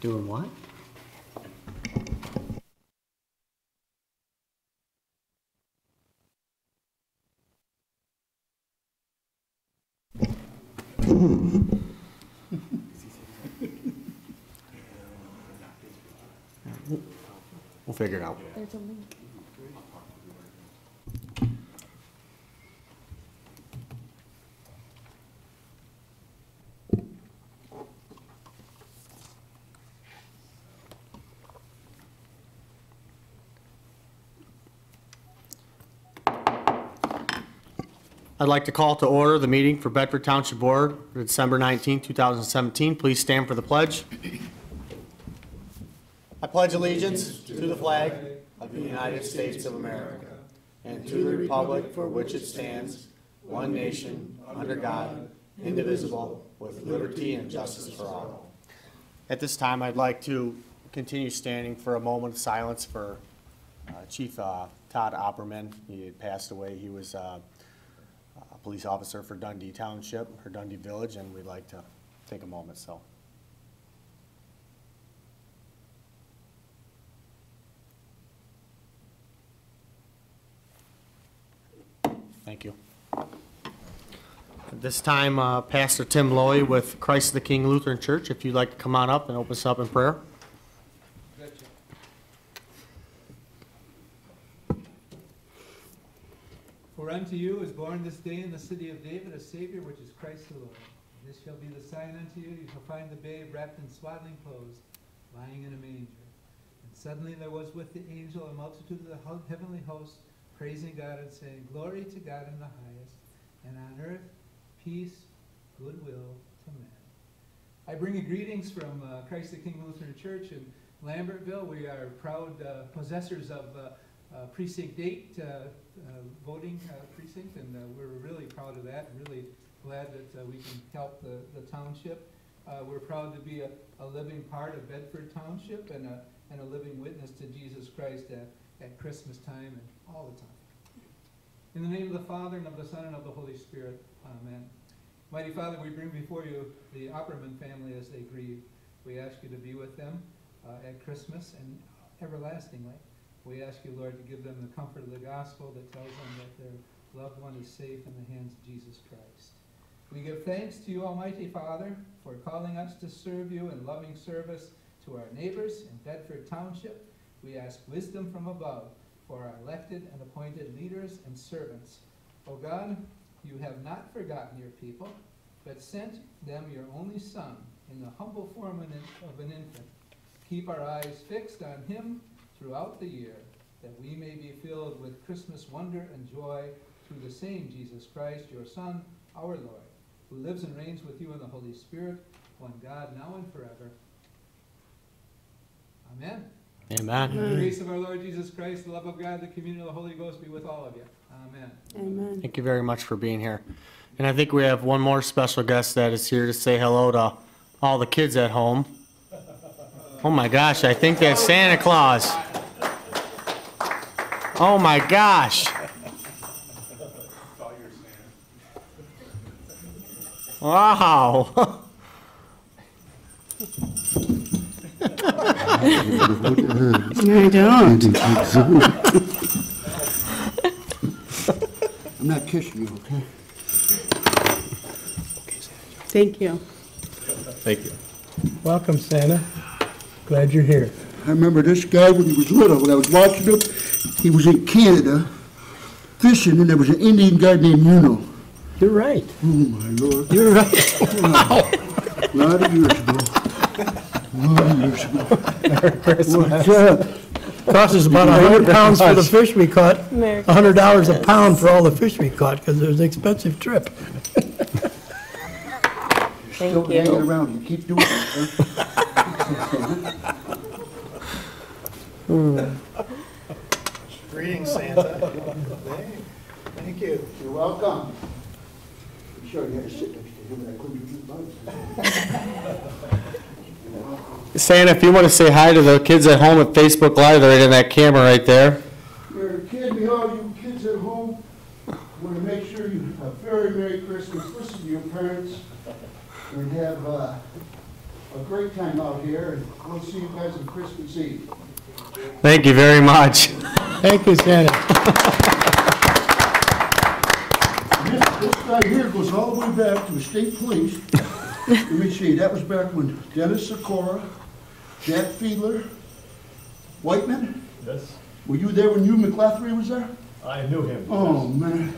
Doing what? We'll figure it out. There's a link. I'd like to call to order the meeting for Bedford Township Board for December 19, 2017. Please stand for the pledge. I pledge allegiance to the flag of the United States of America and to the republic for which it stands, one nation, under God, indivisible, with liberty and justice for all. At this time, I'd like to continue standing for a moment of silence for Chief Todd Opperman. He had passed away. He was a police officer for Dundee Township, or Dundee Village, and we'd like to take a moment. So, thank you. At this time, Pastor Tim Lowy with Christ the King Lutheran Church, if you'd like to come on up and open us up in prayer. For unto you is born this day in the city of David a Savior, which is Christ the Lord. This shall be the sign unto you. You shall find the babe wrapped in swaddling clothes, lying in a manger. And suddenly there was with the angel a multitude of the heavenly host, praising God and saying, Glory to God in the highest, and on earth peace, goodwill to men. I bring you greetings from Christ the King Lutheran Church in Lambertville. We are proud possessors of Precinct 8 voting precinct, and we're really proud of that. Really glad that we can help the township. We're proud to be a living part of Bedford Township and a living witness to Jesus Christ at Christmas time and all the time. In the name of the Father, and of the Son, and of the Holy Spirit, amen. Mighty Father, we bring before you the Opperman family as they grieve. We ask you to be with them at Christmas and everlastingly. We ask you, Lord, to give them the comfort of the gospel that tells them that their loved one is safe in the hands of Jesus Christ. We give thanks to you, Almighty Father, for calling us to serve you in loving service to our neighbors in Bedford Township. We ask wisdom from above for our elected and appointed leaders and servants. O God, you have not forgotten your people, but sent them your only Son in the humble form of an infant. Keep our eyes fixed on him throughout the year, that we may be filled with Christmas wonder and joy through the same Jesus Christ, your Son, our Lord, who lives and reigns with you in the Holy Spirit, one God, now and forever. Amen. Amen. The grace of our Lord Jesus Christ, the love of God, the communion of the Holy Ghost be with all of you. Amen. Amen. Thank you very much for being here. And I think we have one more special guest that is here to say hello to all the kids at home. Oh my gosh, I think that's Santa Claus. Oh my gosh. Wow. I don't. I'm not kissing you, okay? Thank you. Thank you. Welcome, Santa. Glad you're here. I remember this guy when he was little, when I was watching him, he was in Canada fishing, and there was an Indian guy named Uno. You're right. Oh, my Lord. You're right. Wow. A lot of years ago. Merry Christmas. What's up? Cost us about 100 pounds for the fish we caught, Merry $100 a pound for all the fish we caught, because it was an expensive trip. Still hanging around. You keep doing it, huh? Greetings, Santa. Thank you. You're welcome. I'm sure you had to sit next to him, but I couldn't do it. Santa, if you want to say hi to the kids at home at Facebook Live, they're right in that camera right there. For the kid, we all you kids at home, I want to make sure you have a very Merry Christmas. Listen to your parents and have a a great time out here, and we'll see you guys on Christmas Eve. Thank you very much. Thank you, Santa. This guy here goes all the way back to the state police. Let me see, that was back when Dennis Sikora, Jack Fiedler, Whiteman? Yes, Were you there when Hugh McClathery was there? I knew him. Oh, man.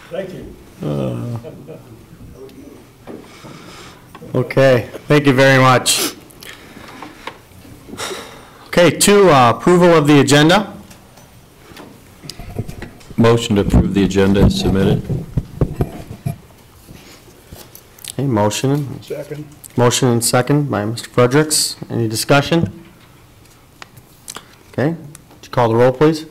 Thank you. Okay, thank you very much. Okay, approval of the agenda. Motion to approve the agenda is submitted. Okay, motion. Second. Motion and second by Mr. Fredericks. Any discussion? Okay, would you call the roll, please?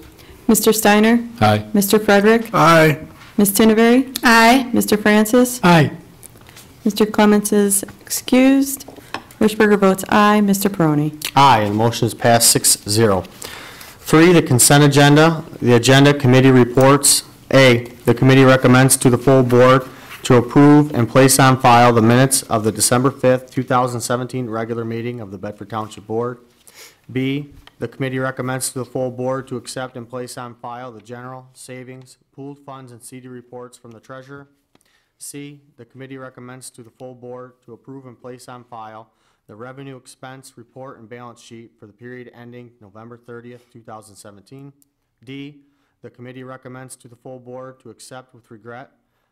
Mr. Steiner? Aye. Mr. Frederick? Aye. Ms. Tinneberry? Aye. Mr. Francis? Aye. Mr. Clements is excused. Richburger votes aye. Mr. Peroni? Aye, and the motion is passed 6-0. 3, the consent agenda. The agenda committee reports. A, the committee recommends to the full board to approve and place on file the minutes of the December 5th, 2017 regular meeting of the Bedford Township Board. B, the committee recommends to the full board to accept and place on file the general, savings, pooled funds, and CD reports from the treasurer. C, the committee recommends to the full board to approve and place on file the revenue expense report and balance sheet for the period ending November 30th, 2017. D, the committee recommends to the full board to accept with regret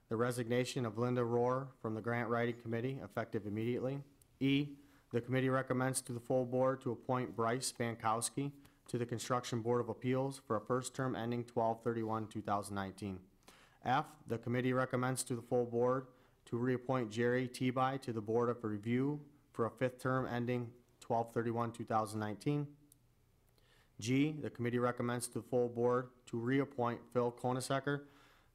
the resignation of Linda Rohr from the Grant Writing Committee, effective immediately. E, the committee recommends to the full board to appoint Bryce Bankowski to the Construction Board of Appeals for a first term ending 12/31/2019. F, the committee recommends to the full board to reappoint Jerry Teby to the Board of Review for a fifth term ending 12/31/2019. G, the committee recommends to the full board to reappoint Phil Konesecker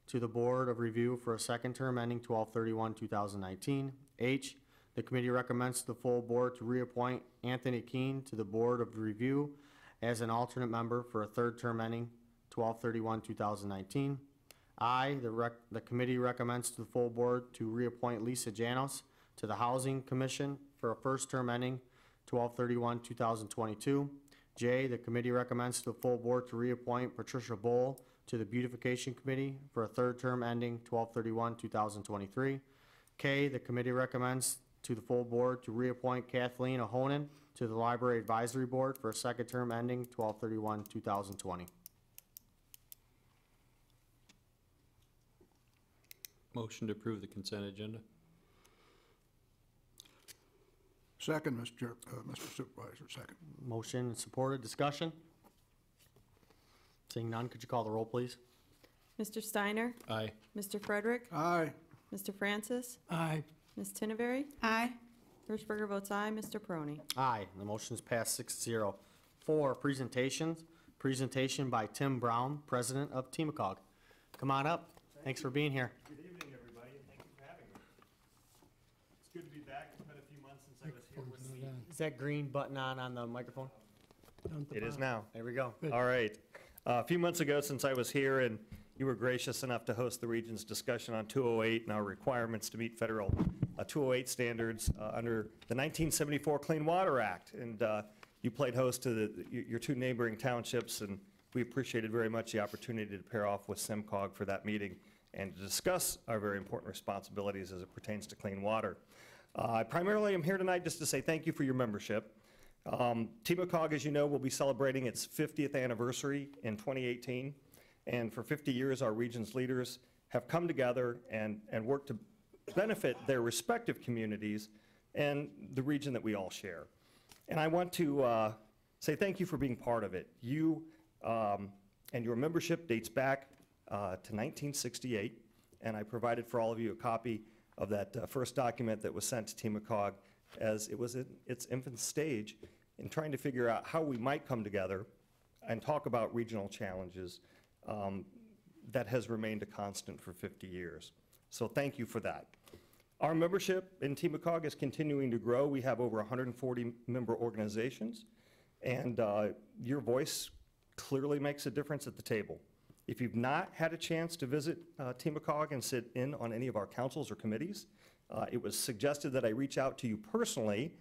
to the Board of Review for a second term ending 12/31/2019. H, the committee recommends to the full board to reappoint Anthony Keene to the Board of Review as an alternate member for a third term ending 12/31/2019. I, the committee recommends to the full board to reappoint Lisa Janos to the Housing Commission for a first term ending 12/31/2022. J, the committee recommends to the full board to reappoint Patricia Bowl to the Beautification Committee for a third term ending 12/31/2023. K, the committee recommends to the full board to reappoint Kathleen Ahonen to the Library Advisory Board for a second term ending 12/31/2020. Motion to approve the consent agenda. Second, Mr. Supervisor, second. Motion and supported. Discussion? Seeing none, could you call the roll, please? Mr. Steiner? Aye. Mr. Frederick? Aye. Mr. Francis? Aye. Ms. Tinneberry? Aye. Richburger votes aye. Mr. Peroni? Aye, the motion is passed 6-0. 4, presentations. Presentation by Tim Brown, President of TEMACOG. Come on up. Thanks for being here. Good evening, everybody, and thank you for having me. It's good to be back. It's been a few months since I was here with the... Is that green button on the microphone? It is now. There we go. All right. A few months ago since I was here, and you were gracious enough to host the region's discussion on 208 and our requirements to meet federal 208 standards under the 1974 Clean Water Act. And you played host to your two neighboring townships, and we appreciated very much the opportunity to pair off with SEMCOG for that meeting and to discuss our very important responsibilities as it pertains to clean water. I primarily am here tonight just to say thank you for your membership. TEMACOG, as you know, will be celebrating its 50th anniversary in 2018. And for 50 years, our region's leaders have come together and worked to benefit their respective communities and the region that we all share. And I want to say thank you for being part of it. You and your membership dates back to 1968, and I provided for all of you a copy of that first document that was sent to TEMACOG as it was in its infant stage in trying to figure out how we might come together and talk about regional challenges that has remained a constant for 50 years. So thank you for that. Our membership in TEMACOG is continuing to grow. We have over 140 member organizations, and your voice clearly makes a difference at the table. If you've not had a chance to visit TEMACOG and sit in on any of our councils or committees, It was suggested that I reach out to you personally,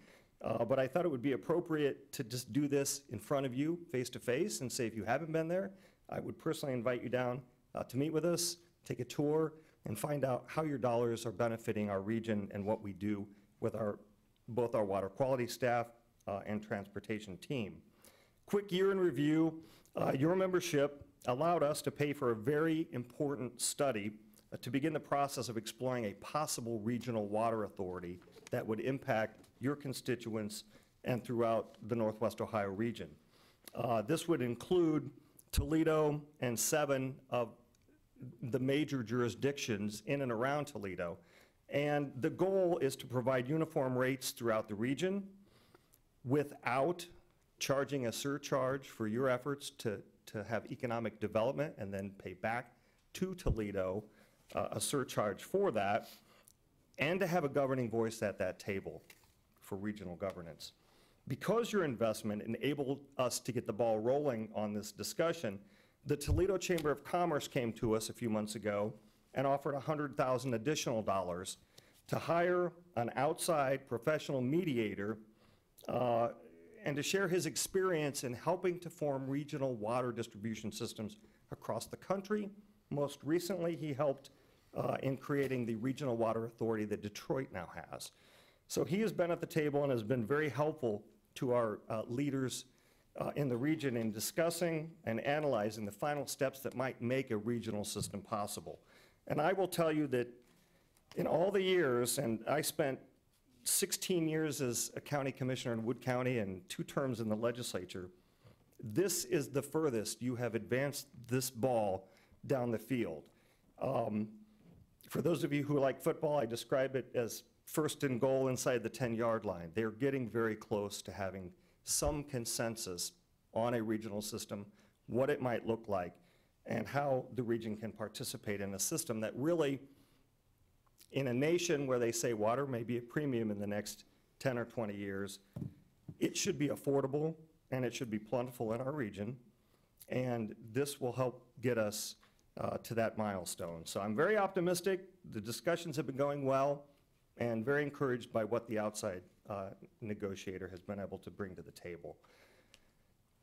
but I thought it would be appropriate to just do this in front of you, face-to-face, and say if you haven't been there, I would personally invite you down to meet with us, take a tour, and find out how your dollars are benefiting our region and what we do with both our water quality staff and transportation team. Quick year in review, your membership allowed us to pay for a very important study to begin the process of exploring a possible regional water authority that would impact your constituents and throughout the Northwest Ohio region. This would include Toledo and 7 of the major jurisdictions in and around Toledo. And the goal is to provide uniform rates throughout the region without charging a surcharge for your efforts to have economic development and then pay back to Toledo a surcharge for that, and to have a governing voice at that table for regional governance. Because your investment enabled us to get the ball rolling on this discussion, the Toledo Chamber of Commerce came to us a few months ago and offered $100,000 additional dollars to hire an outside professional mediator and to share his experience in helping to form regional water distribution systems across the country. Most recently, he helped in creating the regional water authority that Detroit now has. So he has been at the table and has been very helpful to our leaders in the region in discussing and analyzing the final steps that might make a regional system possible. And I will tell you that in all the years, and I spent 16 years as a county commissioner in Wood County and 2 terms in the legislature, this is the furthest you have advanced this ball down the field. For those of you who like football, I describe it as first and goal inside the 10-yard line. They're getting very close to having some consensus on a regional system, what it might look like, and how the region can participate in a system that really, in a nation where they say water may be a premium in the next 10 or 20 years, it should be affordable and it should be plentiful in our region, and this will help get us to that milestone. So I'm very optimistic. The discussions have been going well, and very encouraged by what the outside negotiator has been able to bring to the table.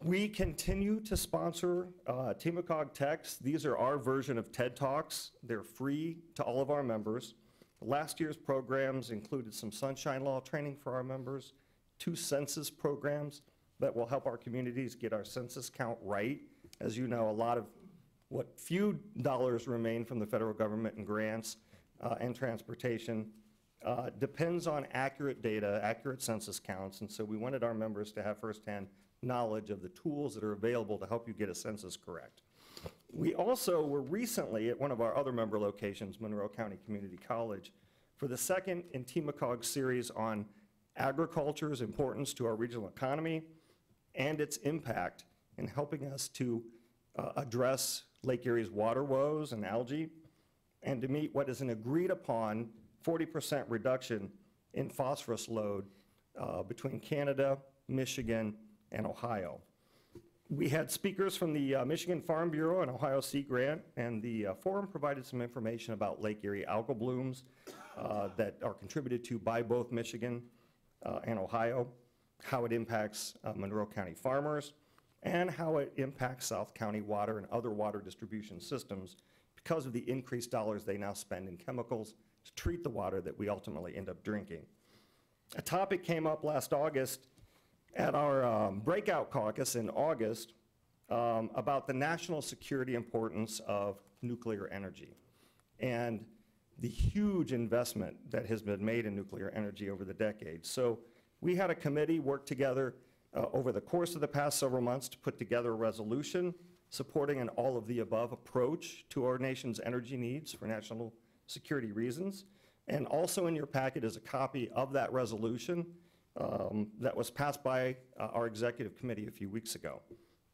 We continue to sponsor TMACOG Techs. These are our version of TED Talks. They're free to all of our members. Last year's programs included some sunshine law training for our members, 2 census programs that will help our communities get our census count right. As you know, a lot of what few dollars remain from the federal government in grants and transportation depends on accurate data, accurate census counts, and so we wanted our members to have firsthand knowledge of the tools that are available to help you get a census correct. We also were recently at one of our other member locations, Monroe County Community College, for the second in TMACOG series on agriculture's importance to our regional economy and its impact in helping us to address Lake Erie's water woes and algae, and to meet what is an agreed upon 40% reduction in phosphorus load between Canada, Michigan, and Ohio. We had speakers from the Michigan Farm Bureau and Ohio Sea Grant, and the forum provided some information about Lake Erie algal blooms that are contributed to by both Michigan and Ohio, how it impacts Monroe County farmers, and how it impacts South County water and other water distribution systems because of the increased dollars they now spend in chemicals to treat the water that we ultimately end up drinking. A topic came up last August at our breakout caucus in August about the national security importance of nuclear energy and the huge investment that has been made in nuclear energy over the decades. So we had a committee work together over the course of the past several months to put together a resolution supporting an all-of-the-above approach to our nation's energy needs for national security reasons. And also in your packet is a copy of that resolution that was passed by our executive committee a few weeks ago.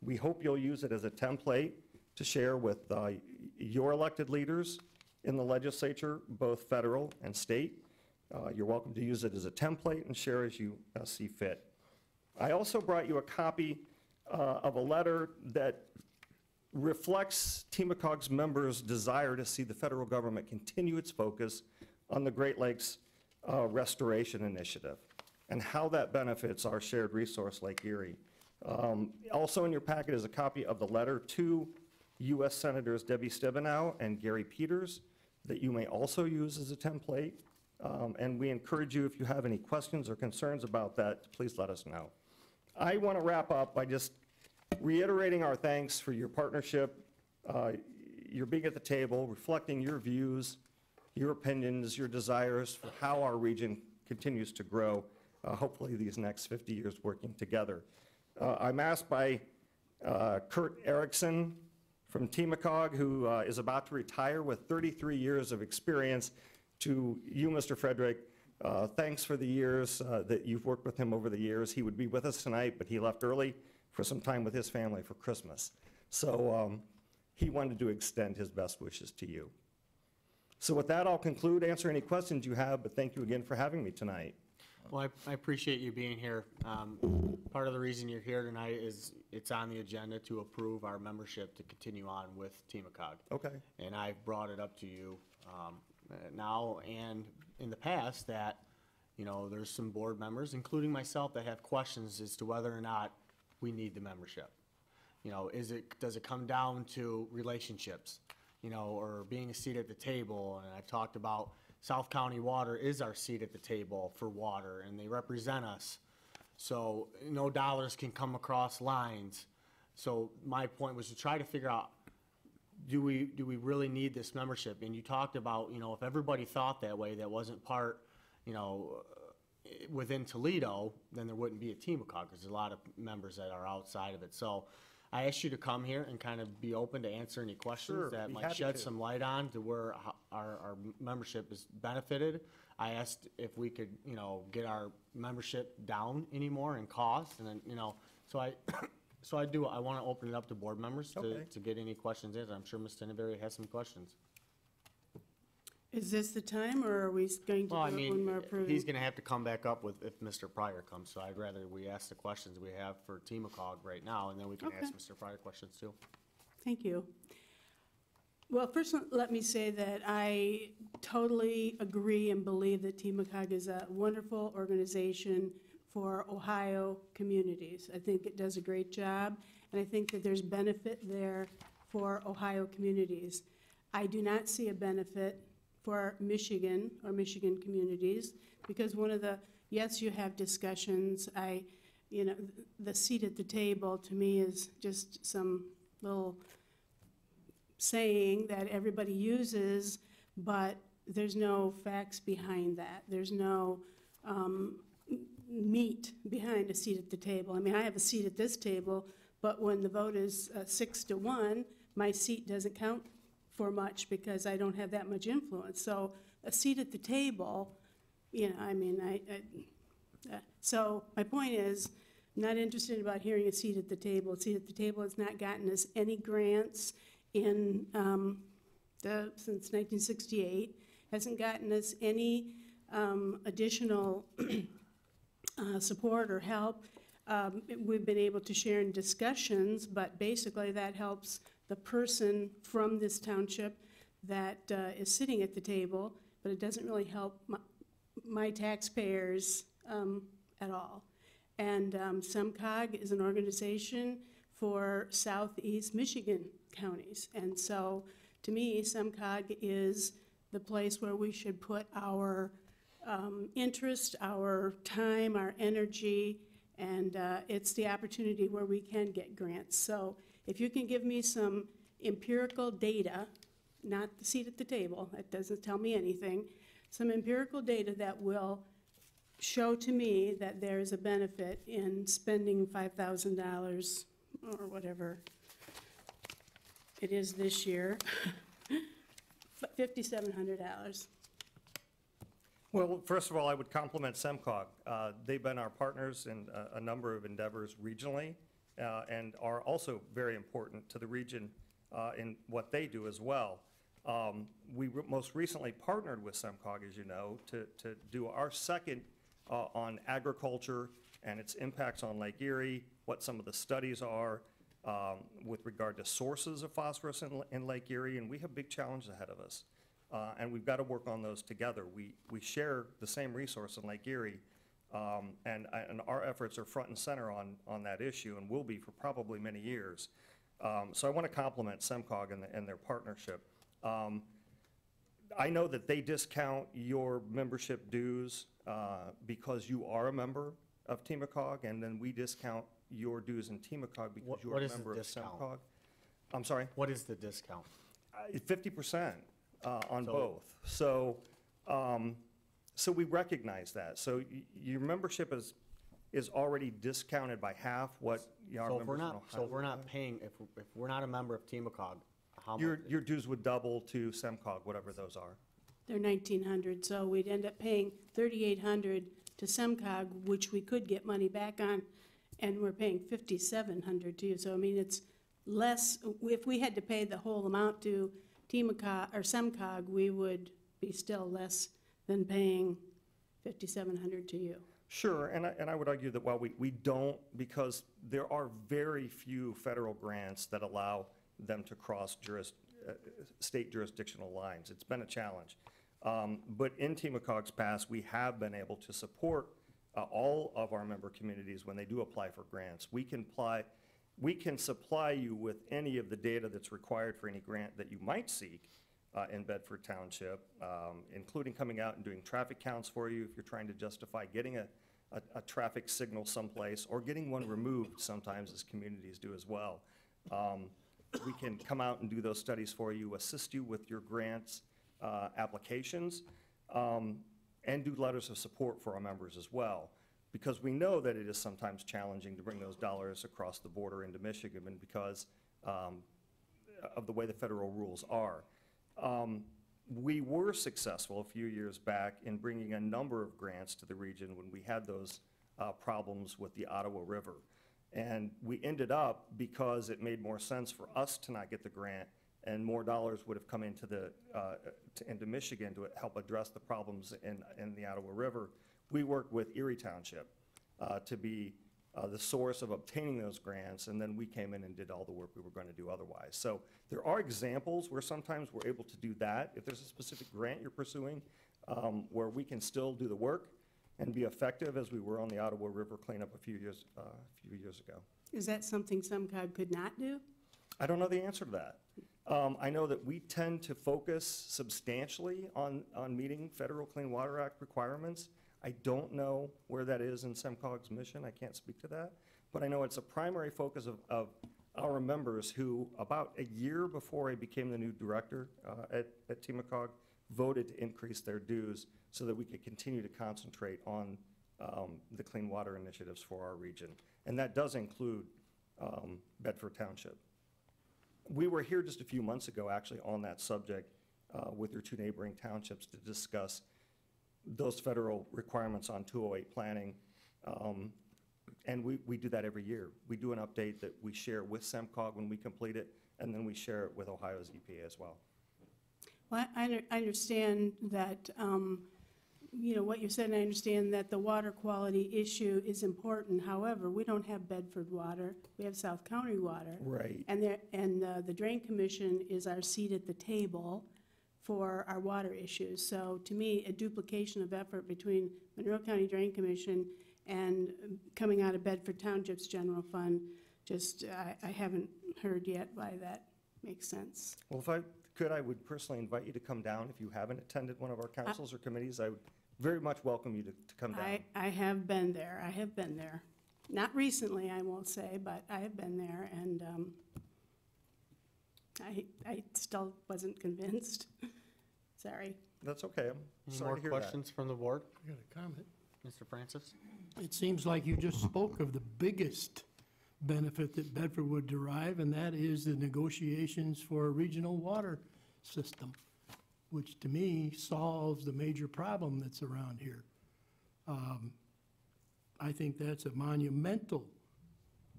We hope you'll use it as a template to share with your elected leaders in the legislature, both federal and state. You're welcome to use it as a template and share as you see fit. I also brought you a copy of a letter that reflects TMACOG's members' desire to see the federal government continue its focus on the Great Lakes restoration initiative and how that benefits our shared resource, Lake Erie. Also in your packet is a copy of the letter to U.S. Senators Debbie Stabenow and Gary Peters that you may also use as a template. And we encourage you, if you have any questions or concerns about that, please let us know. I want to wrap up by just reiterating our thanks for your partnership, your being at the table, reflecting your views, your opinions, your desires for how our region continues to grow, hopefully these next 50 years working together. I'm asked by Kurt Erickson from Temacog, who is about to retire with 33 years of experience, to you, Mr. Frederick. Thanks for the years that you've worked with him over the years. He would be with us tonight, but he left early for some time with his family for Christmas. So he wanted to extend his best wishes to you. So with that, I'll conclude, answer any questions you have, but thank you again for having me tonight. Well, I appreciate you being here. Part of the reason you're here tonight is it's on the agenda to approve our membership to continue on with Temacog. Okay. And I've brought it up to you now and in the past that, you know, there's some board members, including myself, that have questions as to whether or not we need the membership. You know, does it come down to relationships, you know, or being a seat at the table? And I've talked about South County Water is our seat at the table for water, and they represent us. So no dollars can come across lines. So my point was to try to figure out, do we really need this membership? And you talked about, you know, if everybody thought that way, that wasn't part, you know, within Toledo, then there wouldn't be a Temacog, because there's a lot of members that are outside of it. So I asked you to come here and kind of be open to answer any questions Sure, that be might happy shed to. some light on to where our membership is benefited. I asked if we could, you know, get our membership down anymore in cost, and then, you know, so I want to open it up to board members Okay. to get any questions in. I'm sure Ms. Tinneberry has some questions. Is this the time, or are we going to Well, I do it when mean, we're approving? he's gonna have to come back up with, if Mr. Pryor comes, so I'd rather we ask the questions we have for Temacog right now, and then we can ask Okay. Mr. Pryor questions too. Thank you. Well, first, let me say that I totally agree and believe that Temacog is a wonderful organization for Ohio communities. I think it does a great job, and I think that there's benefit there for Ohio communities. I do not see a benefit for Michigan or Michigan communities, because one of the, yes, you have discussions. You know, the seat at the table to me is just some little saying that everybody uses, but there's no facts behind that. There's no meat behind a seat at the table. I mean, I have a seat at this table, but when the vote is 6-1, my seat doesn't count for much because I don't have that much influence. So a seat at the table, you know, I mean, so my point is, I'm not interested about hearing a seat at the table. A seat at the table has not gotten us any grants in since 1968, hasn't gotten us any additional support or help. We've been able to share in discussions, but basically that helps the person from this township that is sitting at the table, but it doesn't really help my taxpayers at all. And SEMCOG is an organization for Southeast Michigan counties. And so, to me, SEMCOG is the place where we should put our interest, our time, our energy, and it's the opportunity where we can get grants. So if you can give me some empirical data, not the seat at the table, that doesn't tell me anything, some empirical data that will show to me that there is a benefit in spending $5,000 or whatever it is this year, $5,700. Well, first of all, I would compliment SEMCOG. They've been our partners in a number of endeavors regionally and are also very important to the region in what they do as well. We most recently partnered with SEMCOG, as you know, to do our second on agriculture and its impacts on Lake Erie, what some of the studies are with regard to sources of phosphorus in Lake Erie, and we have big challenges ahead of us. and we've got to work on those together. We share the same resource in Lake Erie, and our efforts are front and center on that issue and will be for probably many years. So I want to compliment SEMCOG and their partnership. I know that they discount your membership dues because you are a member of TMACOG, and then we discount your dues in TMACOG because you are What a is the member of discount? SEMCOG. I'm sorry? What is the discount? 50% on both. So, so we recognize that. So your membership is already discounted by half what our So members if we're in not, Ohio so if we're not would. paying, if we're not a member of TMACOG, how Your much? dues would double to SEMCOG, whatever those are. They're 1,900, so we'd end up paying 3,800 to SEMCOG, which we could get money back on, and we're paying 5,700 to you. So, I mean, it's less, if we had to pay the whole amount to TMACOG, or SEMCOG, we would be still less than paying 5,700 to you. Sure, and I would argue that while we don't, because there are very few federal grants that allow them to cross state jurisdictional lines. It's been a challenge. But in TMACOG's past, we have been able to support all of our member communities when they do apply for grants. We can supply you with any of the data that's required for any grant that you might seek in Bedford Township, including coming out and doing traffic counts for you if you're trying to justify getting a traffic signal someplace, or getting one removed sometimes, as communities do as well. We can come out and do those studies for you, assist you with your grants applications, and do letters of support for our members as well, because we know that it is sometimes challenging to bring those dollars across the border into Michigan, and because of the way the federal rules are. We were successful a few years back in bringing a number of grants to the region when we had those problems with the Ottawa River. And we ended up, because it made more sense for us to not get the grant, and more dollars would have come into into Michigan to help address the problems in the Ottawa River, we worked with Erie Township to be the source of obtaining those grants, and then we came in and did all the work we were going to do otherwise. So there are examples where sometimes we're able to do that. If there's a specific grant you're pursuing, where we can still do the work and be effective, as we were on the Ottawa River cleanup a few years ago. Is that something SEMCOG could not do? I don't know the answer to that. I know that we tend to focus substantially on meeting Federal Clean Water Act requirements. I don't know where that is in SEMCOG's mission. I can't speak to that. But I know it's a primary focus of our members who, about a year before I became the new director at TMACOG, voted to increase their dues so that we could continue to concentrate on the clean water initiatives for our region. And that does include Bedford Township. We were here just a few months ago, actually, on that subject with your two neighboring townships to discuss those federal requirements on 208 planning. And we do that every year. We do an update that we share with SEMCOG when we complete it, and then we share it with Ohio's EPA as well. Well, I understand that, you know, what you said, and I understand that the water quality issue is important. However, we don't have Bedford water. We have South County water. Right. And the Drain Commission is our seat at the table for our water issues. So to me, a duplication of effort between Monroe County Drain Commission and coming out of Bedford Township's general fund, just, I haven't heard yet why that makes sense. Well, if I could, I would personally invite you to come down. If you haven't attended one of our councils or committees, I would very much welcome you to come down. I have been there. I have been there. Not recently, I won't say, but I have been there, and I still wasn't convinced. Sorry. That's okay. I'm Any sorry more to hear that. questions from the board? I got a comment. Mr. Francis? It seems like you just spoke of the biggest benefit that Bedford would derive, and that is the negotiations for a regional water system, which to me solves the major problem that's around here. I think that's a monumental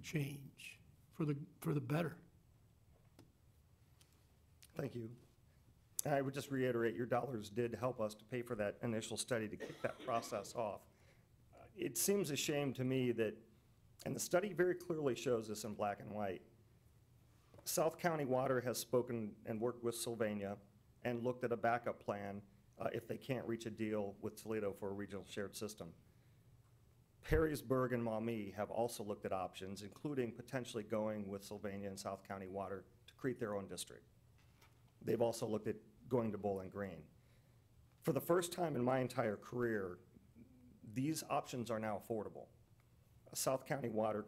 change for the better. Thank you. And I would just reiterate, your dollars did help us to pay for that initial study to kick that process off. It seems a shame to me that, and the study very clearly shows this in black and white, South County Water has spoken and worked with Sylvania and looked at a backup plan if they can't reach a deal with Toledo for a regional shared system. Perrysburg and Maumee have also looked at options, including potentially going with Sylvania and South County Water to create their own district. They've also looked at going to Bowling Green. For the first time in my entire career, these options are now affordable. South County Water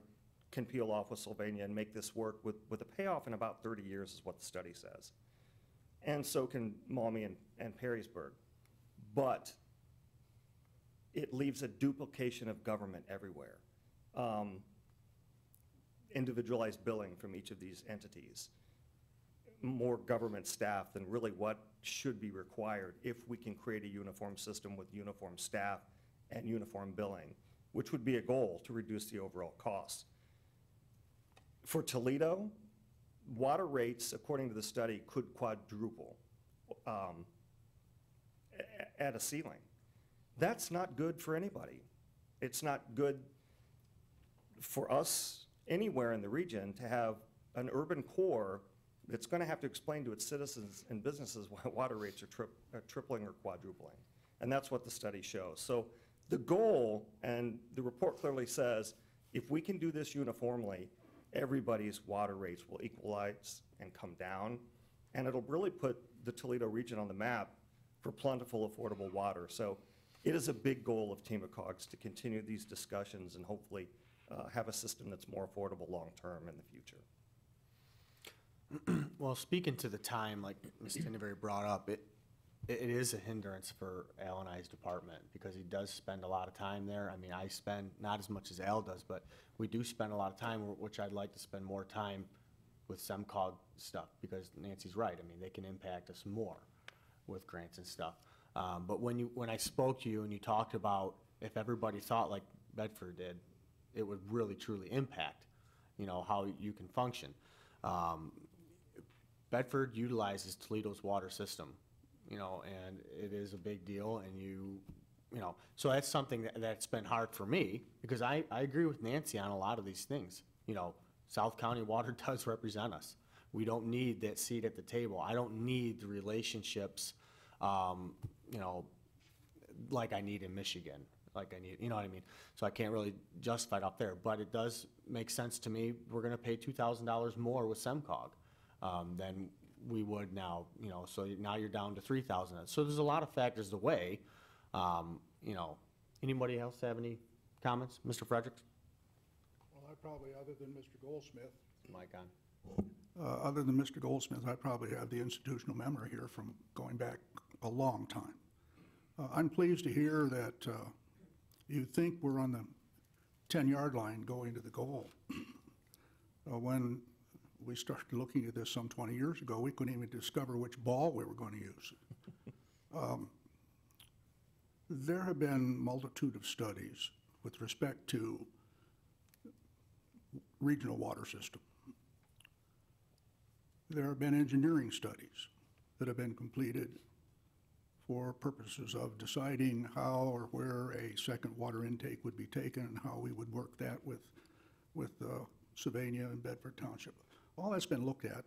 can peel off with Sylvania and make this work with a payoff in about 30 years is what the study says. And so can Maumee and Perrysburg. But it leaves a duplication of government everywhere. Individualized billing from each of these entities. More government staff than really what should be required if we can create a uniform system with uniform staff and uniform billing, which would be a goal to reduce the overall costs. For Toledo, water rates, according to the study, could quadruple at a ceiling. That's not good for anybody. It's not good for us anywhere in the region to have an urban core that's going to have to explain to its citizens and businesses why water rates are tripling or quadrupling. And that's what the study shows. So the goal, and the report clearly says, if we can do this uniformly, everybody's water rates will equalize and come down, and it'll really put the Toledo region on the map for plentiful, affordable water. So it is a big goal of Team of Cogs to continue these discussions and hopefully have a system that's more affordable long-term in the future. Well, speaking to the time, like Ms. Tinderberry brought up, it is a hindrance for Al and I's department because he does spend a lot of time there. I mean, I spend not as much as Al does, but we do spend a lot of time, which I'd like to spend more time with SEMCOG stuff because Nancy's right. I mean, they can impact us more with grants and stuff. But when I spoke to you and you talked about if everybody thought like Bedford did, it would really truly impact, how you can function. Bedford utilizes Toledo's water system, and it is a big deal, and so that's something that's been hard for me, because I agree with Nancy on a lot of these things. South County Water does represent us. We don't need that seat at the table. I don't need the relationships, like I need in Michigan, like I need, you know what I mean? So I can't really justify it up there, but it does make sense to me. We're gonna pay $2,000 more with SEMCOG than we would now, so now you're down to $3,000. So there's a lot of factors to weigh. Anybody else have any comments? Mr. Fredericks? Well, I probably, other than Mr. Goldsmith, Mike on. other than Mr. Goldsmith, I probably have the institutional memory here from going back a long time. I'm pleased to hear that you think we're on the 10-yard line going to the goal. When we started looking at this some 20 years ago, we couldn't even discover which ball we were going to use. There have been multitude of studies with respect to regional water system. There have been engineering studies that have been completed for purposes of deciding how or where a second water intake would be taken and how we would work that with Sylvania and Bedford Township. All that's been looked at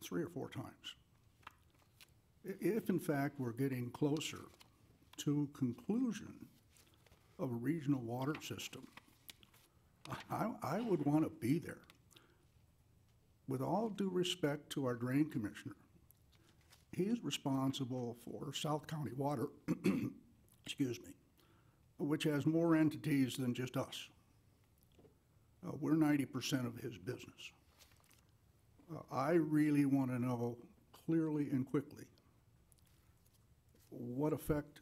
3 or 4 times. If in fact we're getting closer to conclusion of a regional water system, I would want to be there. With all due respect to our drain commissioner, he is responsible for South County Water, excuse me, which has more entities than just us. We're 90% of his business. I really want to know clearly and quickly what effect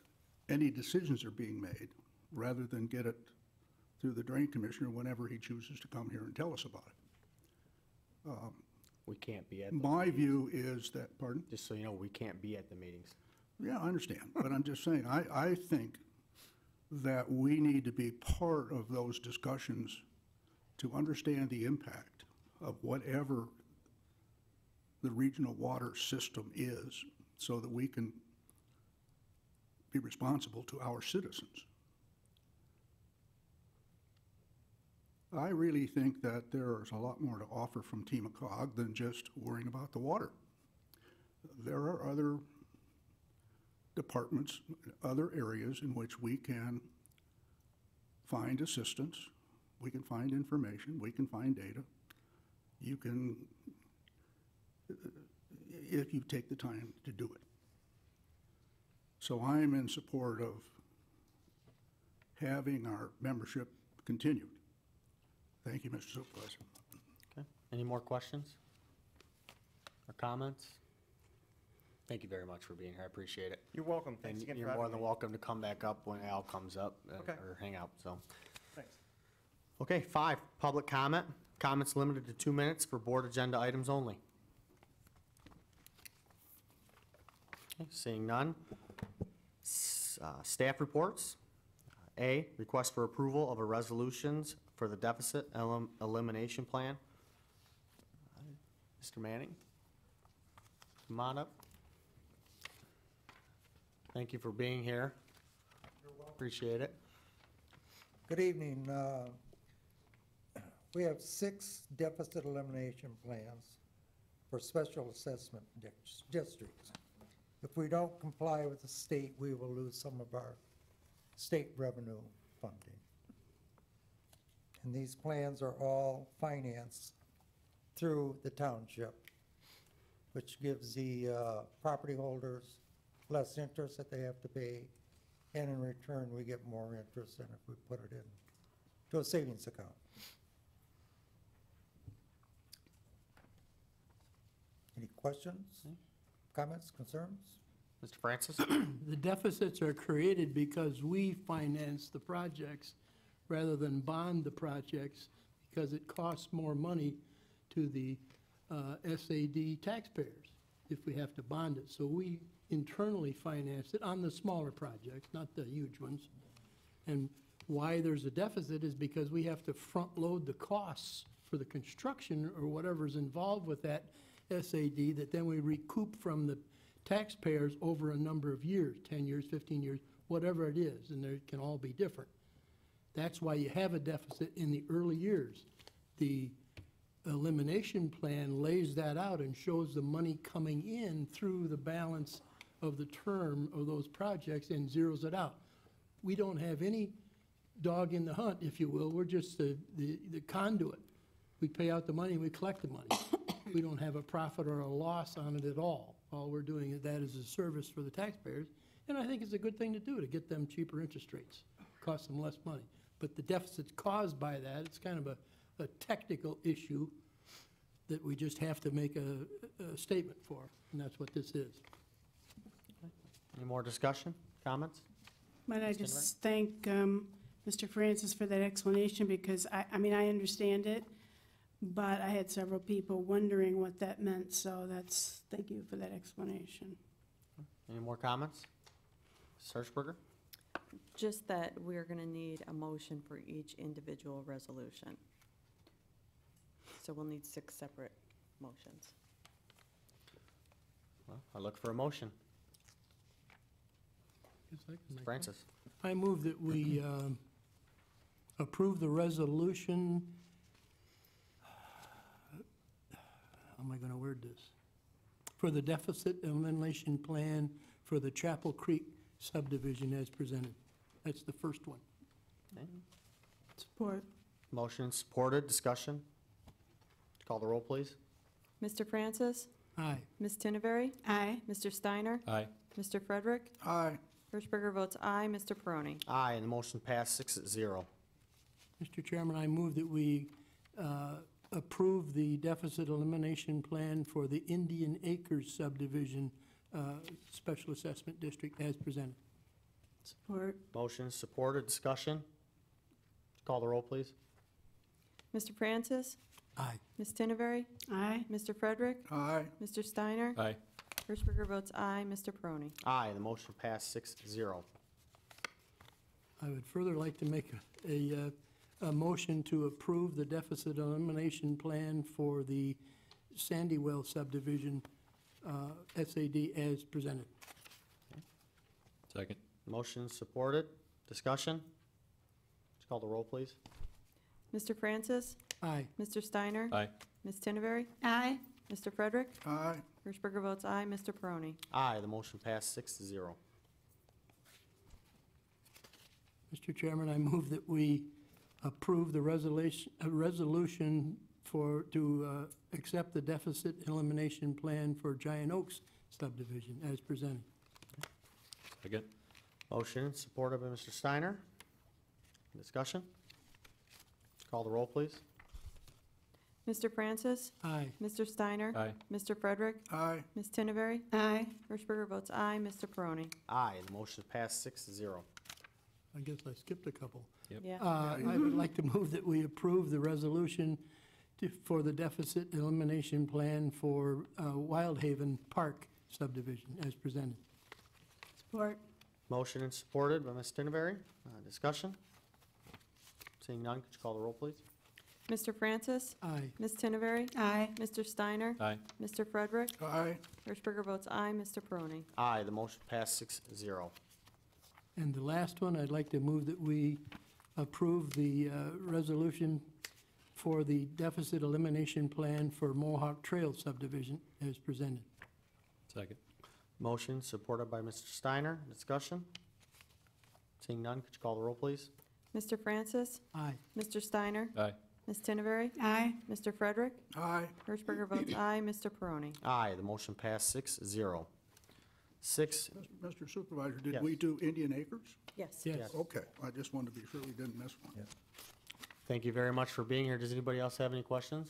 any decisions are being made, rather than get it through the drain commissioner whenever he chooses to come here and tell us about it. We can't be at My view is that, pardon? just so you know, we can't be at the meetings. Yeah, I understand, but I'm just saying, I think that we need to be part of those discussions to understand the impact of whatever the regional water system is, so that we can be responsible to our citizens. I really think that there is a lot more to offer from Team of Cog than just worrying about the water. There are other departments, other areas in which we can find assistance, we can find information, we can find data. You can, if you take the time to do it. So I'm in support of having our membership continued. Thank you, Mr. Supervisor. Okay. Any more questions or comments? Thank you very much for being here. I appreciate it. You're welcome. Thanks And again for you're having more than me. welcome to come back up when Al comes up Okay. or hang out, so. Thanks. Okay, 5, public comment. Comments limited to 2 minutes for board agenda items only. Okay, seeing none. Staff reports. A, request for approval of a resolutions for the deficit elimination plan. Mr. Manning, come on up. Thank you for being here. Appreciate it. Good evening. We have 6 deficit elimination plans for special assessment districts. If we don't comply with the state, we will lose some of our state revenue funding. And these plans are all financed through the township, which gives the property holders less interest that they have to pay, and in return, we get more interest than if we put it in to a savings account. Any questions, comments, concerns? Mr. Francis? The deficits are created because we finance the projects rather than bond the projects, because it costs more money to the SAD taxpayers if we have to bond it. So we internally finance it on the smaller projects, not the huge ones. And why there's a deficit is because we have to front-load the costs for the construction or whatever's involved with that SAD that then we recoup from the taxpayers over a number of years, 10 years, 15 years, whatever it is, and they can all be different. That's why you have a deficit in the early years. The elimination plan lays that out and shows the money coming in through the balance of the term of those projects and zeroes it out. We don't have any dog in the hunt, if you will. We're just the conduit. We pay out the money and we collect the money. We don't have a profit or a loss on it at all. All we're doing is that as a service for the taxpayers. And I think it's a good thing to do, to get them cheaper interest rates. Costs them less money. But the deficit's caused by that. It's kind of a technical issue that we just have to make a statement for, and that's what this is. Any more discussion, comments? Might I just thank Mr. Francis for that explanation, because I mean, I understand it, but I had several people wondering what that meant, so thank you for that explanation. Any more comments? Searchberger? Just that we're going to need a motion for each individual resolution. So we'll need 6 separate motions. Well, I look for a motion. Yes, I can make that. Francis? I move that we approve the resolution. How am I going to word this? For the deficit elimination plan for the Chapel Creek subdivision as presented. That's the first one. Okay. Support. Motion supported, discussion? Call the roll, please. Mr. Francis? Aye. Ms. Tinneberry? Aye. Mr. Steiner? Aye. Mr. Frederick? Aye. Hirschberger votes aye. Mr. Peroni? Aye, and the motion passed 6-0. Mr. Chairman, I move that we approve the deficit elimination plan for the Indian Acres subdivision special assessment district as presented. Support. Motion supported, discussion? Call the roll, please. Mr. Francis? Aye. Ms. Tinneberry? Aye. Mr. Frederick? Aye. Mr. Steiner? Aye. Hirschberger votes aye. Mr. Peroni? Aye, the motion passed 6-0. I would further like to make a motion to approve the deficit elimination plan for the Sandywell subdivision, SAD as presented. Second. Motion supported, discussion? Call the roll, please. Mr. Francis? Aye. Mr. Steiner? Aye. Ms. Tinneberry? Aye. Mr. Frederick? Aye. Hirschberger votes aye. Mr. Peroni? Aye, the motion passed 6-0. Mr. Chairman, I move that we approve the resolution to accept the deficit elimination plan for Giant Oaks subdivision as presented. Second. Motion supported by Mr. Steiner. Discussion? Call the roll, please. Mr. Francis? Aye. Mr. Steiner? Aye. Mr. Frederick? Aye. Ms. Tinneberry? Aye. Hirschberger votes aye. Mr. Peroni? Aye, the motion passed 6-0. I guess I skipped a couple. Yeah. I would like to move that we approve the resolution for the deficit elimination plan for Wildhaven Park subdivision as presented. Support. Motion and supported by Ms. Tinneberry. Discussion? Seeing none, could you call the roll, please? Mr. Francis? Aye. Ms. Tinneberry? Aye. Mr. Steiner? Aye. Mr. Frederick? Aye. Hirschberger votes aye. Mr. Peroni? Aye, the motion passed 6-0. And the last one, I'd like to move that we approve the resolution for the deficit elimination plan for Mohawk Trail subdivision as presented. Second. Motion supported by Mr. Steiner. Discussion? Seeing none, could you call the roll, please? Mr. Francis? Aye. Mr. Steiner? Aye. Ms. Tinneberry? Aye. Mr. Frederick? Aye. Hirschberger votes aye. Mr. Peroni? Aye, the motion passed 6-0. 6, Mr. Supervisor, did Yes. we do Indian Acres? Yes. Yes. Okay, I just wanted to be sure we didn't miss one. thank you very much for being here. Does anybody else have any questions?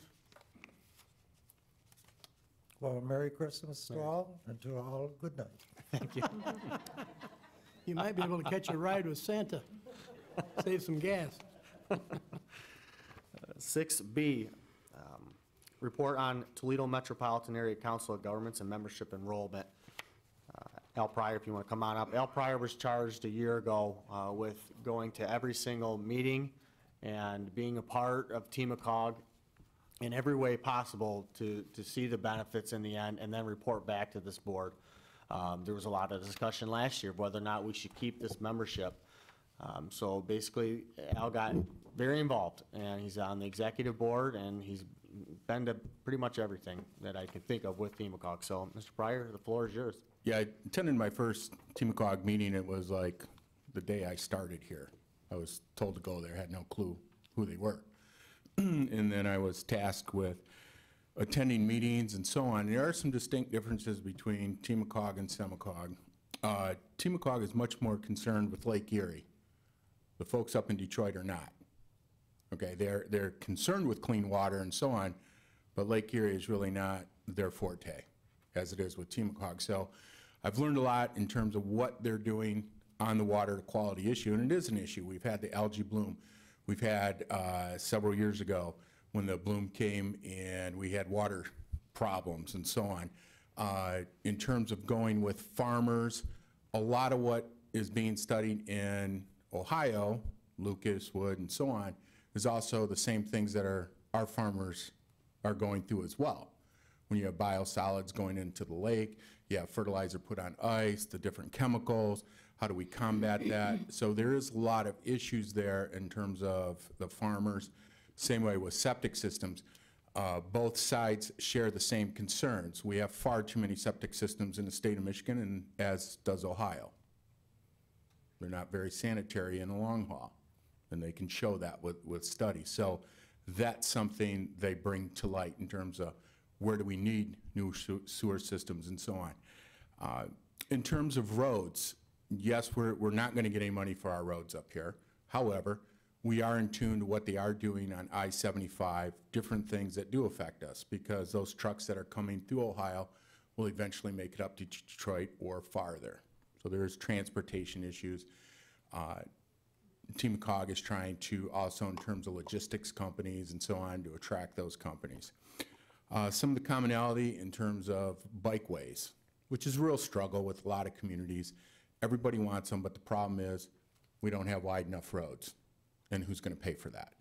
Well, Merry Christmas to all, and to all, good night. Thank you. You might be able to catch a ride with Santa. Save some gas. 6B, report on Toledo Metropolitan Area Council of Governments and membership enrollment. Al Pryor, if you want to come on up. Al Pryor was charged a year ago with going to every single meeting and being a part of TMACOG in every way possible to see the benefits in the end and then report back to this board. There was a lot of discussion last year of whether or not we should keep this membership. So basically, Al got very involved, and he's on the executive board, and he's been to pretty much everything that I can think of with TMACOG. So, Mr. Pryor, the floor is yours. Yeah, I attended my first TMACOG meeting. It was like the day I started here. I was told to go there, had no clue who they were. And then I was tasked with attending meetings and so on. There are some distinct differences between TMACOG and SEMACOG. TMACOG is much more concerned with Lake Erie. The folks up in Detroit are not. Okay, they're concerned with clean water and so on, but Lake Erie is really not their forte, as it is with TMACOG. So I've learned a lot in terms of what they're doing on the water quality issue, and it is an issue. We've had the algae bloom. We've had several years ago when the bloom came and we had water problems and so on. In terms of going with farmers, a lot of what is being studied in Ohio, Lucas, Wood, and so on, is also the same things that our farmers are going through as well. When you have biosolids going into the lake, you have fertilizer put on ice, the different chemicals, how do we combat that? So there is a lot of issues there in terms of the farmers. Same way with septic systems. Both sides share the same concerns. We have far too many septic systems in the state of Michigan, and as does Ohio. They're not very sanitary in the long haul, and they can show that with studies. So that's something they bring to light in terms of where do we need new sewer systems and so on. In terms of roads, yes, we're not going to get any money for our roads up here. However, we are in tune to what they are doing on I-75, different things that do affect us, because those trucks that are coming through Ohio will eventually make it up to Detroit or farther. So there's transportation issues. TMACOG is trying to also, in terms of logistics companies and so on, to attract those companies. Some of the commonality in terms of bikeways, which is a real struggle with a lot of communities. Everybody wants them, but the problem is we don't have wide enough roads. And who's going to pay for that?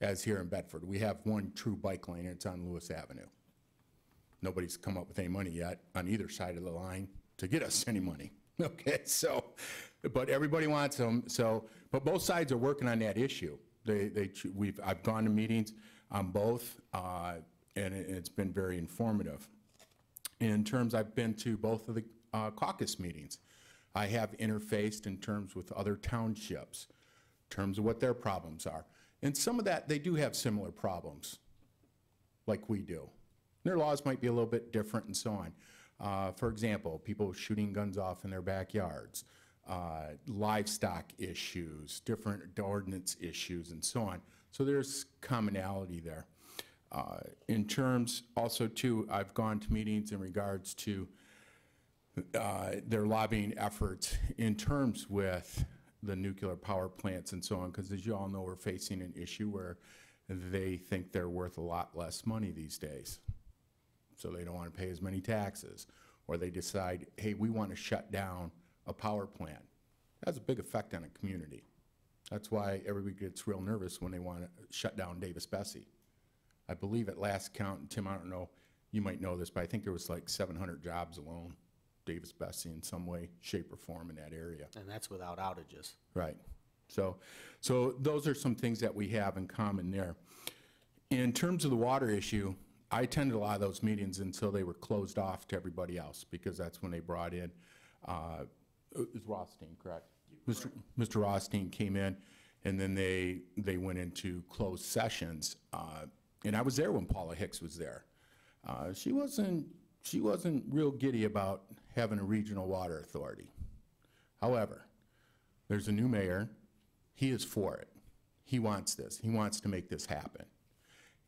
As here in Bedford, we have one true bike lane, and it's on Lewis Avenue. Nobody's come up with any money yet on either side of the line to get us any money. Okay, so, but everybody wants them. So, but both sides are working on that issue. I've gone to meetings on both, and it's been very informative. In terms, I've been to both of the caucus meetings. I have interfaced in terms with other townships, in terms of what their problems are. And some of that, they do have similar problems, like we do. Their laws might be a little bit different and so on. For example, people shooting guns off in their backyards, livestock issues, different ordinance issues, and so on. So there's commonality there. In terms, also too, I've gone to meetings in regards to their lobbying efforts in terms with the nuclear power plants and so on, because as you all know, we're facing an issue where they think they're worth a lot less money these days. So they don't want to pay as many taxes, or they decide, hey, we want to shut down a power plant. That has a big effect on a community. That's why everybody gets real nervous when they want to shut down Davis-Besse. I believe at last count, and Tim, I don't know, you might know this, but I think there was like 700 jobs alone, Davis-Besse in some way, shape, or form in that area. And that's without outages. Right. So those are some things that we have in common there. In terms of the water issue, I attended a lot of those meetings until they were closed off to everybody else, because that's when they brought in, it was Rothstein, correct? Mr. Rothstein came in, and then they went into closed sessions. And I was there when Paula Hicks was there. She wasn't real giddy about having a regional water authority. However, there's a new mayor. He is for it. He wants this. He wants to make this happen.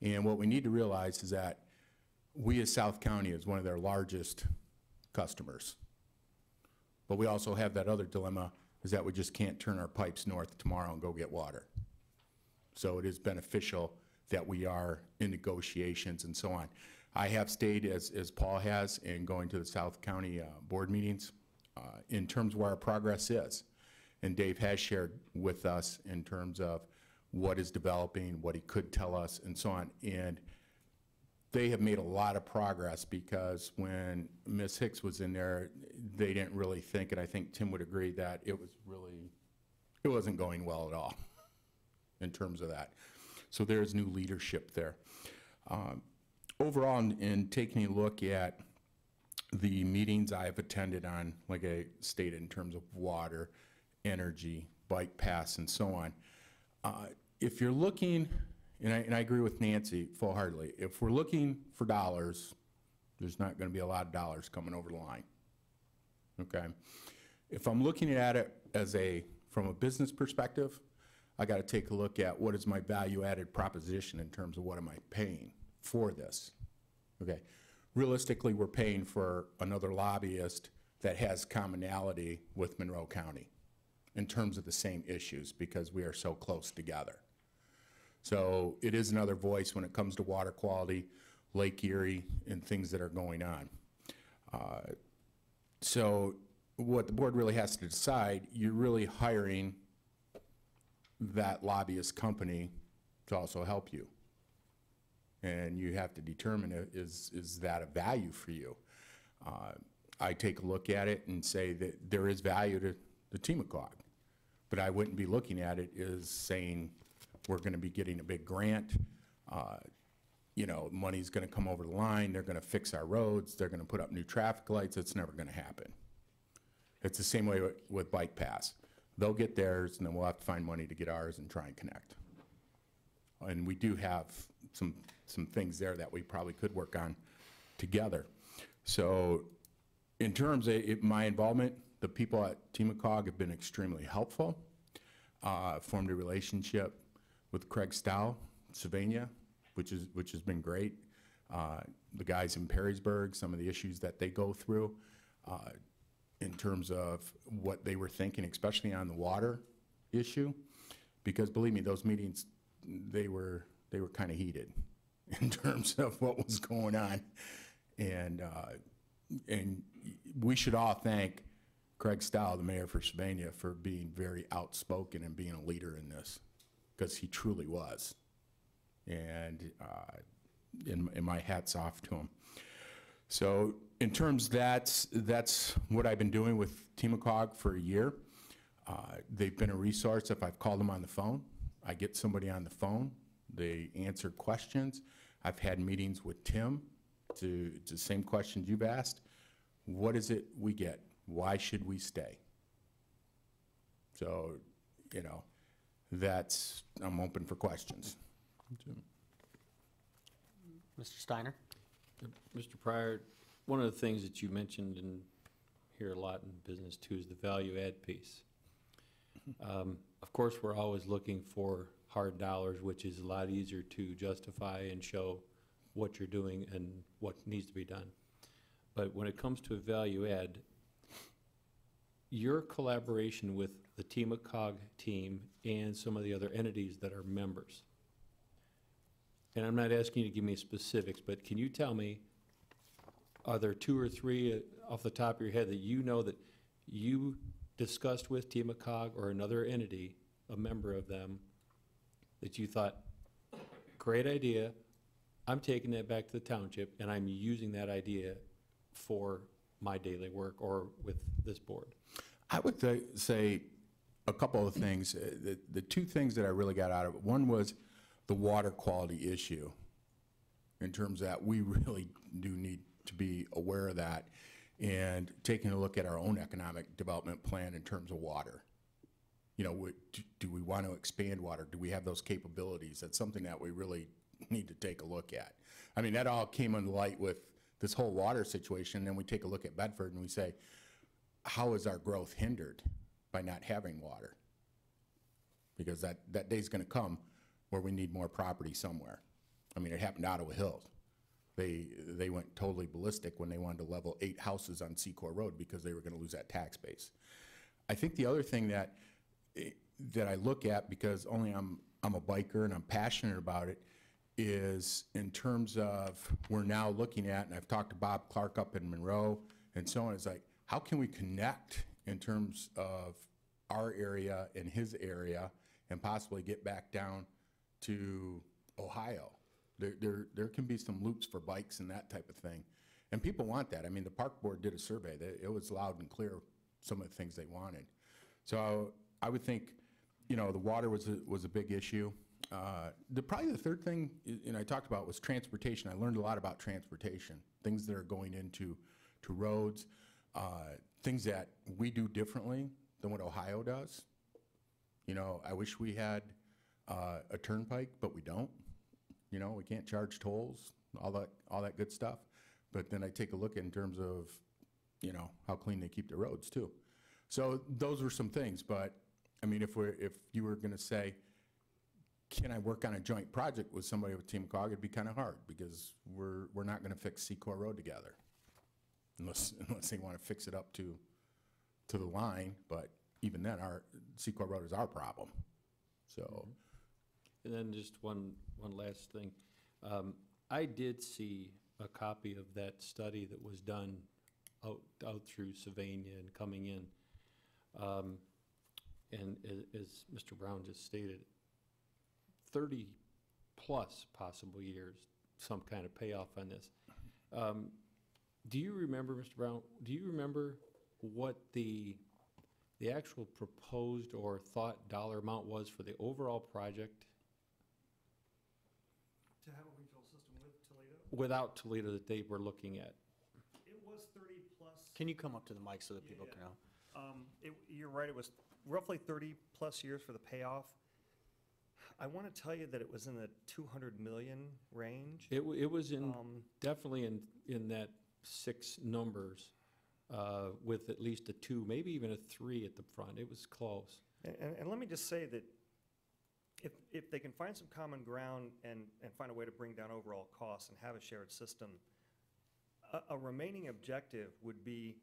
And what we need to realize is that we as South County is one of their largest customers. But we also have that other dilemma, is that we just can't turn our pipes north tomorrow and go get water. So it is beneficial that we are in negotiations and so on. I have stayed, as Paul has, in going to the South County board meetings in terms of where our progress is. And Dave has shared with us in terms of what is developing, what he could tell us, and so on. And they have made a lot of progress, because when Ms. Hicks was in there, they didn't really think, and I think Tim would agree, that it wasn't going well at all in terms of that. So there's new leadership there. Overall, in taking a look at the meetings I've attended on, like I stated, in terms of water, energy, bike paths, and so on, if you're looking, and I agree with Nancy full-heartedly, if we're looking for dollars, there's not going to be a lot of dollars coming over the line. Okay? If I'm looking at it as from a business perspective, I got to take a look at what is my value-added proposition in terms of what am I paying for this. Okay? Realistically, we're paying for another lobbyist that has commonality with Monroe County in terms of the same issues, because we are so close together. So it is another voice when it comes to water quality, Lake Erie, and things that are going on. So what the board really has to decide, you're really hiring that lobbyist company to also help you. And you have to determine, is that a value for you? I take a look at it and say that there is value to the Timocog, but I wouldn't be looking at it as saying we're going to be getting a big grant, you know, money's going to come over the line, they're going to fix our roads, they're going to put up new traffic lights. It's never going to happen. It's the same way with bike paths. They'll get theirs, and then we'll have to find money to get ours and try and connect. And we do have some things there that we probably could work on together. So in terms of my involvement, the people at Timocog have been extremely helpful. Formed a relationship with Craig Stow, Sylvania, which has been great. The guys in Perrysburg, some of the issues that they go through in terms of what they were thinking, especially on the water issue, because believe me, those meetings, they were kind of heated in terms of what was going on. And we should all thank Craig Stow, the mayor for Sylvania, for being very outspoken and being a leader in this, because he truly was. And my hat's off to him. So in terms, that's what I've been doing with Timocog for a year. They've been a resource. If I've called them on the phone, I get somebody on the phone. They answer questions. I've had meetings with Tim to the same questions you've asked. What is it we get? Why should we stay? So, you know, I'm open for questions. Mr. Steiner? Mr. Pryor, one of the things that you mentioned and hear a lot in business too is the value add piece. Of course, we're always looking for hard dollars, which is a lot easier to justify and show what you're doing and what needs to be done. But when it comes to a value add, your collaboration with the TMACOG team and some of the other entities that are members, and I'm not asking you to give me specifics, but can you tell me, are there 2 or 3 off the top of your head that you know that you discussed with TMACOG or another entity, a member of them, that you thought, great idea, I'm taking that back to the township and I'm using that idea for my daily work or with this board? I would say a couple of things. The 2 things that I really got out of it, one was the water quality issue, in terms that we really do need to be aware of that, and taking a look at our own economic development plan in terms of water. You know, do we want to expand water? Do we have those capabilities? That's something that we really need to take a look at. I mean, that all came into light with this whole water situation, and then we take a look at Bedford and we say, how is our growth hindered by not having water? Because that day's gonna come where we need more property somewhere. I mean, it happened to Ottawa Hills. They went totally ballistic when they wanted to level 8 houses on Secor Road because they were gonna lose that tax base. I think the other thing that I look at, because only I'm a biker and I'm passionate about it, is in terms of, we're now looking at, and I've talked to Bob Clark up in Monroe and so on, it's like, how can we connect in terms of our area and his area and possibly get back down to Ohio? There can be some loops for bikes and that type of thing. And people want that. I mean, the park board did a survey. It was loud and clear, some of the things they wanted. So I would think, you know, the water was a big issue. Probably the third thing, and I talked about, was transportation. I learned a lot about transportation, things that are going into roads, things that we do differently than what Ohio does. You know, I wish we had a turnpike, but we don't. You know, we can't charge tolls, all that good stuff. But then I take a look in terms of, you know, how clean they keep the roads too. So those were some things. But I mean, if you were going to say, can I work on a joint project with somebody with Team COG, it'd be kind of hard, because we're not going to fix Secor Road together, unless they want to fix it up to the line. But even then, our Secor Road is our problem. So. And then just one last thing. I did see a copy of that study that was done out through Sylvania and coming in. And as Mr. Brown just stated, 30-plus possible years, some kind of payoff on this. Do you remember, Mr. Brown, do you remember what the actual proposed or thought dollar amount was for the overall project? To have a regional system with Toledo? Without Toledo, that they were looking at? It was 30 plus. Can you come up to the mic so that people can know? You're right, it was roughly 30-plus years for the payoff. I want to tell you that it was in the 200 million range. It was in, definitely in that 6 numbers, with at least a 2, maybe even a 3 at the front. It was close. And let me just say that if they can find some common ground and find a way to bring down overall costs and have a shared system, a remaining objective would be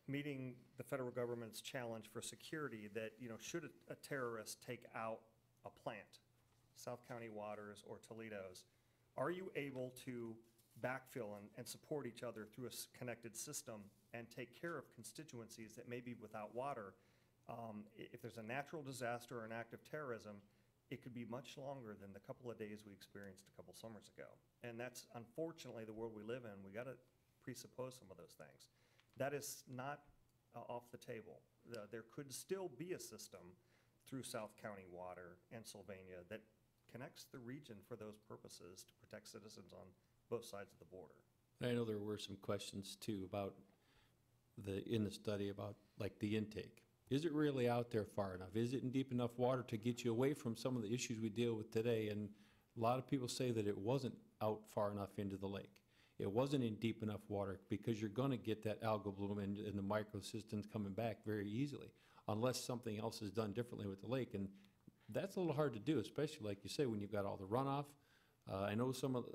meeting the federal government's challenge for security that, you know, should a terrorist take out a plant, South County Waters or Toledo's, are you able to backfill and support each other through a connected system and take care of constituencies that may be without water? If there's a natural disaster or an act of terrorism, it could be much longer than the couple of days we experienced a couple summers ago. And that's unfortunately the world we live in. We got to presuppose some of those things. That is not off the table. There could still be a system through South County Water and Sylvania that connects the region for those purposes to protect citizens on both sides of the border. I know there were some questions too about in the study about like the intake. Is it really out there far enough? Is it in deep enough water to get you away from some of the issues we deal with today? And a lot of people say that it wasn't out far enough into the lake. It wasn't in deep enough water because you're gonna get that algal bloom and the microsystems coming back very easily, unless something else is done differently with the lake. And that's a little hard to do, especially like you say, when you've got all the runoff. I know some of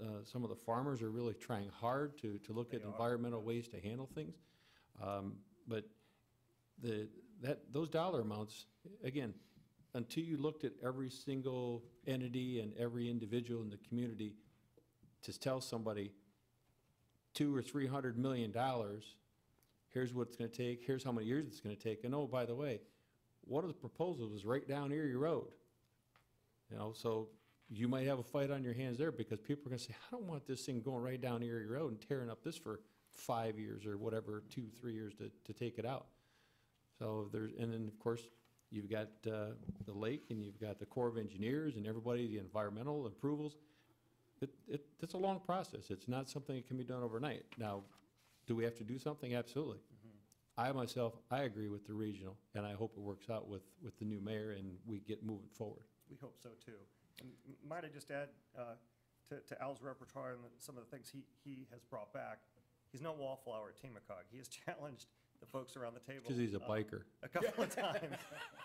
the farmers are really trying hard to look at environmental ways to handle things. But those dollar amounts, again, until you looked at every single entity and every individual in the community to tell somebody $200 or $300 million, here's what it's gonna take, here's how many years it's gonna take, and oh, by the way, one of the proposals is right down Erie Road. You know, so you might have a fight on your hands there because people are gonna say, I don't want this thing going right down Erie Road and tearing up this for 5 years or whatever, 2-3 years to take it out. So and then of course, you've got the lake and you've got the Corps of Engineers and everybody, the environmental approvals. It's a long process. It's not something that can be done overnight. Now, do we have to do something? Absolutely. I agree with the regional, and I hope it works out with the new mayor and we get moving forward. We hope so too. And might I just add to Al's repertoire and some of the things he has brought back. He's no wallflower at Timocog. He has challenged the folks around the table. Because he's a biker. A couple of times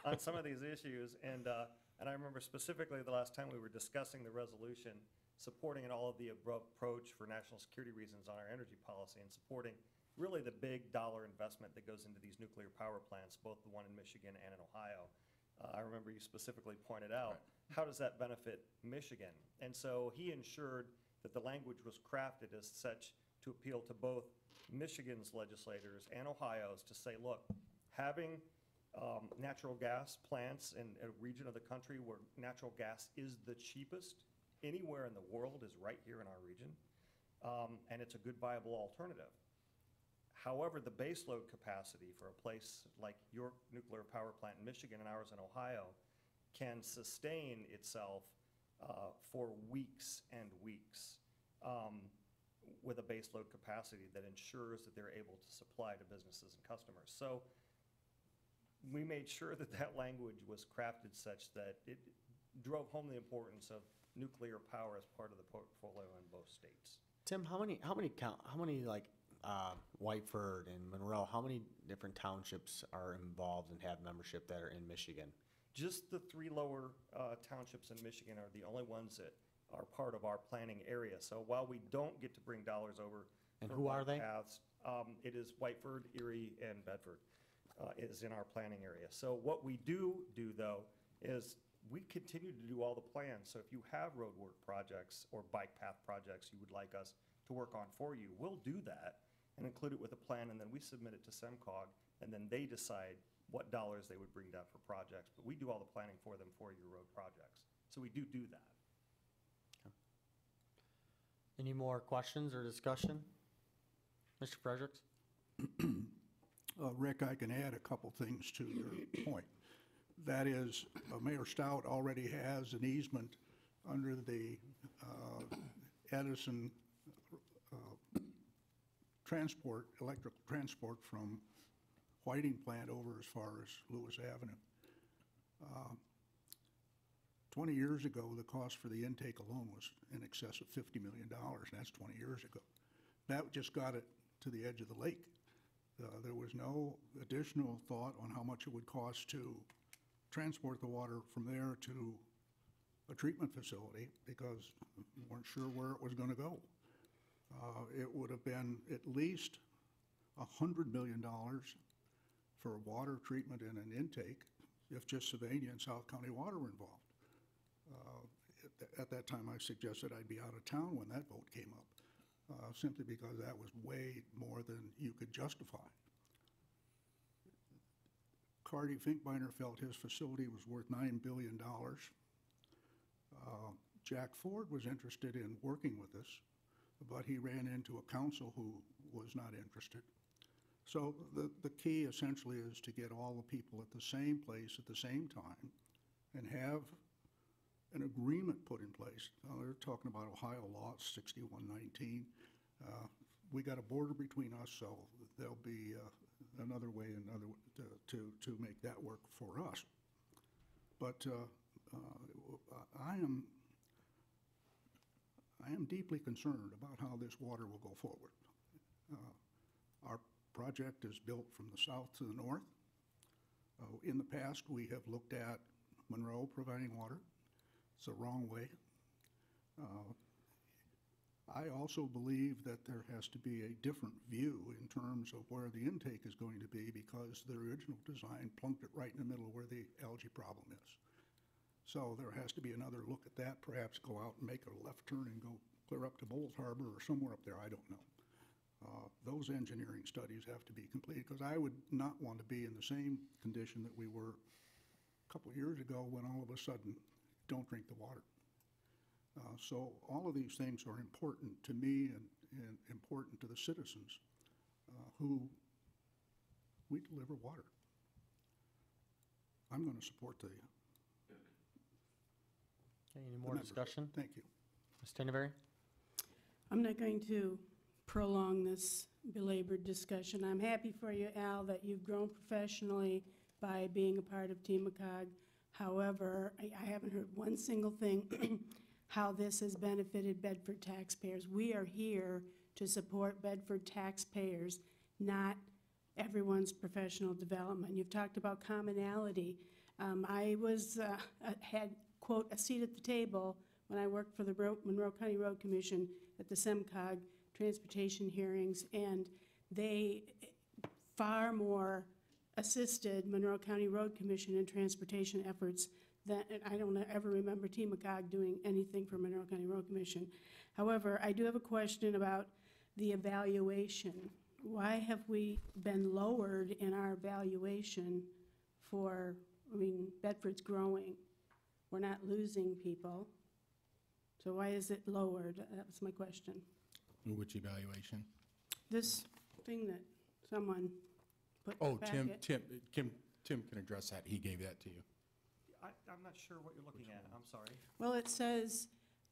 on some of these issues. And I remember specifically the last time we were discussing the resolution, supporting an all-of-the-above approach for national security reasons on our energy policy and supporting really the big dollar investment that goes into these nuclear power plants, both the one in Michigan and in Ohio. I remember you specifically pointed out, how does that benefit Michigan? And so he ensured that the language was crafted as such to appeal to both Michigan's legislators and Ohio's to say, look, having natural gas plants in a region of the country where natural gas is the cheapest anywhere in the world is right here in our region, and it's a good viable alternative. However, the baseload capacity for a place like your nuclear power plant in Michigan and ours in Ohio can sustain itself for weeks and weeks with a baseload capacity that ensures that they're able to supply to businesses and customers. So we made sure that that language was crafted such that it drove home the importance of nuclear power as part of the portfolio in both states. Tim, how many like Whiteford and Monroe, how many different townships are involved and have membership that are in Michigan? Just the 3 lower townships in Michigan are the only ones that are part of our planning area. So while we don't get to bring dollars over. And for who are they? paths, it is Whiteford, Erie, and Bedford is in our planning area. So what we do though is we continue to do all the plans. So if you have roadwork projects or bike path projects you would like us to work on for you, we'll do that and include it with a plan, and then we submit it to SEMCOG, and then they decide what dollars they would bring down for projects. But we do all the planning for them for your road projects. So we do that. Any more questions or discussion? Mr. Fredericks? Rick, I can add a couple things to your point. That is, Mayor Stout already has an easement under the Edison electrical transport from Whiting plant over as far as Lewis Avenue. 20 years ago, the cost for the intake alone was in excess of $50 million, and that's 20 years ago. That just got it to the edge of the lake. There was no additional thought on how much it would cost to transport the water from there to a treatment facility because we weren't sure where it was going to go. It would have been at least $100 million for water treatment and an intake if just Sylvania and South County Water were involved. At that time, I suggested I'd be out of town when that vote came up, simply because that was way more than you could justify. Cardi Finkbeiner felt his facility was worth $9 billion. Jack Ford was interested in working with us, but he ran into a council who was not interested. So the key essentially is to get all the people at the same place at the same time and have an agreement put in place. They're talking about Ohio law 6119. We got a border between us, so there'll be another way, to make that work for us. But I am deeply concerned about how this water will go forward. Our project is built from the south to the north. In the past, we have looked at Monroe providing water. It's the wrong way. I also believe that there has to be a different view in terms of where the intake is going to be, because the original design plunked it right in the middle where the algae problem is. So there has to be another look at that, perhaps go out and make a left turn and go clear up to Bowles Harbor or somewhere up there, I don't know. Those engineering studies have to be completed, because I would not want to be in the same condition that we were a couple of years ago, when all of a sudden, don't drink the water. So all of these things are important to me and important to the citizens who we deliver water. I'm going to support the. Okay, any more discussion? Thank you. Ms. Tenneberry? I'm not going to prolong this belabored discussion. I'm happy for you, Al, that you've grown professionally by being a part of TMCOG. However, I haven't heard one single thing how this has benefited Bedford taxpayers. We are here to support Bedford taxpayers, not everyone's professional development. You've talked about commonality. I had, quote, a seat at the table when I worked for the Monroe County Road Commission at the SEMCOG transportation hearings, and they far more assisted Monroe County Road Commission in transportation efforts than, I don't ever remember TMCOG doing anything for Monroe County Road Commission. However, I do have a question about the evaluation. Why have we been lowered in our evaluation for, I mean, Bedford's growing. We're not losing people. So why is it lowered? That was my question. Which evaluation? This thing that someone put in Oh, the packet. Tim can address that. He gave that to you. I'm not sure what you're looking at, I'm sorry. Well, it says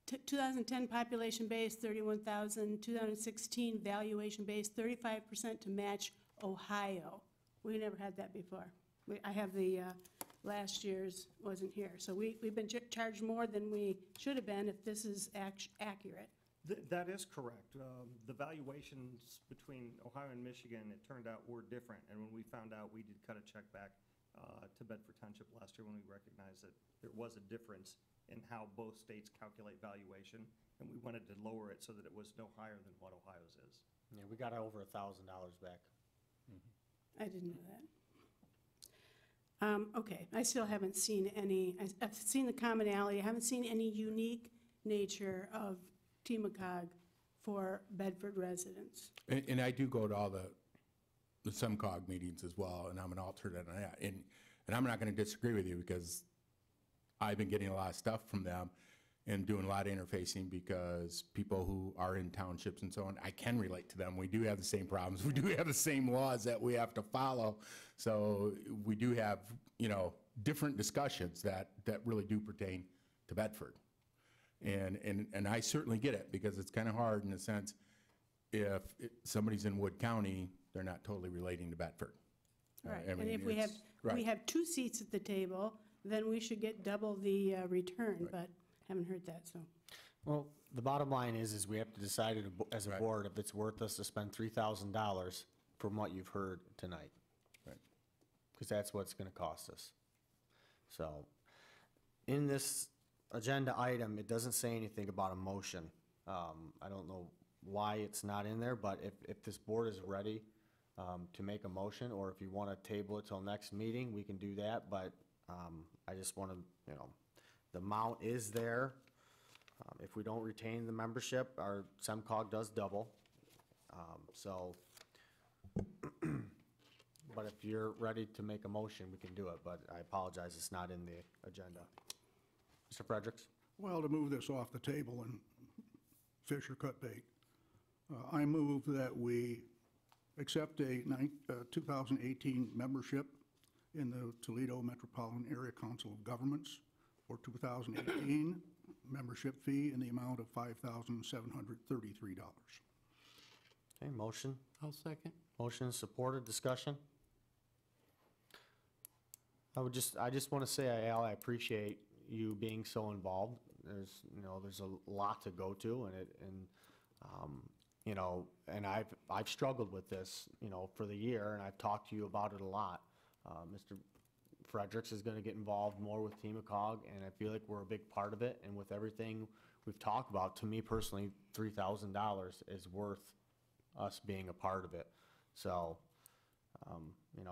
2010 population base 31,000, 2016 valuation base 35% to match Ohio. We never had that before. I have the last year's wasn't here. So we've been charged more than we should have been if this is accurate. That is correct. The valuations between Ohio and Michigan, it turned out, were different. And when we found out, we did cut a check back to Bedford Township last year when we recognized that there was a difference in how both states calculate valuation. And we wanted to lower it so that it was no higher than what Ohio's is. Yeah, we got over $1,000 back. I didn't know that. Okay, I still haven't seen any, I've seen the commonality. I haven't seen any unique nature of TMCOG for Bedford residents. And I do go to all the SEMCOG meetings as well, and I'm an alternate on that. And I'm not going to disagree with you, because I've been getting a lot of stuff from them and doing a lot of interfacing, because people who are in townships and so on, I can relate to them. We do have the same problems. We do have the same laws that we have to follow. So we do have, you know, different discussions that really do pertain to Bedford. And I certainly get it, because it's kind of hard in a sense, if somebody's in Wood County, they're not totally relating to Bedford. Right, I and mean, if we have, right. we have 2 seats at the table, then we should get double the return, Right. but haven't heard that, so. Well, the bottom line is we have to decide as a Right. board if it's worth us to spend $3,000 from what you've heard tonight. Right. Because that's what it's gonna cost us. So, in this agenda item, it doesn't say anything about a motion. I don't know why it's not in there, but if this board is ready to make a motion, or if you want to table it till next meeting, we can do that, but I just want to, you know, the amount is there. If we don't retain the membership, our SEMCOG does double. So, but if you're ready to make a motion, we can do it, but I apologize, it's not in the agenda. Mr. Fredericks? Well, to move this off the table and fish or cut bait, I move that we accept a 2018 membership in the Toledo Metropolitan Area Council of Governments for 2018 membership fee in the amount of $5,733. Okay, motion. I'll second. Motion is supported, discussion? I just want to say, Al, I appreciate you being so involved. There's a lot to go to, and I've struggled with this, for the year, and I've talked to you about it a lot. Mr. Fredericks is gonna get involved more with TMCOG, and I feel like we're a big part of it, and with everything we've talked about, to me personally, $3,000 is worth us being a part of it. So,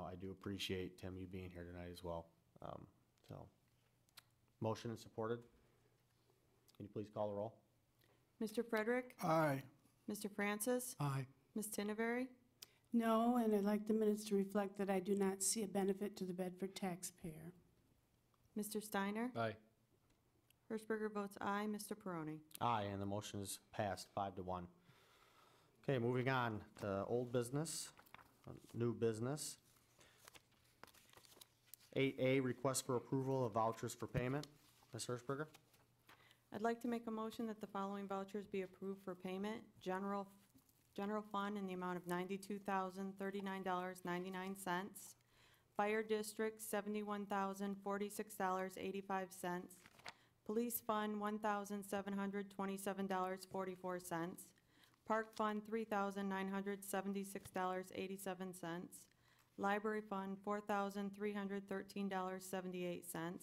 I do appreciate, Tim, you being here tonight as well. Motion is supported. Can you please call the roll? Mr. Frederick? Aye. Mr. Francis? Aye. Ms. Tinneberry? No, and I'd like the minutes to reflect that I do not see a benefit to the Bedford taxpayer. Mr. Steiner? Aye. Hirschberger votes aye. Mr. Peroni? Aye, and the motion is passed 5-1. Okay, moving on to old business, new business. 8A, request for approval of vouchers for payment. Ms. Hirschberger? I'd like to make a motion that the following vouchers be approved for payment. General fund in the amount of $92,039.99. Fire district, $71,046.85. Police fund, $1,727.44. Park fund, $3,976.87. Library fund, $4,313.78.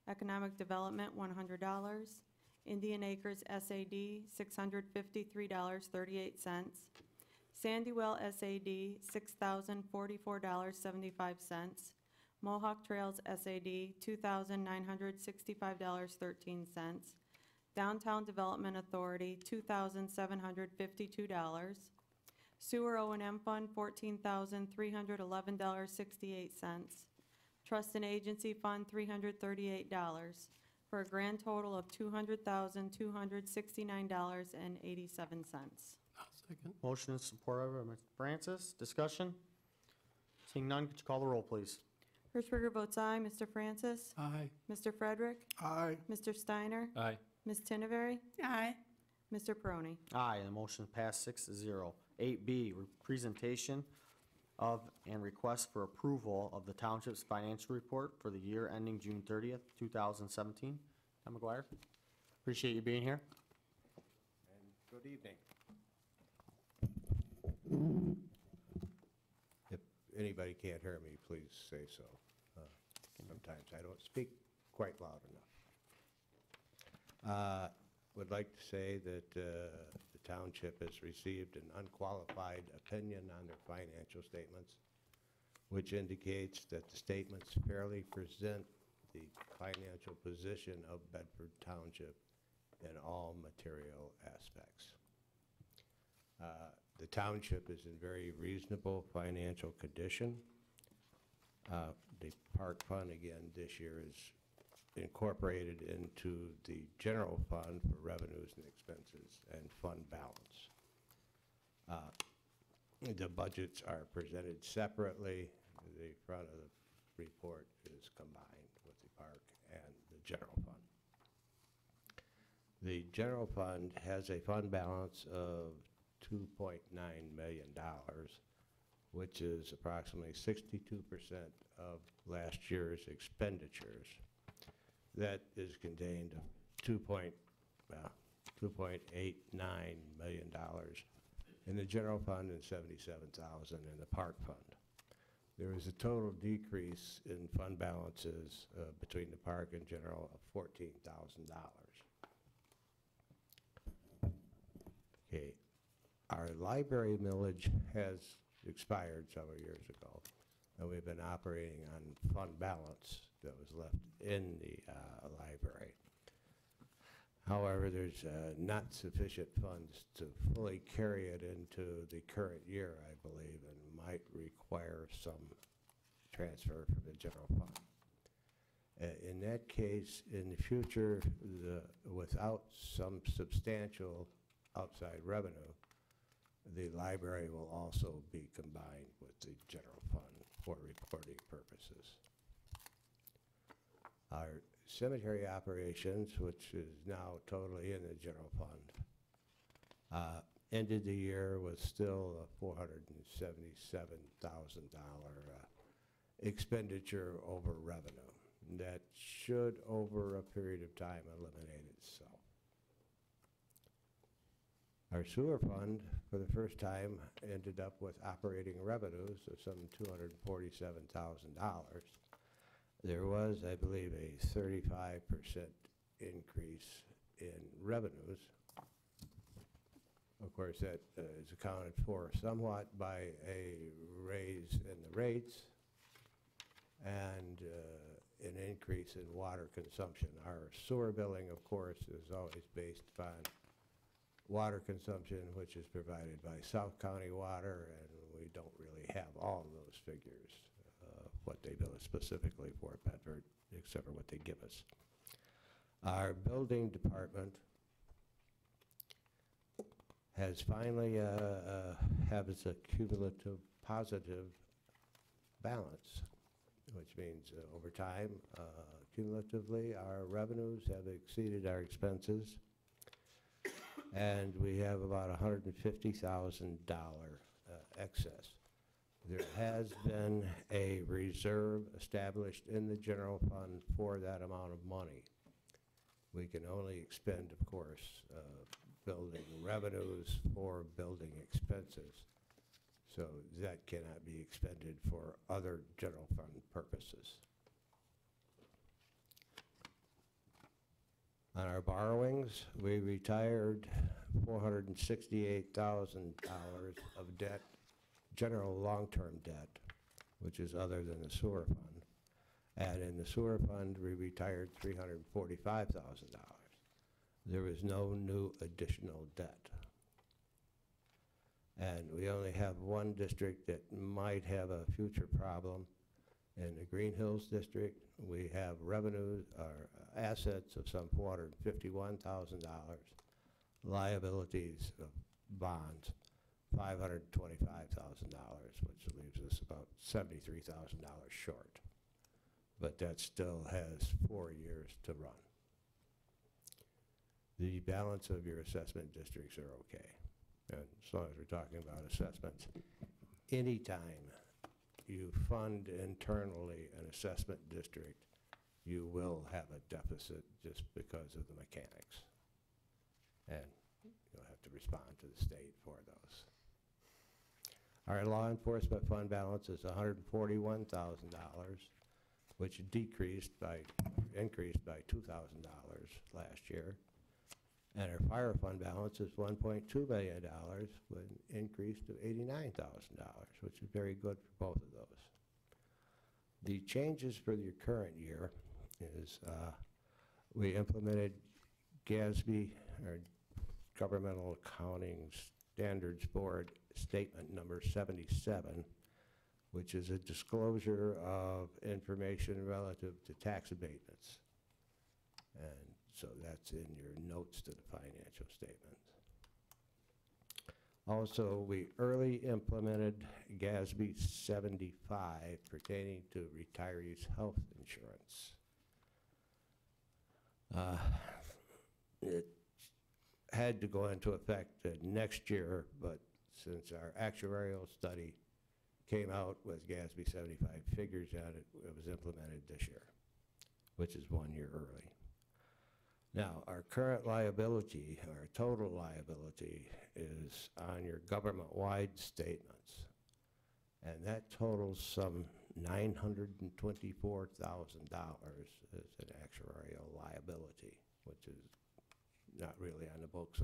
Economic development, $100. Indian Acres SAD, $653.38. Sandywell SAD, $6,044.75. Mohawk Trails SAD, $2,965.13. Downtown Development Authority, $2,752. Sewer O&M Fund, $14,311.68. Trust and Agency Fund, $338, for a grand total of $200,269.87. I'll second. Motion is supported by Mr. Francis. Discussion? Seeing none, could you call the roll, please? Hirschberger votes aye. Mr. Francis? Aye. Mr. Frederick? Aye. Mr. Steiner? Aye. Ms. Tinneberry? Aye. Mr. Peroni? Aye, and the motion passed 6-0. 8B, presentation of and request for approval of the township's financial report for the year ending June 30th, 2017. Tom McGuire, appreciate you being here. And good evening. If anybody can't hear me, please say so. Sometimes I don't speak quite loud enough. Would like to say that the township has received an unqualified opinion on their financial statements, which indicates that the statements fairly present the financial position of Bedford Township in all material aspects. The township is in very reasonable financial condition. The park fund, again, this year is incorporated into the general fund for revenues and expenses and fund balance. The budgets are presented separately. The front of the report is combined with the park and the general fund. The general fund has a fund balance of $2.9 million, which is approximately 62% of last year's expenditures. That is contained of $2.89 million in the general fund and $77,000 in the park fund. There is a total decrease in fund balances between the park and general of $14,000. Okay, our library millage has expired several years ago, and we've been operating on fund balance that was left in the library. However, there's not sufficient funds to fully carry it into the current year, I believe, and might require some transfer from the general fund. In that case, in the future, without some substantial outside revenue, the library will also be combined with the general fund for reporting purposes. Our cemetery operations, which is now totally in the general fund, ended the year with still a $477,000 expenditure over revenue. That should, over a period of time, eliminate itself. Our sewer fund, for the first time, ended up with operating revenues of some $247,000. There was, I believe, a 35% increase in revenues. Of course, that is accounted for somewhat by a raise in the rates and an increase in water consumption. Our sewer billing, of course, is always based upon water consumption, which is provided by South County Water, and we don't really have all of those figures, what they bill us specifically for Bedford, except for what they give us. Our building department has finally have its cumulative positive balance, which means over time, cumulatively, our revenues have exceeded our expenses, and we have about $150,000 excess. There has been a reserve established in the general fund for that amount of money. We can only expend, of course, building revenues for building expenses. So that cannot be expended for other general fund purposes. On our borrowings, we retired $468,000 of debt, general long-term debt, which is other than the sewer fund. And in the sewer fund, we retired $345,000. There was no new additional debt. And we only have one district that might have a future problem. In the Green Hills district, we have revenues or assets of some $451,000, liabilities of bonds, $525,000, which leaves us about $73,000 short. But that still has 4 years to run. The balance of your assessment districts are okay. And as long as we're talking about assessments, anytime you fund internally an assessment district, you will have a deficit just because of the mechanics. And you'll have to respond to the state for those. Our law enforcement fund balance is $141,000, which increased by $2,000 last year. And our fire fund balance is $1.2 million, with an increase to $89,000, which is very good for both of those. The changes for the current year is we implemented GASB, or Governmental Accounting Standards Board Statement number 77, which is a disclosure of information relative to tax abatements. And so that's in your notes to the financial statements. Also, we early implemented GASB 75 pertaining to retirees' health insurance. It had to go into effect next year, but since our actuarial study came out with GASB 75 figures on it, it was implemented this year, which is 1 year early. Now, our current liability, our total liability, is on your government-wide statements, and that totals some $924,000 as an actuarial liability, which is not really on the books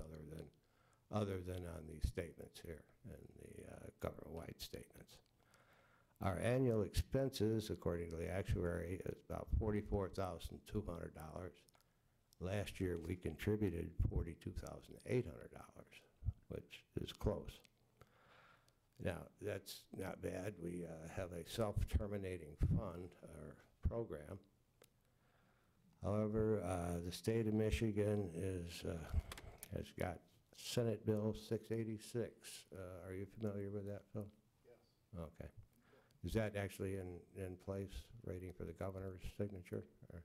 other than on these statements here and the government-wide statements. Our annual expenses, according to the actuary, is about $44,200. Last year, we contributed $42,800, which is close. Now, that's not bad. We have a self-terminating fund or program. However, the state of Michigan has got Senate Bill 686. Are you familiar with that, Phil? Yes. Okay. Is that actually in place, waiting for the governor's signature? Or?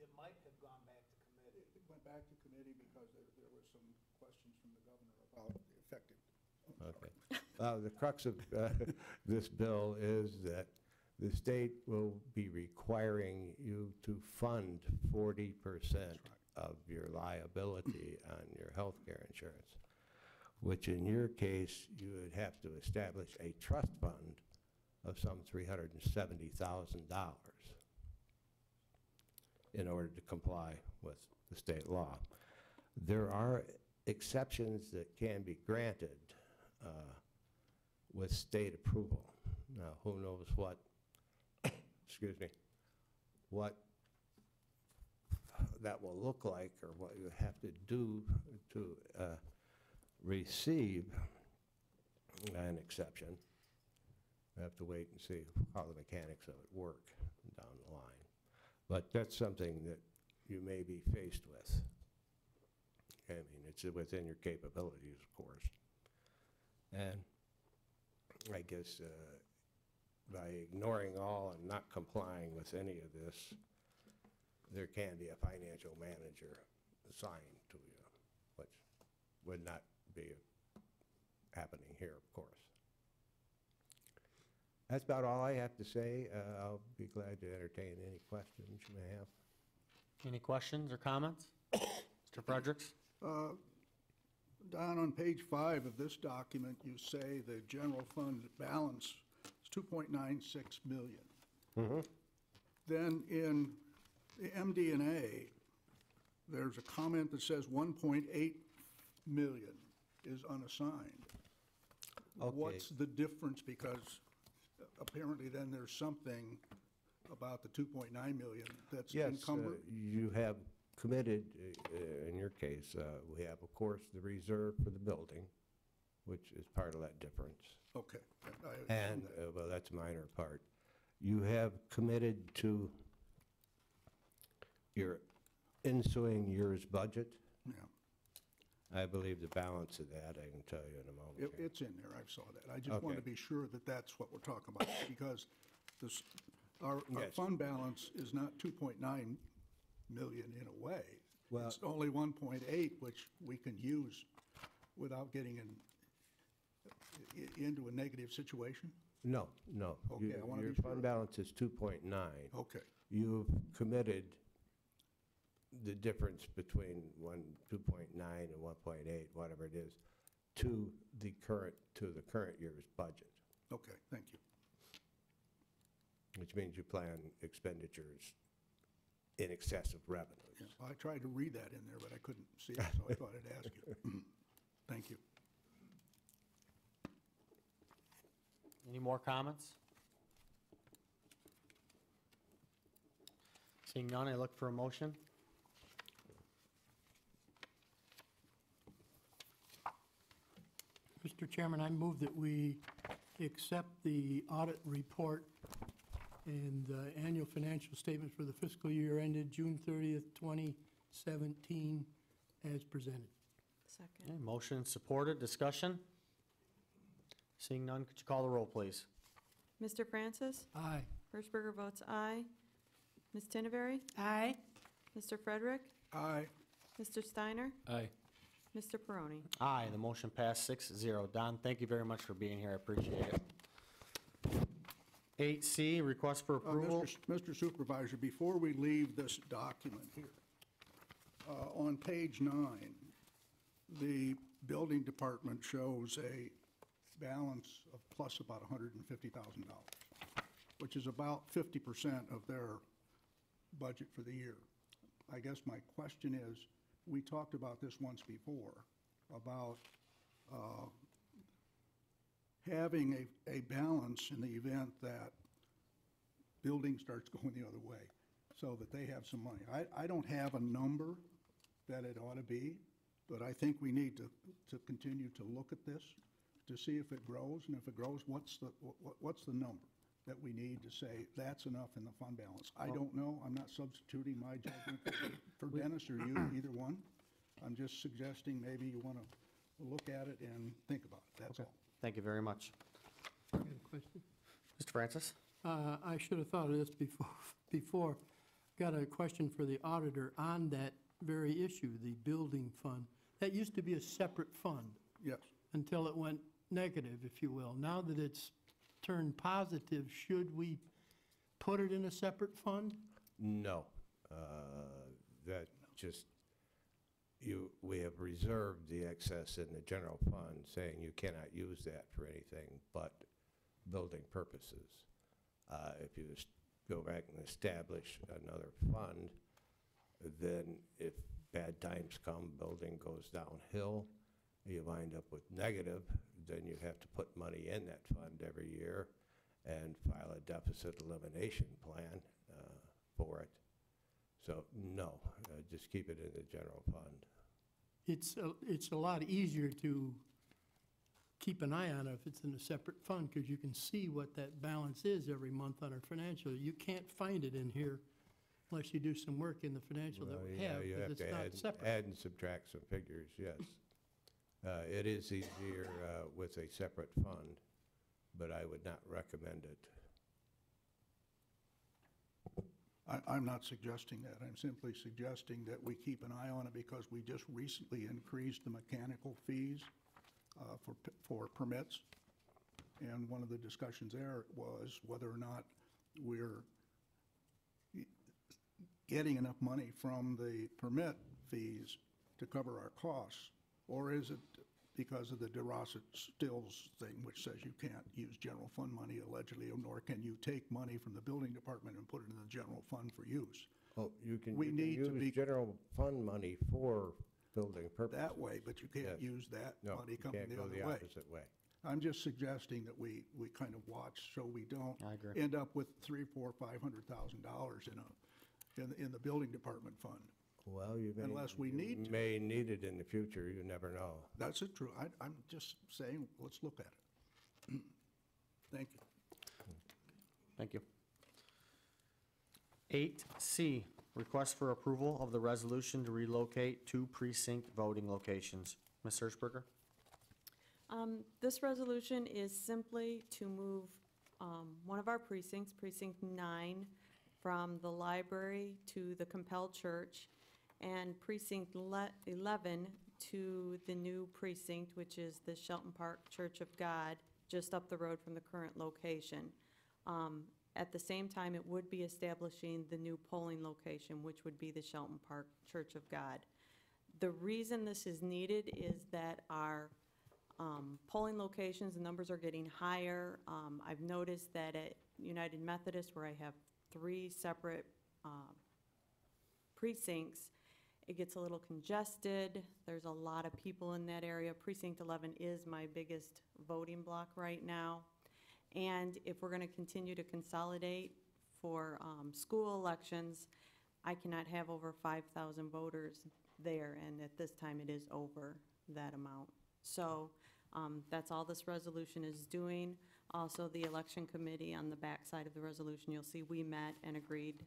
It might have gone back to committee. It went went back to committee because there was some questions from the governor about the effective. Okay. The crux of this bill is that the state will be requiring you to fund 40% of your liability on your health care insurance, which in your case, you would have to establish a trust fund of some $370,000 in order to comply with the state law. There are exceptions that can be granted with state approval. Now, who knows what, excuse me, what that will look like or what you have to do to receive an exception. We have to wait and see how the mechanics of it work down the line. But that's something that you may be faced with. I mean, it's within your capabilities, of course. And I guess by ignoring all and not complying with any of this, there can be a financial manager assigned to you, which would not be happening here, of course. That's about all I have to say. I'll be glad to entertain any questions you may have. Any questions or comments? Mr. Fredericks? Don, on page 5 of this document, you say the general fund balance is $2.96 million. Then in the MD&A, there's a comment that says 1.8 million is unassigned. Okay. What's the difference? Because apparently then there's something about the 2.9 million that's encumbered. You have committed, in your case, we have, of course, the reserve for the building, which is part of that difference. Okay. And, well, that's a minor part. You have committed to your ensuing year's budget. Yeah. I believe the balance of that, I can tell you in a moment. here. It's in there, I saw that. I just want to be sure that that's what we're talking about, because this, our Yes. fund balance is not 2.9 million in a way. Well- It's only 1.8, which we can use without getting into a negative situation? No, no. Okay, I wanna Your be sure. fund balance is 2.9. Okay, You've committed the difference between 2.9 and 1.8, whatever it is, to the current year's budget, okay, thank you. which means you plan expenditures in excess of revenues. Yeah, I tried to read that in there, but I couldn't see it, so I thought I'd ask you. Thank you. Any more comments? Seeing none, I look for a motion. Mr. Chairman, I move that we accept the audit report and the annual financial statements for the fiscal year ended June 30th, 2017, as presented. Second. Okay, motion supported, discussion? Seeing none, could you call the roll, please? Mr. Francis? Aye. Hirschberger votes aye. Ms. Tinneberry? Aye. Mr. Frederick? Aye. Mr. Steiner? Aye. Mr. Peroni? Aye, the motion passed 6-0. Don, thank you very much for being here, I appreciate it. 8C, request for approval. Mr. Supervisor, before we leave this document here, on page 9, the building department shows a balance of plus about $150,000, which is about 50% of their budget for the year. I guess my question is, we talked about this once before, about having a balance in the event that building starts going the other way, so that they have some money. I don't have a number that it ought to be, but I think we need to continue to look at this to see if it grows, and if it grows, what's the number that we need to say that's enough in the fund balance? I don't know. I'm not substituting my judgment for Dennis or you, either one. I'm just suggesting maybe you want to look at it and think about it, that's all. Thank you very much. I got a question. Mr. Francis? I should have thought of this before. Got a question for the auditor on that very issue, the building fund. That used to be a separate fund Yes. until it went negative, if you will. Now that it's turned positive, should we put it in a separate fund? No. That just, we have reserved the excess in the general fund, saying you cannot use that for anything but building purposes. If you go back and establish another fund, then if bad times come, building goes downhill, you wind up with negative, then you have to put money in that fund every year and file a deficit elimination plan for it. So, no, just keep it in the general fund. It's a lot easier to keep an eye on it if it's in a separate fund, because you can see what that balance is every month on our financial. You can't find it in here unless you do some work in the financial that Well, we yeah, have, you because have it's to not separate. add and subtract some figures, yes. It is easier with a separate fund, but I would not recommend it. I'm not suggesting that. I'm simply suggesting that we keep an eye on it because we just recently increased the mechanical fees for permits. And one of the discussions there was whether or not we're getting enough money from the permit fees to cover our costs, or is it because of the DeRossa Stills thing, which says you can't use general fund money allegedly, nor can you take money from the building department and put it in the general fund for use. Oh, you can We need to be use general fund money for building purposes. that way, but you can't Yes. use that No, money you coming can't the go other the way. opposite way. I'm just suggesting that we kind of watch so we don't I agree. end up with $300,000, $400,000, $500,000 in the building department fund. Well, you may. Unless we need to. May need it in the future, you never know. That's it, true. I'm just saying, let's look at it. Thank you. Thank you. 8C, request for approval of the resolution to relocate 2 precinct voting locations. Ms. Hirschberger? This resolution is simply to move one of our precincts, Precinct 9, from the library to the Compelled Church, and Precinct 11 to the new precinct, which is the Shelton Park Church of God, just up the road from the current location. At the same time, it would be establishing the new polling location, which would be the Shelton Park Church of God. The reason this is needed is that our polling locations, the numbers are getting higher. I've noticed that at United Methodist, where I have 3 separate precincts, it gets a little congested. There's a lot of people in that area. Precinct 11 is my biggest voting block right now. And if we're going to continue to consolidate for school elections, I cannot have over 5,000 voters there, and at this time it is over that amount. So that's all this resolution is doing. Also, the election committee, on the back side of the resolution, you'll see we met and agreed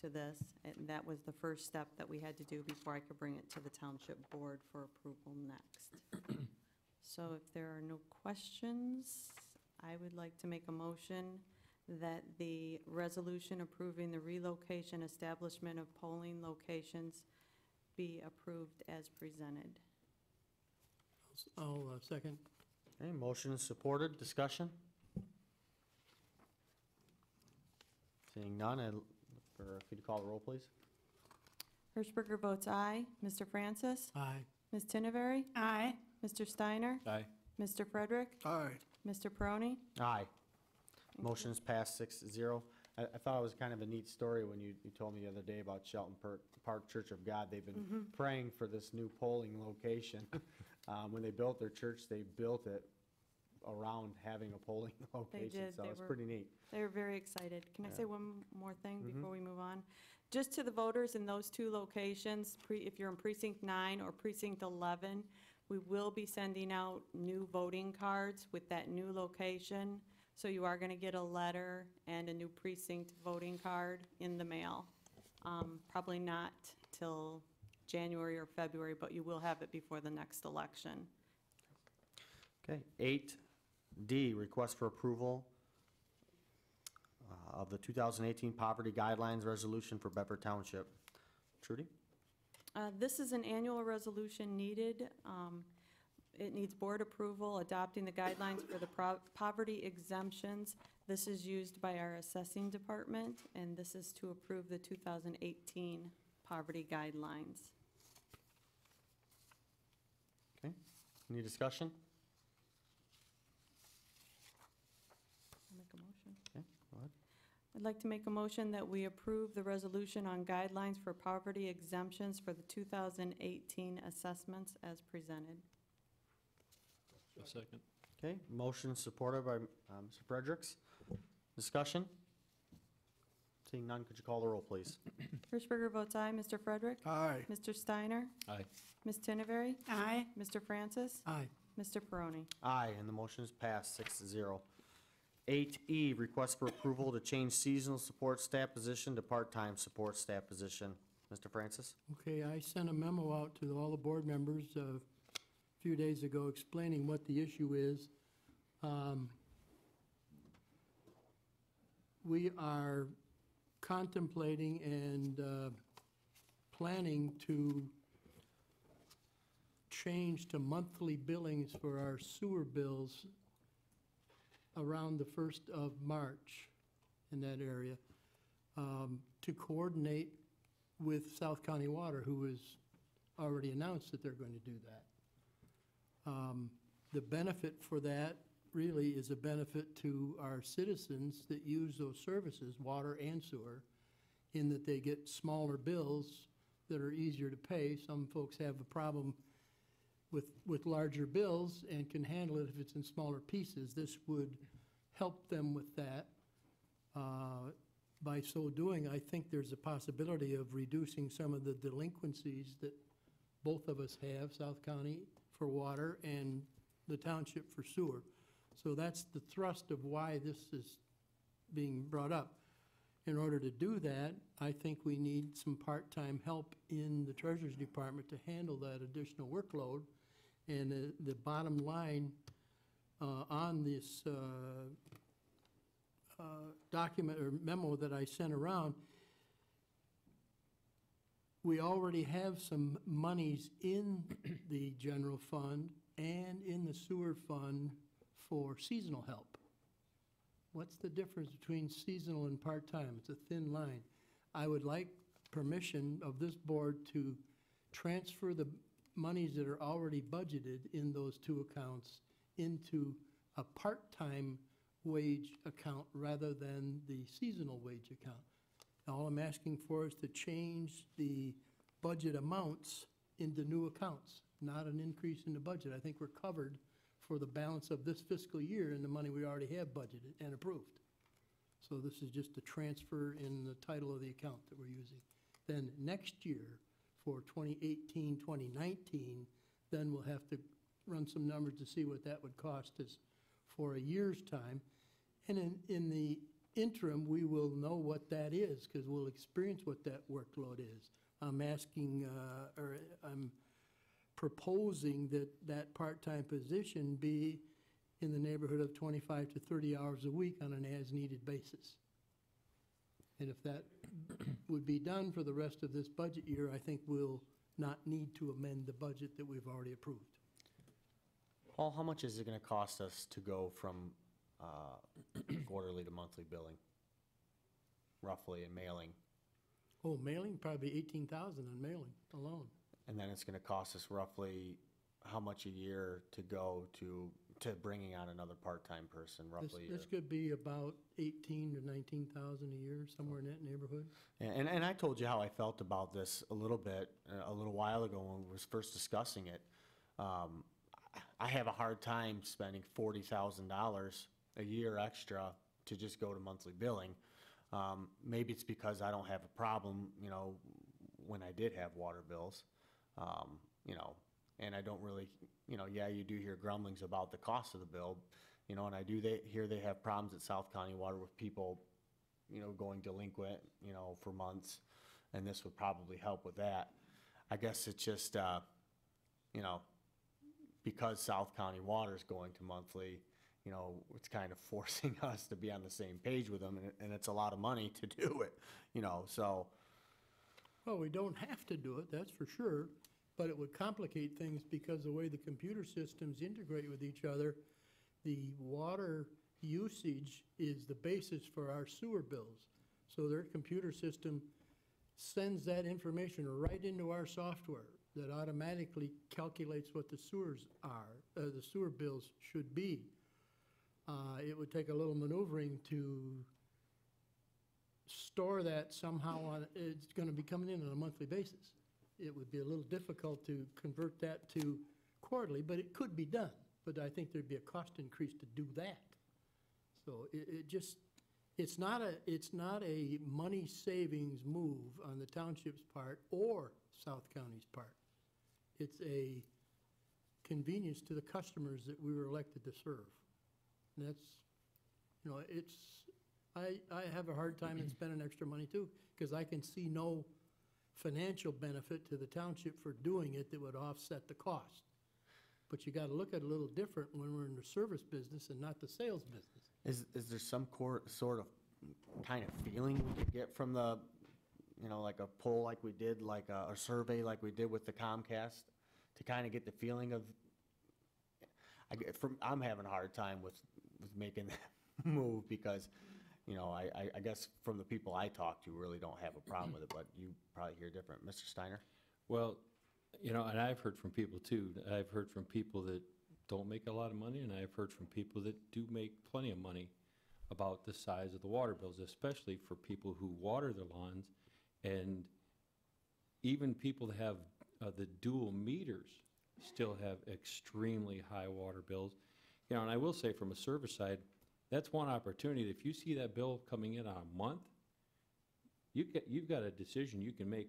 to this, and that was the first step that we had to do before I could bring it to the township board for approval next. So if there are no questions, I would like to make a motion that the resolution approving the relocation establishment of polling locations be approved as presented. I'll second. Okay, motion is supported. Discussion? Seeing none, could you call the roll, please? Hirschberger votes aye. Mr. Francis? Aye. Ms. Tinnevery? Aye. Mr. Steiner? Aye. Mr. Frederick? Aye. Mr. Peroni? Aye. Motion is passed 6-0. I thought it was kind of a neat story when you told me the other day about Shelton Park Church of God. They've been praying for this new polling location. When they built their church, they built it around having a polling location. did. So They it's were- pretty neat. They were very excited. Can I Yeah. say one more thing before we move on? Just to the voters in those 2 locations, if you're in Precinct 9 or Precinct 11, we will be sending out new voting cards with that new location. So you are going to get a letter and a new precinct voting card in the mail. Probably not till January or February, but you will have it before the next election. Okay, 8D, request for approval of the 2018 Poverty Guidelines Resolution for Bedford Township. Trudy? This is an annual resolution needed. It needs board approval, adopting the guidelines for the poverty exemptions. This is used by our assessing department, and this is to approve the 2018 poverty guidelines. Okay, any discussion? I'll make a motion. Okay, go ahead. I'd like to make a motion that we approve the resolution on guidelines for poverty exemptions for the 2018 assessments as presented. A second. Okay, motion supported by Mr. Fredericks. Discussion? Seeing none, could you call the roll, please? Hirschberger votes aye. Mr. Frederick? Aye. Mr. Steiner? Aye. Ms. Tinnevery? Aye. Mr. Francis? Aye. Mr. Peroni? Aye, and the motion is passed 6-0. 8E, request for approval to change seasonal support staff position to part-time support staff position. Mr. Francis? Okay, I sent a memo out to all the board members a few days ago explaining what the issue is. We are contemplating and planning to change to monthly billings for our sewer bills around the 1st of March in that area, to coordinate with South County Water, who has already announced that they're going to do that. The benefit for that really is a benefit to our citizens that use those services, water and sewer, in that they get smaller bills that are easier to pay. Some folks have a problem with larger bills and can handle it if it's in smaller pieces. This would help them with that. By so doing, I think there's a possibility of reducing some of the delinquencies that both of us have, South County for water and the township for sewer. So that's the thrust of why this is being brought up. In order to do that, I think we need some part-time help in the Treasurer's Department to handle that additional workload. And the bottom line on this document or memo that I sent around, we already have some monies in the general fund and in the sewer fund for seasonal help. What's the difference between seasonal and part-time? It's a thin line. I would like permission of this board to transfer the monies that are already budgeted in those two accounts into a part-time wage account rather than the seasonal wage account. All I'm asking for is to change the budget amounts into new accounts, not an increase in the budget. I think we're covered for the balance of this fiscal year in the money we already have budgeted and approved. So this is just a transfer in the title of the account that we're using. Then next year, for 2018, 2019, then we'll have to run some numbers to see what that would cost us for a year's time. And in the interim, we will know what that is, because we'll experience what that workload is. I'm asking, or I'm proposing that that part-time position be in the neighborhood of 25 to 30 hours a week on an as-needed basis. And if that would be done for the rest of this budget year, I think we'll not need to amend the budget that we've already approved. Paul, how much is it gonna cost us to go from quarterly to monthly billing? Roughly in mailing? Oh, mailing, probably 18,000 on mailing alone. And then it's gonna cost us roughly how much a year to go to bringing on another part-time person, roughly? This could be about 18 to 19,000 a year, somewhere in that neighborhood. And I told you how I felt about this a little bit, a little while ago when we was first discussing it. I have a hard time spending $40,000 a year extra to just go to monthly billing. Maybe it's because I don't have a problem, you know, when I did have water bills, you know, and I don't really, you know, yeah, you do hear grumblings about the cost of the bill, you know, and I do hear they have problems at South County Water with people, you know, going delinquent, you know, for months, and this would probably help with that. I guess it's just, you know, because South County Water is going to monthly, you know, it's kind of forcing us to be on the same page with them, and it's a lot of money to do it, you know, so Well, we don't have to do it, that's for sure, but it would complicate things because the way the computer systems integrate with each other, the water usage is the basis for our sewer bills. So their computer system sends that information right into our software that automatically calculates what the sewers are, the sewer bills should be. It would take a little maneuvering to store that somehow on, it's gonna be coming in on a monthly basis. It would be a little difficult to convert that to quarterly, but it could be done. But I think there'd be a cost increase to do that. So it just, it's not a money savings move on the township's part or South County's part. It's a convenience to the customers that we were elected to serve. And that's, you know, it's, I have a hard time in spending extra money too, because I can see no financial benefit to the township for doing it that would offset the cost. But you gotta look at it a little different when we're in the service business and not the sales business. Is there some sort of kind of feeling we could get from the, you know, like a poll like we did, like a survey like we did with the Comcast, to kind of get the feeling of, I'm having a hard time with making that move because, you know, I guess from the people I talk to really don't have a problem with it, but you probably hear different. Mr. Steiner? Well, you know, and I've heard from people too. I've heard from people that don't make a lot of money, and I've heard from people that do make plenty of money about the size of the water bills, especially for people who water their lawns, and even people that have the dual meters still have extremely high water bills. You know, and I will say from a service side, that's one opportunity. If you see that bill coming in on a month, you've got a decision you can make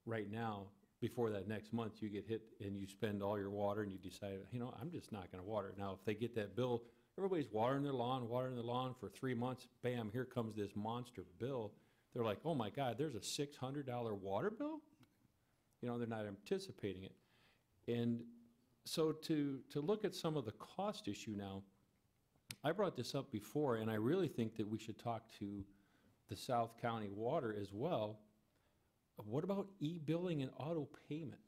right now before that next month you get hit and you spend all your water and you decide, you know, I'm just not going to water it. Now, if they get that bill, everybody's watering their lawn for 3 months, bam, here comes this monster bill. They're like, oh my God, there's a $600 water bill? You know, they're not anticipating it. And so to look at some of the cost issue now, I brought this up before, and I really think that we should talk to the South County Water as well. What about e-billing and auto payment?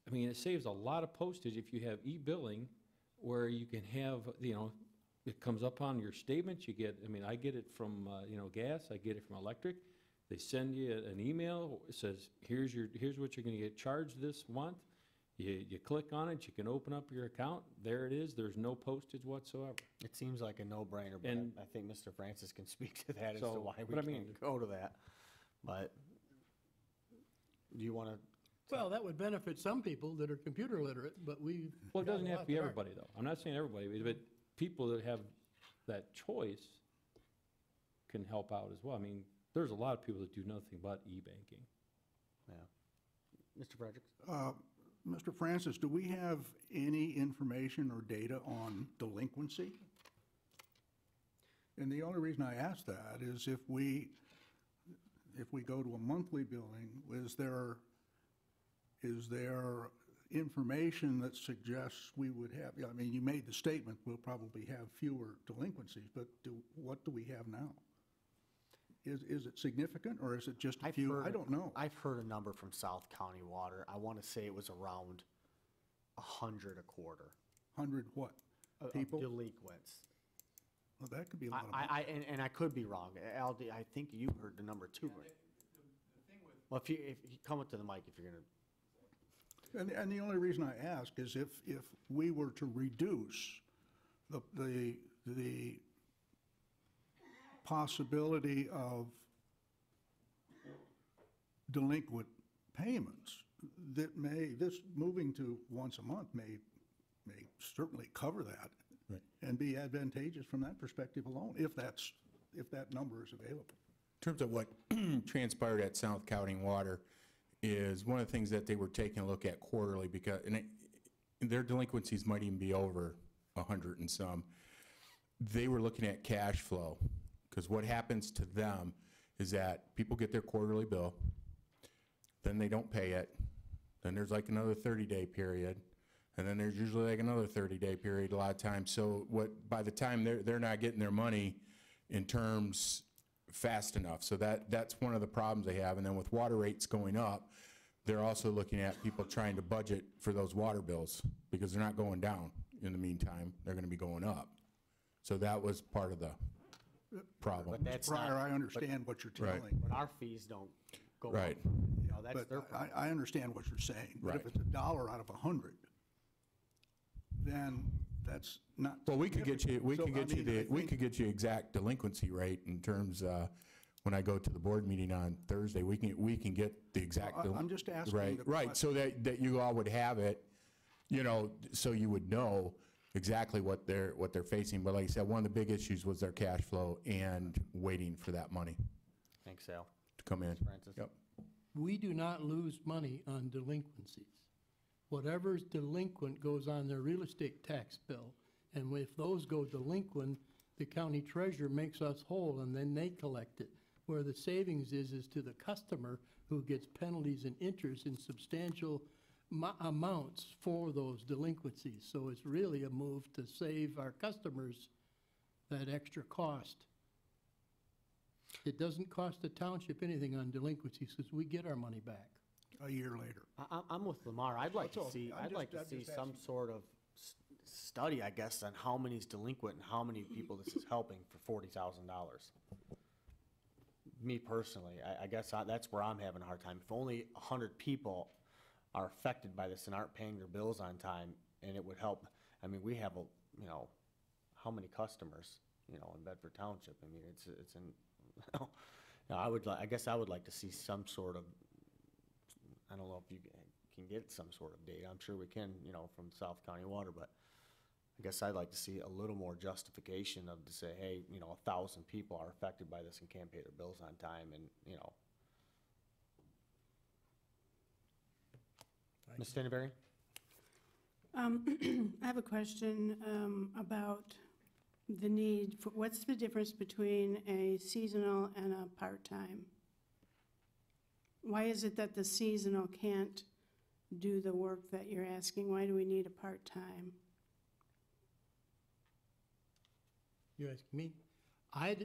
I mean, it saves a lot of postage if you have e-billing where you can have, you know, it comes up on your statements. You get, I mean, I get it from, you know, gas. I get it from electric. They send you an email. It says, here's what you're going to get charged this month. You click on it, you can open up your account, there it is, there's no postage whatsoever. It seems like a no-brainer, but And- I think Mr. Francis can speak to that as So, to why we but I mean- can't go to that. But, do you want to? Well, that would benefit some people that are computer literate, but we. Well, it doesn't have to be everybody, though. I'm not saying everybody, but people that have that choice can help out as well. I mean, there's a lot of people that do nothing but e-banking. Yeah. Mr. Fredericks? Mr. Francis, do we have any information or data on delinquency? And the only reason I ask that is if we go to a monthly billing, is there information that suggests we would have, I mean, you made the statement, we'll probably have fewer delinquencies, but what do we have now? Is it significant, or is it just a few? I don't know. I've heard a number from South County Water. I want to say it was around 100 a quarter. 100 what? of People? Delinquents. Well, that could be a lot of money. And I could be wrong. Aldi, I think you heard the number too. Well, if you come up to the mic if you're gonna. And the only reason I ask is if we were to reduce the possibility of delinquent payments, this moving to once a month may certainly cover that. Right. And be advantageous from that perspective alone, if that number is available. In terms of what transpired at South County Water is one of the things that they were taking a look at quarterly because their delinquencies might even be over 100 and some. They were looking at cash flow because what happens to them is that people get their quarterly bill, then they don't pay it, then there's like another 30-day period, and then there's usually like another 30-day period a lot of times. So by the time they're not getting their money in terms fast enough. So that's one of the problems they have. And then with water rates going up, they're also looking at people trying to budget for those water bills because they're not going down in the meantime. They're going to be going up. So that was part of the problem. But that's Pryor, not, I understand what you're Right. telling. but our fees don't go up. Right. You know, that's But their problem. I understand what you're saying. But if Right. it's $1 out of 100, then that's not. Well, we could get you, we So, could I get you mean, I the, we think- could get you exact delinquency rate in terms, when I go to the board meeting on Thursday, we can get the exact. I'm just asking Right, the right, so that you all would have it, you know, so you would know exactly what they're facing. But like I said, one of the big issues was their cash flow and waiting for that money Thanks, Al. to come in. Francis? Yep. We do not lose money on delinquencies. Whatever's delinquent goes on their real estate tax bill. And if those go delinquent, the county treasurer makes us whole and then they collect it. Where the savings is to the customer who gets penalties and interest in substantial amounts for those delinquencies. So it's really a move to save our customers that extra cost. It doesn't cost the township anything on delinquencies because we get our money back. A year later. I'm with Lamar. I'd like to That's all. see, I'm I'd like to just see some asking. sort of study, I guess, on how many's delinquent and how many people this is helping for $40,000. Me personally, I guess that's where I'm having a hard time. If only 100 people are affected by this and aren't paying their bills on time, and it would help. I mean, we have you know, how many customers, you know, in Bedford Township? I mean, it's an, you know, I guess I would like to see some sort of, I don't know if you can get some sort of data. I'm sure we can, you know, from South County Water, but I guess I'd like to see a little more justification of to say, hey, you know, 1,000 people are affected by this and can't pay their bills on time, and, you know. Ms. Stenberry? I have a question about the need for, what's the difference between a seasonal and a part-time? Why is it that the seasonal can't do the work that you're asking? Why do we need a part-time? You asking me? I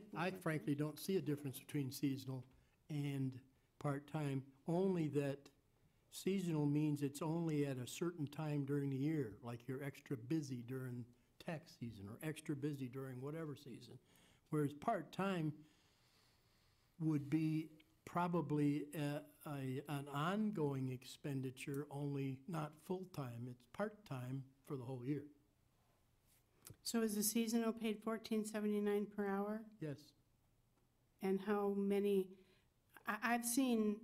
frankly don't see a difference between seasonal and part-time, only that seasonal means it's only at a certain time during the year, like you're extra busy during tax season or extra busy during whatever season. Whereas part-time would be probably an ongoing expenditure, only not full-time. It's part-time for the whole year. So is the seasonal paid $14.79 per hour? Yes. And how many, I've seen,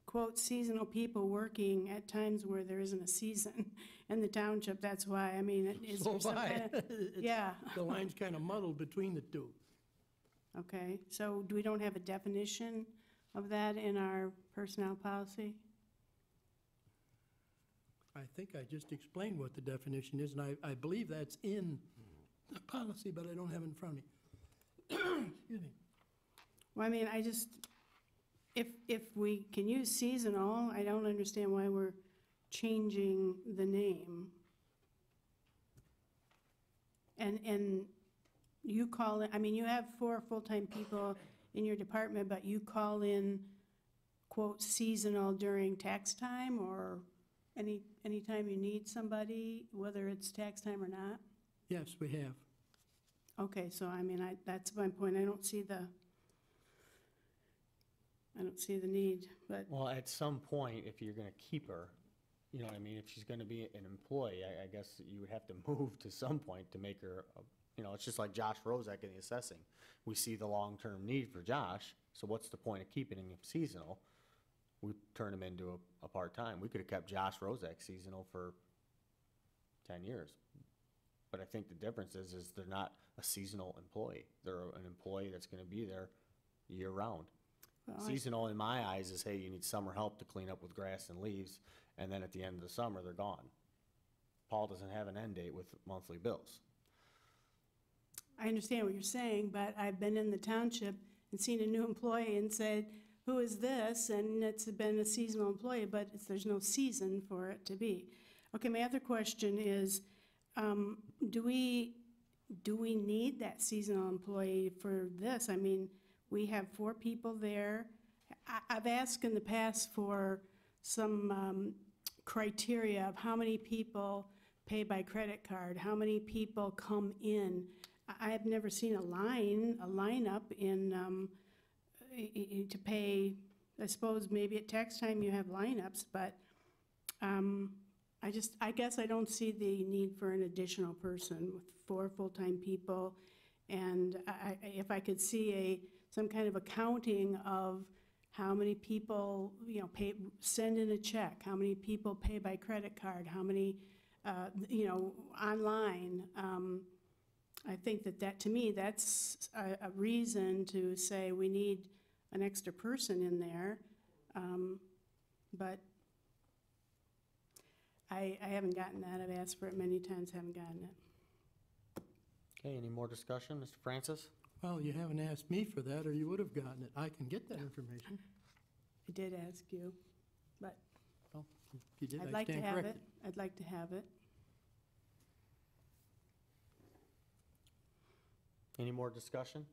quote, seasonal people working at times where there isn't a season in the township. That's why, I mean, is So there some have I. kind of, It's- yeah. The line's kind of muddled between the two. Okay, so we don't have a definition of that in our personnel policy? I think I just explained what the definition is, and I believe that's in the policy, but I don't have it in front of me. Excuse me. Well, I mean, I just, if we can use seasonal, I don't understand why we're changing the name. And you call it, I mean, you have 4 full-time people in your department, but you call in, quote, seasonal during tax time or anytime you need somebody, whether it's tax time or not? Yes, we have. Okay, so I mean, that's my point. I don't see the need, but, Well, at some point, if you're gonna keep her, you know what I mean, if she's gonna be an employee, I guess you would have to move to some point to make her, you know, it's just like Josh Rozak in the assessing. We see the long-term need for Josh, so what's the point of keeping him seasonal? We turn him into a part-time. We could have kept Josh Rozak seasonal for 10 years. But I think the difference is they're not a seasonal employee. They're an employee that's gonna be there year-round. well, Seasonal, in my eyes, is, hey, you need summer help to clean up with grass and leaves, and then at the end of the summer, they're gone. Paul doesn't have an end date with monthly bills. I understand what you're saying, but I've been in the township and seen a new employee and said, who is this? And it's been a seasonal employee, but there's no season for it to be. Okay, my other question is, do we need that seasonal employee for this? I mean, We have 4 people there. I've asked in the past for some criteria of how many people pay by credit card, how many people come in. I have never seen a lineup in, to pay. I suppose maybe at tax time you have lineups, but I guess I don't see the need for an additional person with 4 full-time people. And if I could see some kind of accounting of how many people, send in a check, how many people pay by credit card, how many, online. I think that to me, that's a reason to say we need an extra person in there. But I haven't gotten that. I've asked for it many times, haven't gotten it. Okay, any more discussion? Mr. Francis? Well, you haven't asked me for that, or you would have gotten it. I can get that information. I did ask you, but Well, if you did, I'd I like to stand have it. corrected. I'd like to have it. Any more discussion?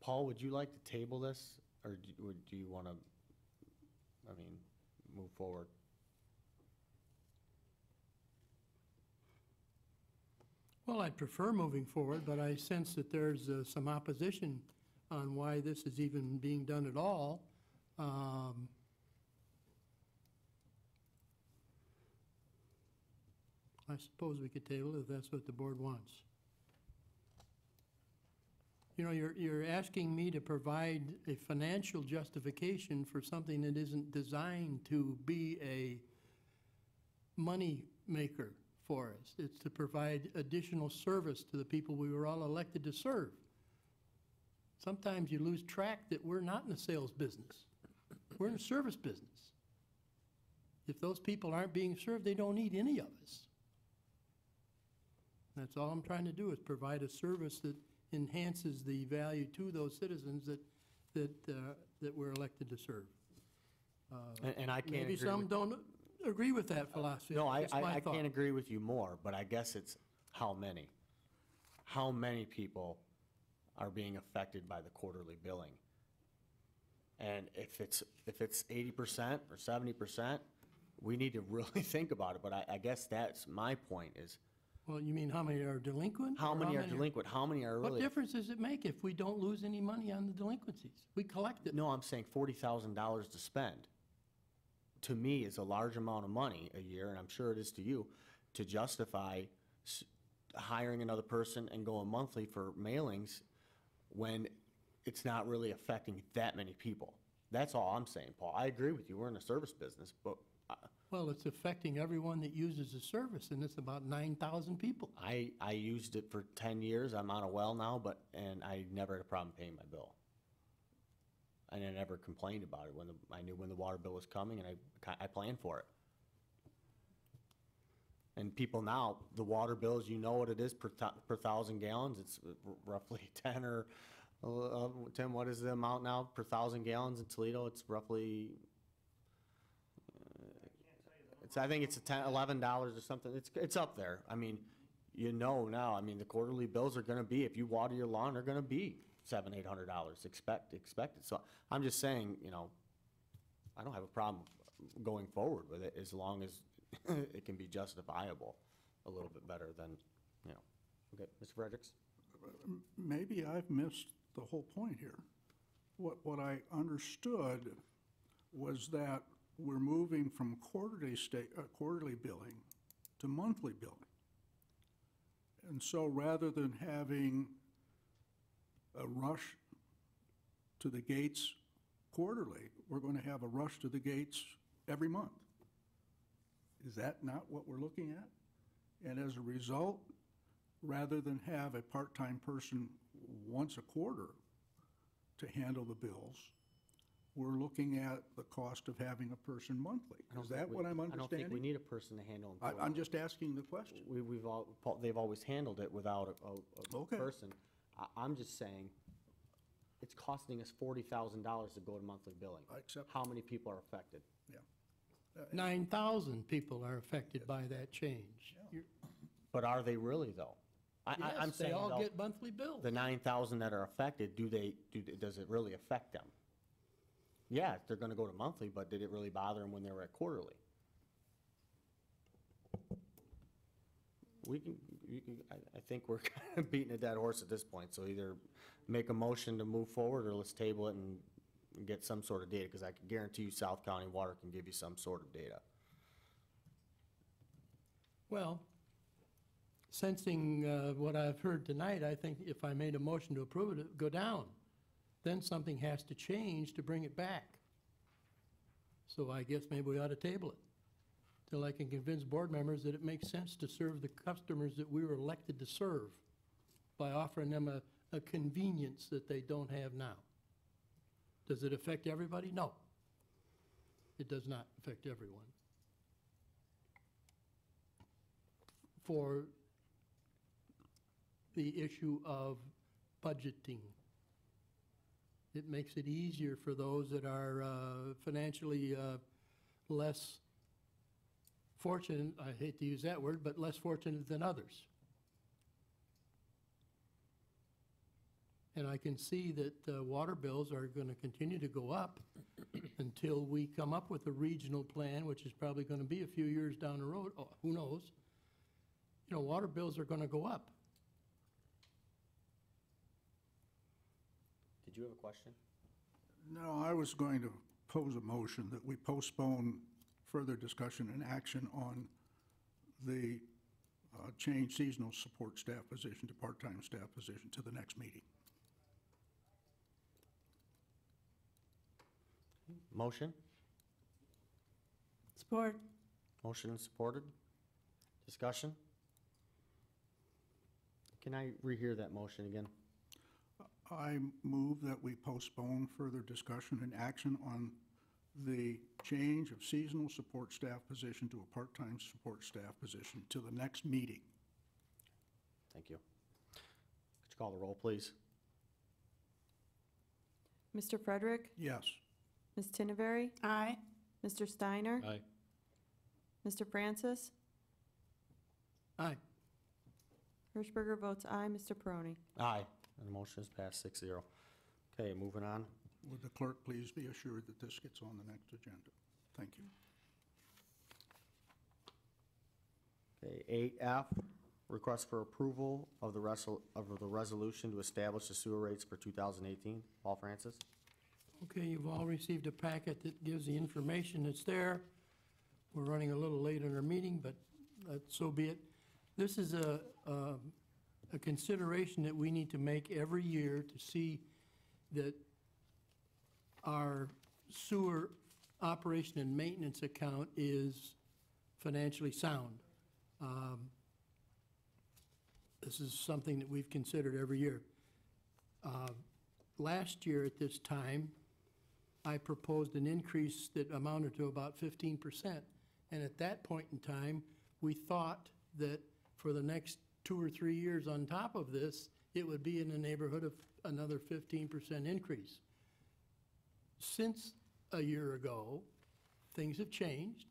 Paul, would you like to table this, or do you want to, move forward? Well, I'd prefer moving forward, but I sense that there's some opposition on why this is even being done at all. I suppose we could table it if that's what the board wants. You know, you're asking me to provide a financial justification for something that isn't designed to be a money maker for us. It's to provide additional service to the people we were all elected to serve. Sometimes you lose track that we're not in the sales business. We're in the service business. If those people aren't being served, they don't need any of us. That's all I'm trying to do, is provide a service that enhances the value to those citizens that we're elected to serve. And I can't agree Maybe with... some don't agree with that philosophy. No, That's my I thought. can't agree with you more, but I guess it's how many? How many people are being affected by the quarterly billing? And if it's 80% or 70%, we need to really think about it. But I guess that's my point is, Well, you mean how many are delinquent? how or many are delinquent? How many are What really? difference does it make if we don't lose any money on the delinquencies? We collect it. No, I'm saying $40,000 to spend, to me, is a large amount of money a year, and I'm sure it is to you, to justify hiring another person and going monthly for mailings when it's not really affecting that many people. That's all I'm saying, Paul. I agree with you. We're in a service business, but Well, it's affecting everyone that uses the service, and it's about 9,000 people. I used it for 10 years. I'm on a well now, and I never had a problem paying my bill. And I never complained about it when I knew when the water bill was coming, and I planned for it. And people now, the water bills, you know what it is per 1,000 gallons. It's roughly 10 or 10. What is the amount now per 1,000 gallons in Toledo? It's roughly. I think it's $11 or something. It's up there. I mean, you know now. I mean, the quarterly bills are going to be, if you water your lawn, they're going to be $700-800 expected. So I'm just saying, I don't have a problem going forward with it as long as it can be justifiable a little bit better than, Okay, Mr. Fredericks? Maybe I've missed the whole point here. What I understood was that we're moving from quarterly billing to monthly billing. And so rather than having a rush to the gates quarterly, we're going to have a rush to the gates every month. Is that not what we're looking at? And as a result, rather than have a part-time person once a quarter to handle the bills, we're looking at the cost of having a person monthly. Is that what I'm understanding? I don't think we need a person to handle them. I'm just asking the question. They've always handled it without a Okay. person. I'm just saying, it's costing us $40,000 to go to monthly billing. I accept. How many people are affected? Yeah. 9,000 people are affected by that change. But are they really, though? I'm Yes, they saying all though, get monthly bills. the 9,000 that are affected, does it really affect them? Yeah, they're gonna go to monthly, but did it really bother them when they were at quarterly? I think we're kind of beating a dead horse at this point, so either make a motion to move forward, or let's table it and get some sort of data, because I can guarantee you South County Water can give you some sort of data. Well, sensing what I've heard tonight, I think if I made a motion to approve it, it'd go down. Then something has to change to bring it back. So I guess maybe we ought to table it till I can convince board members that it makes sense to serve the customers that we were elected to serve by offering them a convenience that they don't have now. Does it affect everybody? No. It does not affect everyone. For the issue of budgeting, it makes it easier for those that are financially less fortunate, I hate to use that word, but less fortunate than others. And I can see that water bills are going to continue to go up until we come up with a regional plan, which is probably going to be a few years down the road. Oh, who knows? You know, water bills are going to go up. Did you have a question? No, I was going to pose a motion that we postpone further discussion and action on the change seasonal support staff position to part-time staff position to the next meeting. Motion? Support. Motion supported. Discussion? Can I rehear that motion again? I move that we postpone further discussion and action on the change of seasonal support staff position to a part-time support staff position to the next meeting. Thank you. Could you call the roll, please? Mr. Frederick? Yes. Ms. Tinneberry? Aye. Mr. Steiner? Aye. Mr. Francis? Aye. Hirschberger votes aye. Mr. Peroni? Aye. And the motion is passed 6-0. Okay, moving on. Would the clerk please be assured that this gets on the next agenda? Thank you. Okay, 8F, request for approval of the resolution to establish the sewer rates for 2018. Paul Francis? Okay, you've all received a packet that gives the information that's there. We're running a little late in our meeting, but so be it. This is a consideration that we need to make every year to see that our sewer operation and maintenance account is financially sound. This is something that we've considered every year. Last year at this time, I proposed an increase that amounted to about 15%. And at that point in time, we thought that for the next 2 or 3 years on top of this, it would be in the neighborhood of another 15% increase. Since a year ago, things have changed.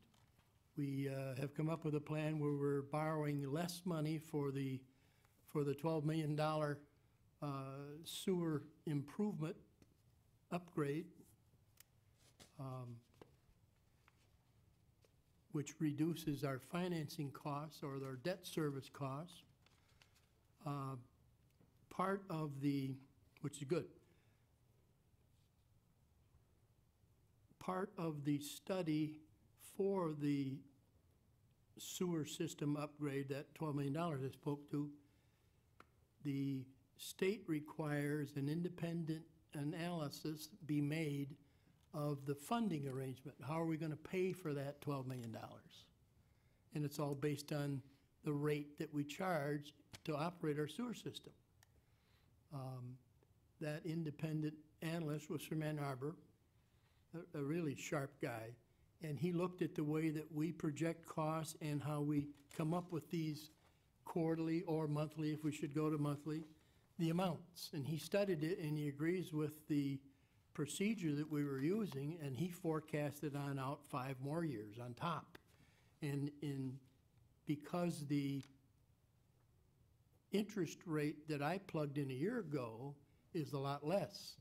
We have come up with a plan where we're borrowing less money for the $12 million sewer improvement upgrade, which reduces our financing costs or our debt service costs. Part of the, which is good, part of the study for the sewer system upgrade, that $12 million I spoke to, the state requires an independent analysis be made of the funding arrangement. How are we going to pay for that $12 million? And it's all based on the rate that we charge to operate our sewer system. That independent analyst was from Ann Arbor, a really sharp guy, and he looked at the way that we project costs and how we come up with these quarterly or monthly, if we should go to monthly, the amounts. And he studied it, and he agrees with the procedure that we were using, and he forecasted on out 5 more years on top. And because the interest rate that I plugged in a year ago is a lot less.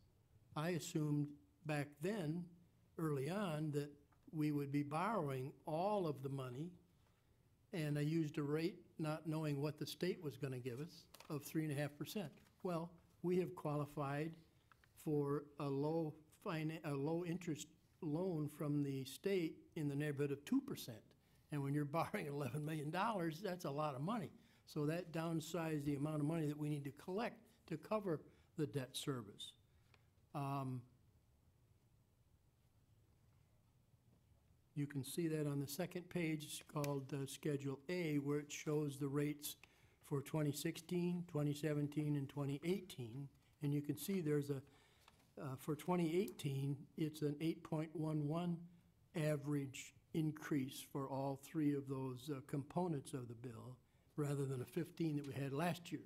I assumed back then, early on, that we would be borrowing all of the money, and I used a rate, not knowing what the state was gonna give us, of 3.5%. Well, we have qualified for a low interest loan from the state in the neighborhood of 2%. And when you're borrowing $11 million, that's a lot of money. So that downsized the amount of money that we need to collect to cover the debt service. You can see that on the second page called Schedule A, where it shows the rates for 2016, 2017, and 2018. And you can see there's for 2018, it's an 8.11 average increase for all three of those components of the bill, rather than a 15 that we had last year.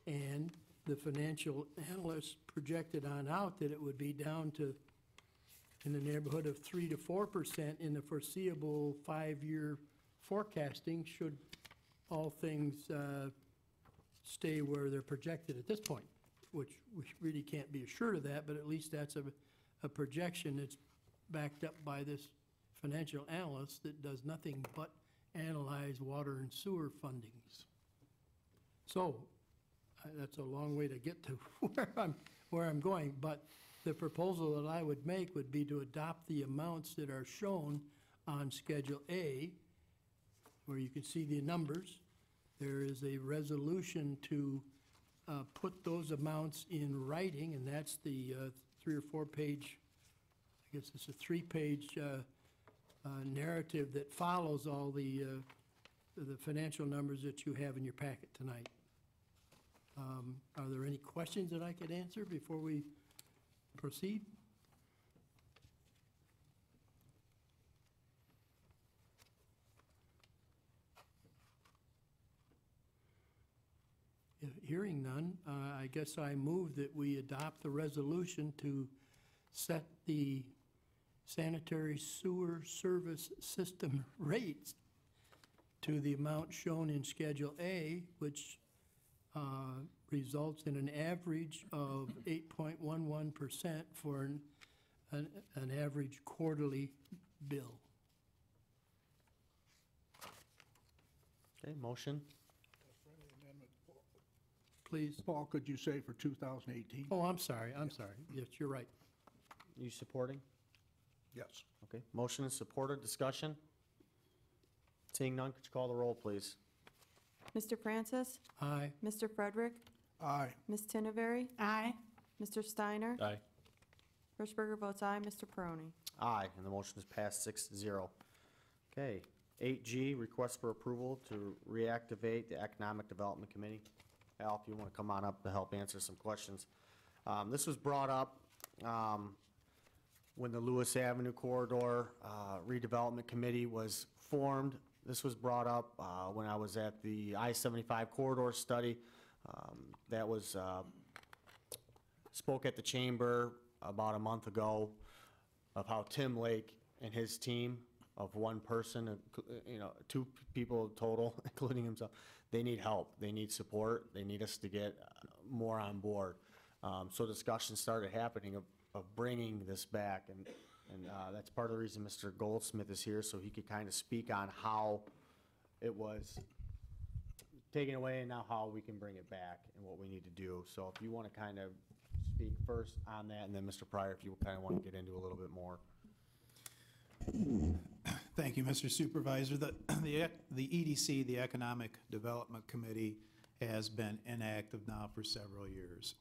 And the financial analysts projected on out that it would be down to in the neighborhood of 3 to 4% in the foreseeable 5-year forecasting, should all things stay where they're projected at this point, which we really can't be assured of that, but at least that's a projection that's backed up by this financial analyst that does nothing but analyze water and sewer fundings. So that's a long way to get to where I'm going, but the proposal that I would make would be to adopt the amounts that are shown on Schedule A, where you can see the numbers. There is a resolution to put those amounts in writing, and that's the 3 or 4 page, I guess it's a 3-page narrative that follows all the financial numbers that you have in your packet tonight. Are there any questions that I could answer before we proceed? Hearing none, I guess I move that we adopt the resolution to set the sanitary sewer service system rates to the amount shown in Schedule A, which results in an average of 8.11% for an average quarterly bill. Okay, motion. Please. Paul, could you say for 2018? Oh, I'm sorry. Yes, you're right. You supporting? Yes. Okay, motion is supported. Discussion? Seeing none, could you call the roll, please? Mr. Francis? Aye. Mr. Frederick? Aye. Ms. Tinnevery? Aye. Mr. Steiner? Aye. Hirschberger votes aye. Mr. Peroni? Aye, and the motion is passed 6-0. Okay, 8G, request for approval to reactivate the Economic Development Committee. Al, if you want to come on up to help answer some questions. This was brought up when the Lewis Avenue Corridor Redevelopment Committee was formed. This was brought up when I was at the I-75 corridor study. That was spoke at the chamber about a month ago of how Tim Lake and his team of one person, 2 people total, including himself, they need help, they need support, they need us to get more on board. So discussions started happening of bringing this back, and that's part of the reason Mr. Goldsmith is here, so he could kind of speak on how it was taken away and now how we can bring it back and what we need to do. So if you want to kind of speak first on that, and then Mr. Pryor, if you kind of want to get into a little bit more. Thank you, Mr. Supervisor. The EDC, the Economic Development Committee, has been inactive now for several years.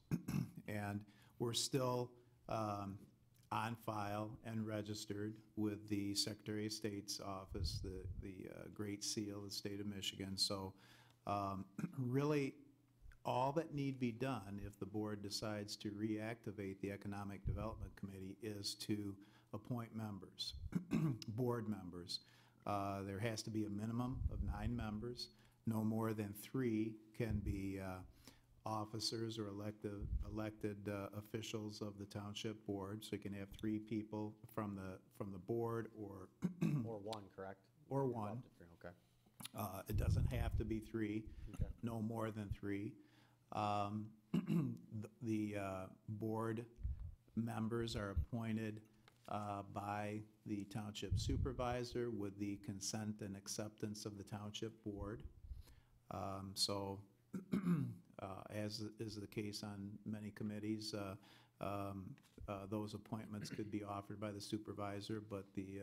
And we're still on file and registered with the Secretary of State's office, the Great Seal of the state of Michigan. So really, all that need be done if the board decides to reactivate the Economic Development Committee is to appoint members, board members. There has to be a minimum of 9 members. No more than 3 can be officers or elected officials of the township board. So you can have 3 people from the board or Or 1, correct? or 1. Okay. It doesn't have to be 3. Okay. no more than 3. The board members are appointed by the township supervisor with the consent and acceptance of the township board. So, as is the case on many committees, those appointments could be offered by the supervisor, but the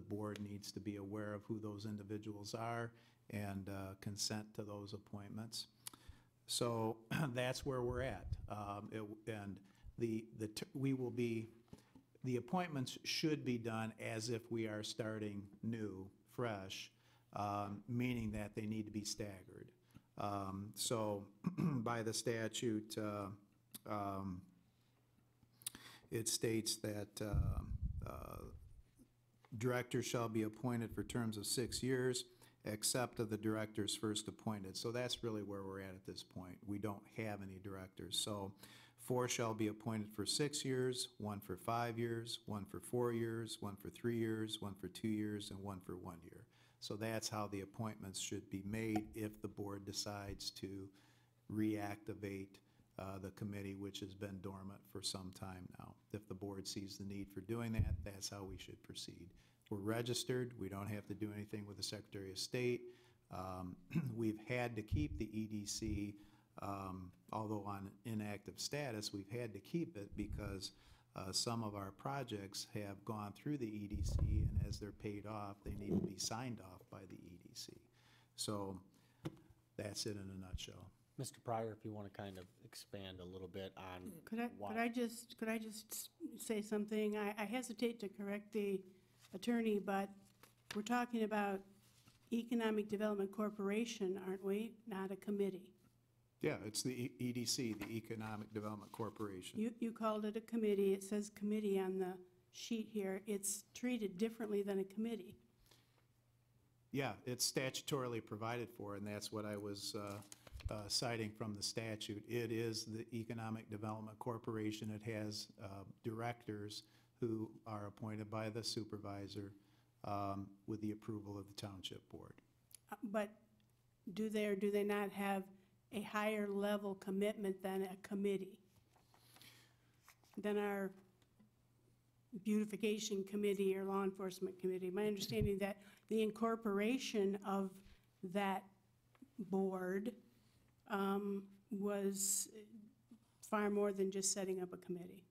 board needs to be aware of who those individuals are and consent to those appointments. So that's where we're at. And the appointments should be done as if we are starting new, fresh, meaning that they need to be staggered. So by the statute, it states that directors shall be appointed for terms of 6 years, except of the directors first appointed. So that's really where we're at this point. We don't have any directors. So 4 shall be appointed for 6 years, 1 for 5 years, 1 for 4 years, 1 for 3 years, 1 for 2 years, and 1 for 1 year. So that's how the appointments should be made if the board decides to reactivate the committee, which has been dormant for some time now. If the board sees the need for doing that, that's how we should proceed. We're registered. We don't have to do anything with the Secretary of State. We've had to keep the EDC, although on inactive status, we've had to keep it because some of our projects have gone through the EDC, and as they're paid off, they need to be signed off by the EDC. So that's it in a nutshell. Mr. Pryor, if you want to kind of expand a little bit on Could I just say something? I hesitate to correct the attorney, but we're talking about Economic Development Corporation, aren't we? Not a committee. Yeah, it's the EDC, the Economic Development Corporation. You called it a committee. It says committee on the sheet here. It's treated differently than a committee. Yeah, it's statutorily provided for, and that's what I was citing from the statute. It is the Economic Development Corporation. It has directors who are appointed by the supervisor with the approval of the township board. But do they or do they not have a higher level commitment than a committee? Than our beautification committee or law enforcement committee? My understanding that the incorporation of that board was far more than just setting up a committee.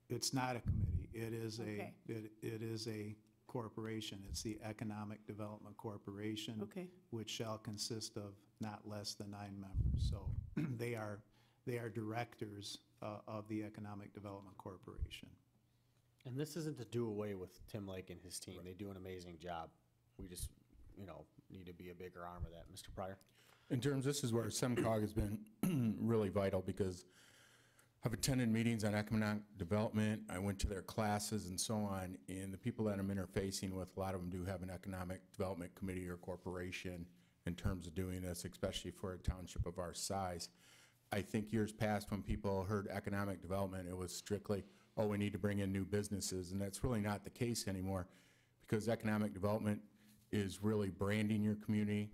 It's not a committee. It is Okay. it is a corporation. It's the Economic Development Corporation, Okay. which shall consist of not less than 9 members. So they are directors of the Economic Development Corporation. And this isn't to do away with Tim Lake and his team. They do an amazing job. We just, need to be a bigger arm of that. Mr. Pryor? In terms, this is where SEMCOG has been really vital because I've attended meetings on economic development. I went to their classes and so on, and the people that I'm interfacing with, a lot of them do have an economic development committee or corporation in terms of doing this, especially for a township of our size. I think years past when people heard economic development, it was strictly, oh, we need to bring in new businesses, and that's really not the case anymore because economic development is really branding your community,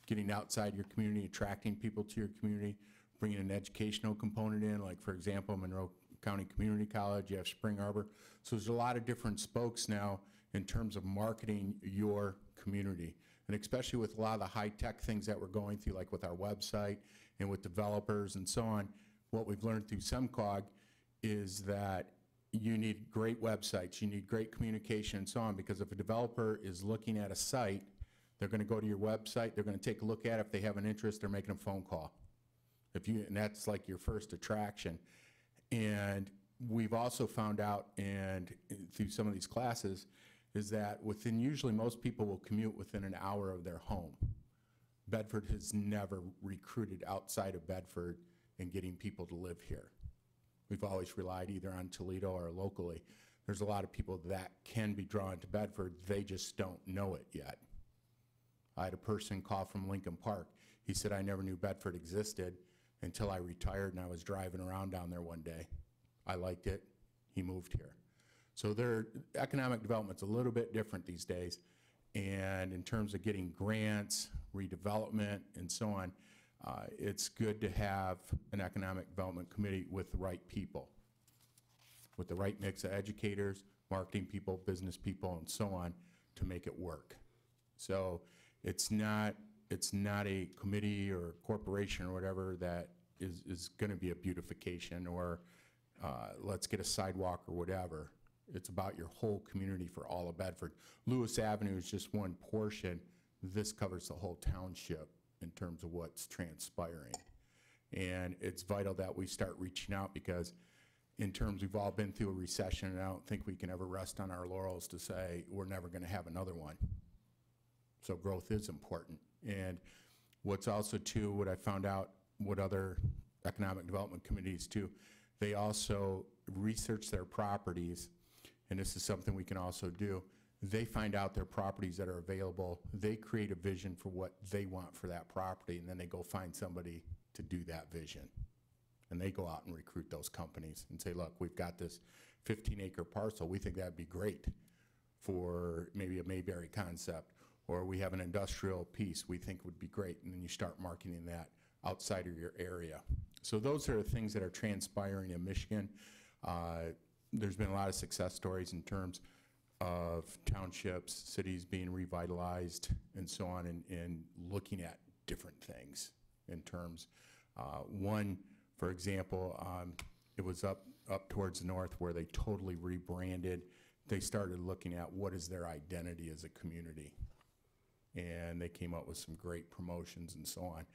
getting outside your community, attracting people to your community, bringing an educational component in, like for example, Monroe County Community College, you have Spring Arbor. So there's a lot of different spokes now in terms of marketing your community. And especially with a lot of the high-tech things that we're going through, like with our website and with developers and so on, what we've learned through SEMCOG is that you need great websites, you need great communication and so on, because if a developer is looking at a site, they're going to go to your website, they're going to take a look at it. If they have an interest, they're making a phone call. And that's like your first attraction. And we've also found out, and through some of these classes, is that usually most people will commute within an hour of their home. Bedford has never recruited outside of Bedford in getting people to live here. We've always relied either on Toledo or locally. There's a lot of people that can be drawn to Bedford, they just don't know it yet. I had a person call from Lincoln Park. He said, I never knew Bedford existed until I retired and I was driving around down there one day. I liked it, he moved here. So economic development's a little bit different these days, And in terms of getting grants, redevelopment, and so on, it's good to have an economic development committee with the right people, with the right mix of educators, marketing people, business people, and so on, to make it work. So it's not a committee or corporation or whatever that is going to be a beautification or let's get a sidewalk or whatever. It's about your whole community for all of Bedford. Lewis Avenue is just one portion. This covers the whole township in terms of what's transpiring. And it's vital that we start reaching out because in terms, we've all been through a recession, and I don't think we can ever rest on our laurels to say we're never going to have another one. So growth is important. And what's also too, what I found out, what other economic development committees do, they also research their properties, and this is something we can also do. They find out their properties that are available, they create a vision for what they want for that property, and then they go find somebody to do that vision. And they go out and recruit those companies and say, look, we've got this 15-acre parcel. We think that'd be great for maybe a Mayberry concept. Or we have an industrial piece we think would be great. And then you start marketing that outside of your area. So those are the things that are transpiring in Michigan. There's been a lot of success stories in terms of townships, cities being revitalized, and so on, and looking at different things in terms. One, for example, it was up towards the north where they totally rebranded. They started looking at what is their identity as a community. And they came up with some great promotions and so on.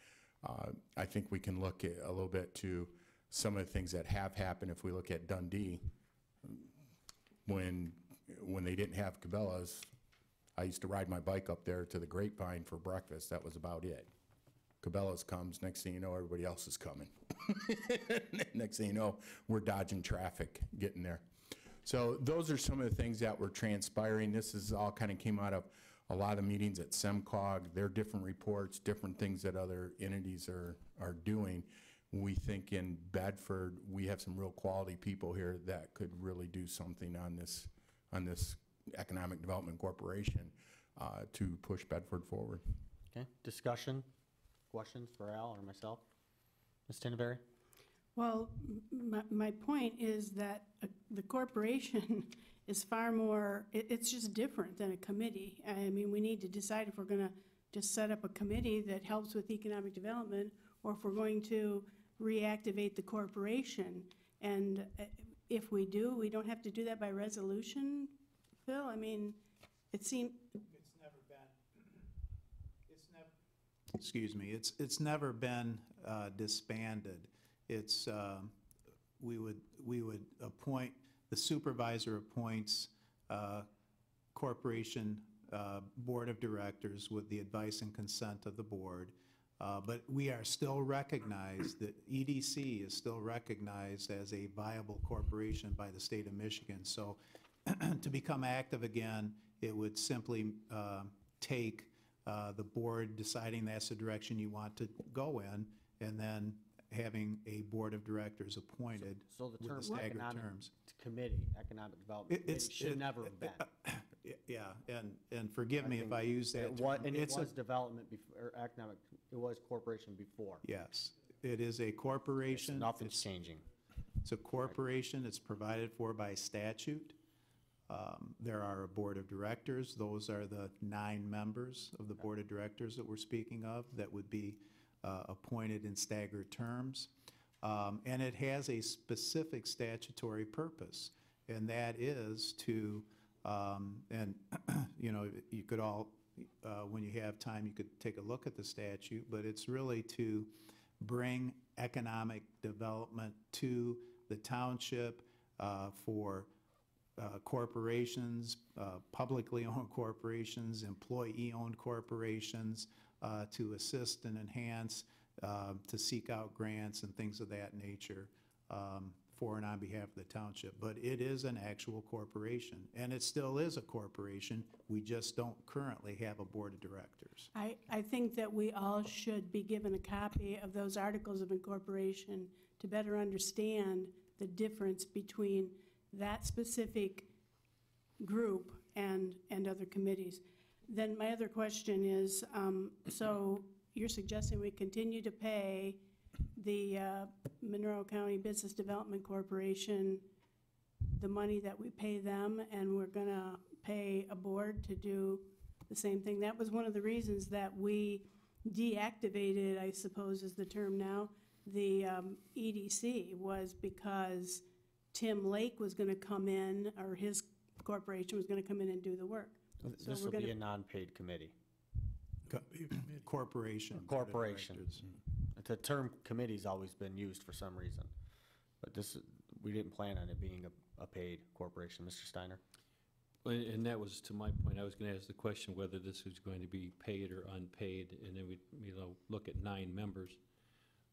I think we can look at a little bit to some of the things that have happened. If we look at Dundee, when they didn't have Cabela's, I used to ride my bike up there to the Grapevine for breakfast. That was about it. Cabela's comes, next thing you know, everybody else is coming. Next thing you know, we're dodging traffic getting there. So those are some of the things that were transpiring. This is all kind of came out of a lot of meetings at SEMCOG, their different reports, different things that other entities are doing. We think in Bedford, we have some real quality people here that could really do something on this Economic Development Corporation to push Bedford forward. Okay, discussion, questions for Al or myself? Ms. Tinneberry? Well, my point is that the corporation is far more, it's just different than a committee. I mean, we need to decide if we're going to just set up a committee that helps with economic development, or if we're going to reactivate the corporation. And if we do, we don't have to do that by resolution, Phil? I mean, it seemed... It's never been disbanded. It's, we would appoint, the supervisor appoints corporation board of directors with the advice and consent of the board. But we are still recognized, that EDC is still recognized as a viable corporation by the state of Michigan. So to become active again, it would simply take the board deciding that's the direction you want to go in, and then having a board of directors appointed So the term with the staggered economic terms. committee, economic development committee should never have been. Yeah, and forgive me if I use that term. And it It's a- was development before, or economic, it was corporation before. Yes, it is a corporation. Nothing's changing. It's a corporation, it's provided for by statute. There are a board of directors, those are the 9 members of the board of directors that we're speaking of that would be appointed in staggered terms. And it has a specific statutory purpose, and that is to, and you know, you could all, when you have time, you could take a look at the statute, but it's really to bring economic development to the township for corporations, publicly owned corporations, employee-owned corporations, to assist and enhance, to seek out grants and things of that nature for and on behalf of the township. But it is an actual corporation, and it still is a corporation. We just don't currently have a board of directors. I think that we all should be given a copy of those articles of incorporation to better understand the difference between that specific group and other committees. Then my other question is, so you're suggesting we continue to pay the Monroe County Business Development Corporation the money that we pay them, and we're gonna pay a board to do the same thing? That was one of the reasons that we deactivated, I suppose is the term now, the EDC, was because Tim Lake was gonna come in, or his corporation was gonna come in and do the work. So This we're will be gonna- a non-paid committee. Corporation. Corporation. Directors. The term committee's always been used for some reason, but we didn't plan on it being a paid corporation. Mr. Steiner? Well, and that was to my point. I was going to ask the question whether this was going to be paid or unpaid, and then we, look at 9 members.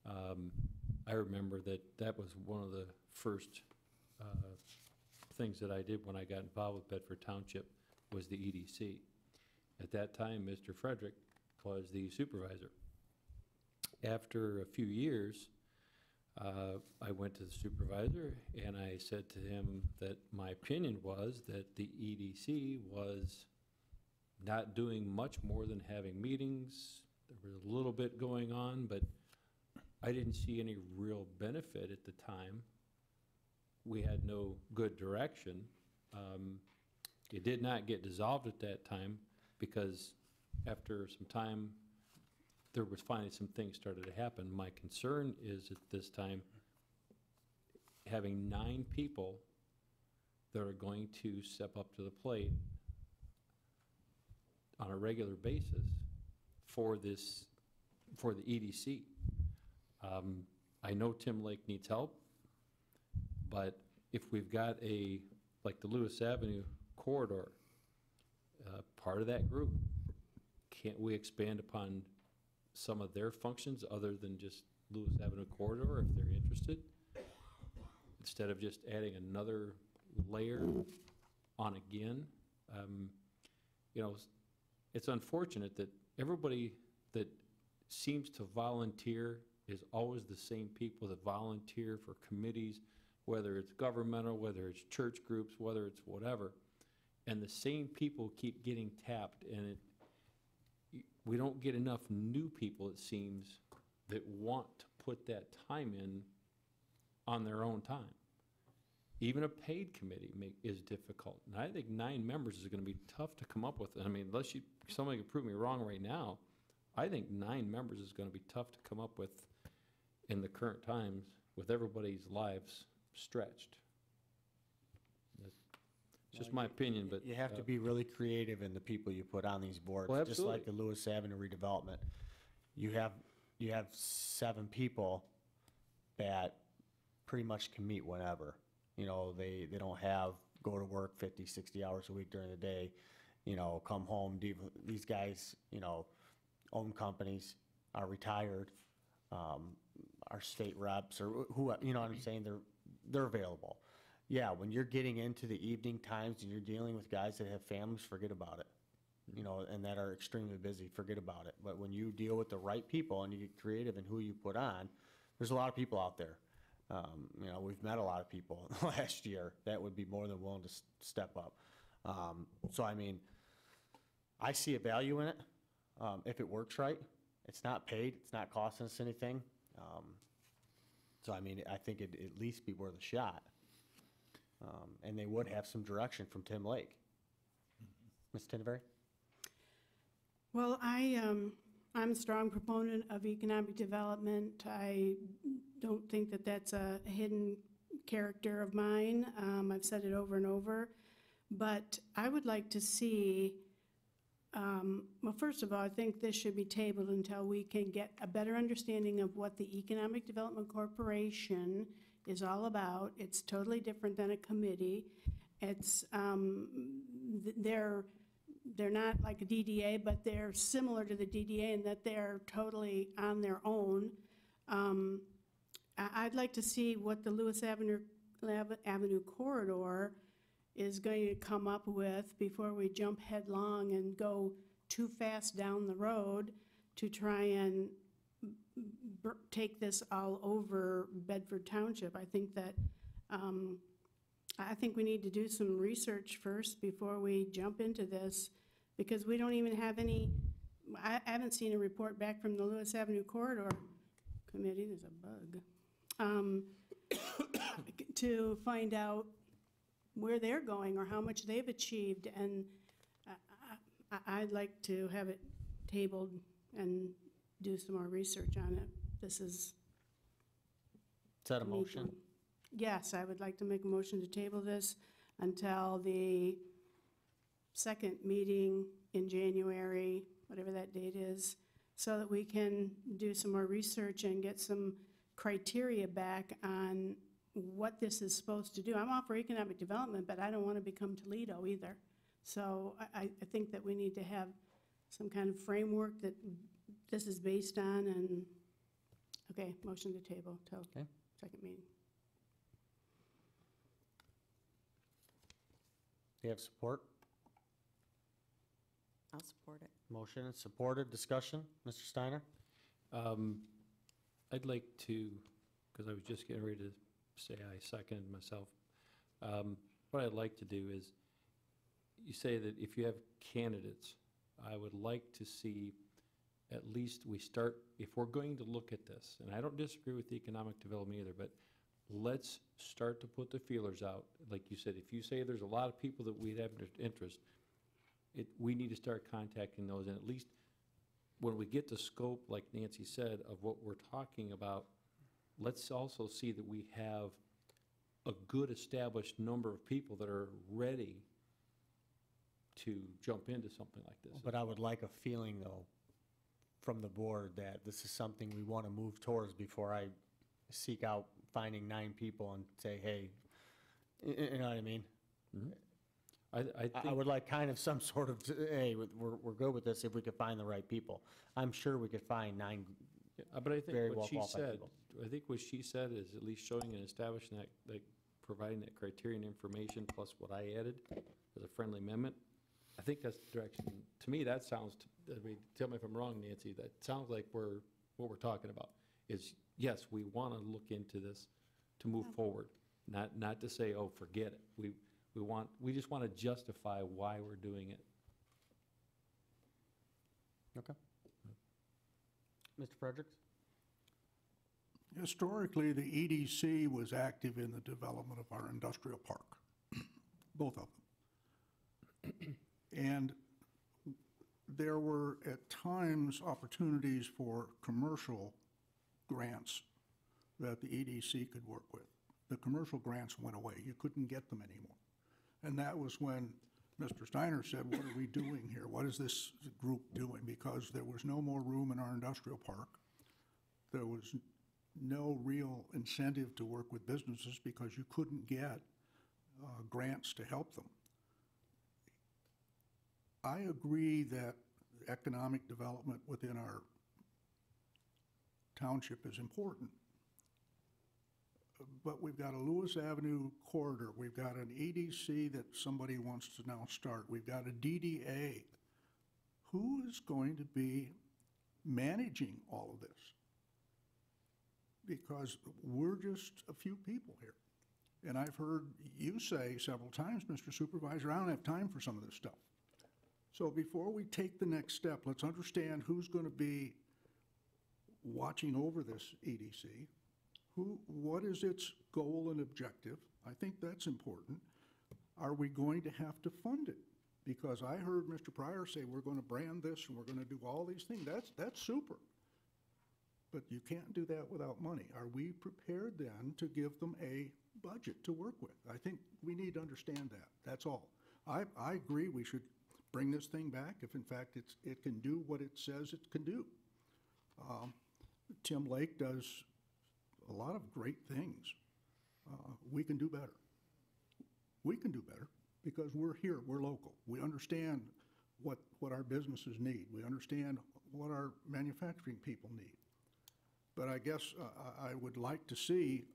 I remember that was one of the first things that I did when I got involved with Bedford Township was the EDC. At that time, Mr. Frederick was the supervisor. After a few years, I went to the supervisor and I said to him that my opinion was that the EDC was not doing much more than having meetings. There was a little bit going on, but I didn't see any real benefit at the time. We had no good direction. It did not get dissolved at that time because after some time, there was finally some things started to happen. My concern is at this time, having 9 people that are going to step up to the plate on a regular basis for the EDC. I know Tim Lake needs help, but if we've got like the Lewis Avenue corridor, part of that group, can't we expand upon some of their functions other than just Lewis Avenue corridor if they're interested? Instead of just adding another layer on again. It's unfortunate that everybody that seems to volunteer is always the same people that volunteer for committees, whether it's governmental, whether it's church groups, whether it's whatever. And the same people keep getting tapped, and we don't get enough new people, it seems, that want to put that time in on their own time. Even a paid committee is difficult. And I think 9 members is going to be tough to come up with. I mean, unless somebody can prove me wrong right now, I think 9 members is going to be tough to come up with in the current times with everybody's lives stretched. It's just my opinion, but. You have to be really creative in the people you put on these boards. Well, just like the Lewis Avenue redevelopment. You have 7 people that pretty much can meet whenever. They don't go to work 50, 60 hours a week during the day, come home. These guys, own companies, are retired, are state reps, or who, you know what I'm saying? They're available. Yeah, when you're getting into the evening times and you're dealing with guys that have families, forget about it. And that are extremely busy, forget about it. But when you deal with the right people and you get creative in who you put on, there's a lot of people out there. We've met a lot of people in the last year that would be more than willing to step up. So, I mean, I see a value in it if it works right. It's not paid. It's not costing us anything. So, I mean, I think it'd at least be worth a shot. And they would have some direction from Tim Lake. Ms. Tinderberry? Well, I'm a strong proponent of economic development. I don't think that that's a hidden character of mine. I've said it over and over. But I would like to see, well, first of all, I think this should be tabled until we can get a better understanding of what the Economic Development Corporation is all about. It's totally different than a committee. It's, they're not like a DDA, but they're similar to the DDA in that they're totally on their own. I'd like to see what the Lewis Avenue corridor is going to come up with before we jump headlong and go too fast down the road to try and take this all over Bedford Township. I think that I think we need to do some research first before we jump into this. because we don't even have any, I haven't seen a report back from the Lewis Avenue Corridor Committee, there's a bug, to find out where they're going or how much they've achieved, and I'd like to have it tabled and do some more research on it. This is. Is that a motion? Yes, I would like to make a motion to table this until the second meeting in January, whatever that date is, so that we can do some more research and get some criteria back on what this is supposed to do. I'm all for economic development, but I don't want to become Toledo either. So I think that we need to have some kind of framework that this is based on, and, okay, motion to table till Okay. second meeting. Do you have support? I'll support it. Motion and supported, discussion, Mr. Steiner? I'd like to, because I was just getting ready to say I seconded myself. What I'd like to do is, you say that if you have candidates, I would like to see at least we start, if we're going to look at this, and I don't disagree with the economic development either, but let's start to put the feelers out. Like you said, if you say there's a lot of people that we'd have interest, we need to start contacting those, and at least when we get the scope, like Nancy said, of what we're talking about, let's also see that we have a good established number of people that are ready to jump into something like this. But I would like a feeling, though, from the board that this is something we want to move towards before I seek out finding 9 people and say, hey, you know what I mean? Mhm. I would like kind of some sort of, hey, we're good with this if we could find the right people. I'm sure we could find 9 But I think very what she well-qualified said, people. I think what she said is at least showing and establishing that, like, providing that criterion information plus what I added as a friendly amendment. I think that's the direction, to me, that sounds, I mean, tell me if I'm wrong, Nancy, that sounds like what we're talking about is, yes, we want to look into this to move forward, not to say, oh, forget it. We just want to justify why we're doing it. Okay. Mr. Fredericks? Historically, the EDC was active in the development of our industrial park, both of them. And there were at times opportunities for commercial grants that the EDC could work with. The commercial grants went away. You couldn't get them anymore. And that was when Mr. Steiner said, what are we doing here? What is this group doing? Because there was no more room in our industrial park. There was no real incentive to work with businesses because you couldn't get grants to help them. I agree that economic development within our township is important. But we've got a Lewis Avenue corridor. We've got an EDC that somebody wants to now start. We've got a DDA. Who is going to be managing all of this? Because we're just a few people here. And I've heard you say several times, Mr. Supervisor, I don't have time for some of this stuff. So before we take the next step, let's understand who's going to be watching over this EDC. What is its goal and objective? I think that's important. Are we going to have to fund it? Because I heard Mr. Pryor say we're going to brand this and we're going to do all these things. That's super. But you can't do that without money. Are we prepared then to give them a budget to work with? I think we need to understand that. That's all. I agree we should bring this thing back if in fact it can do what it says it can do. Tim Lake does a lot of great things. We can do better. We can do better because we're here, we're local. We understand what our businesses need. We understand what our manufacturing people need. But I guess I would like to see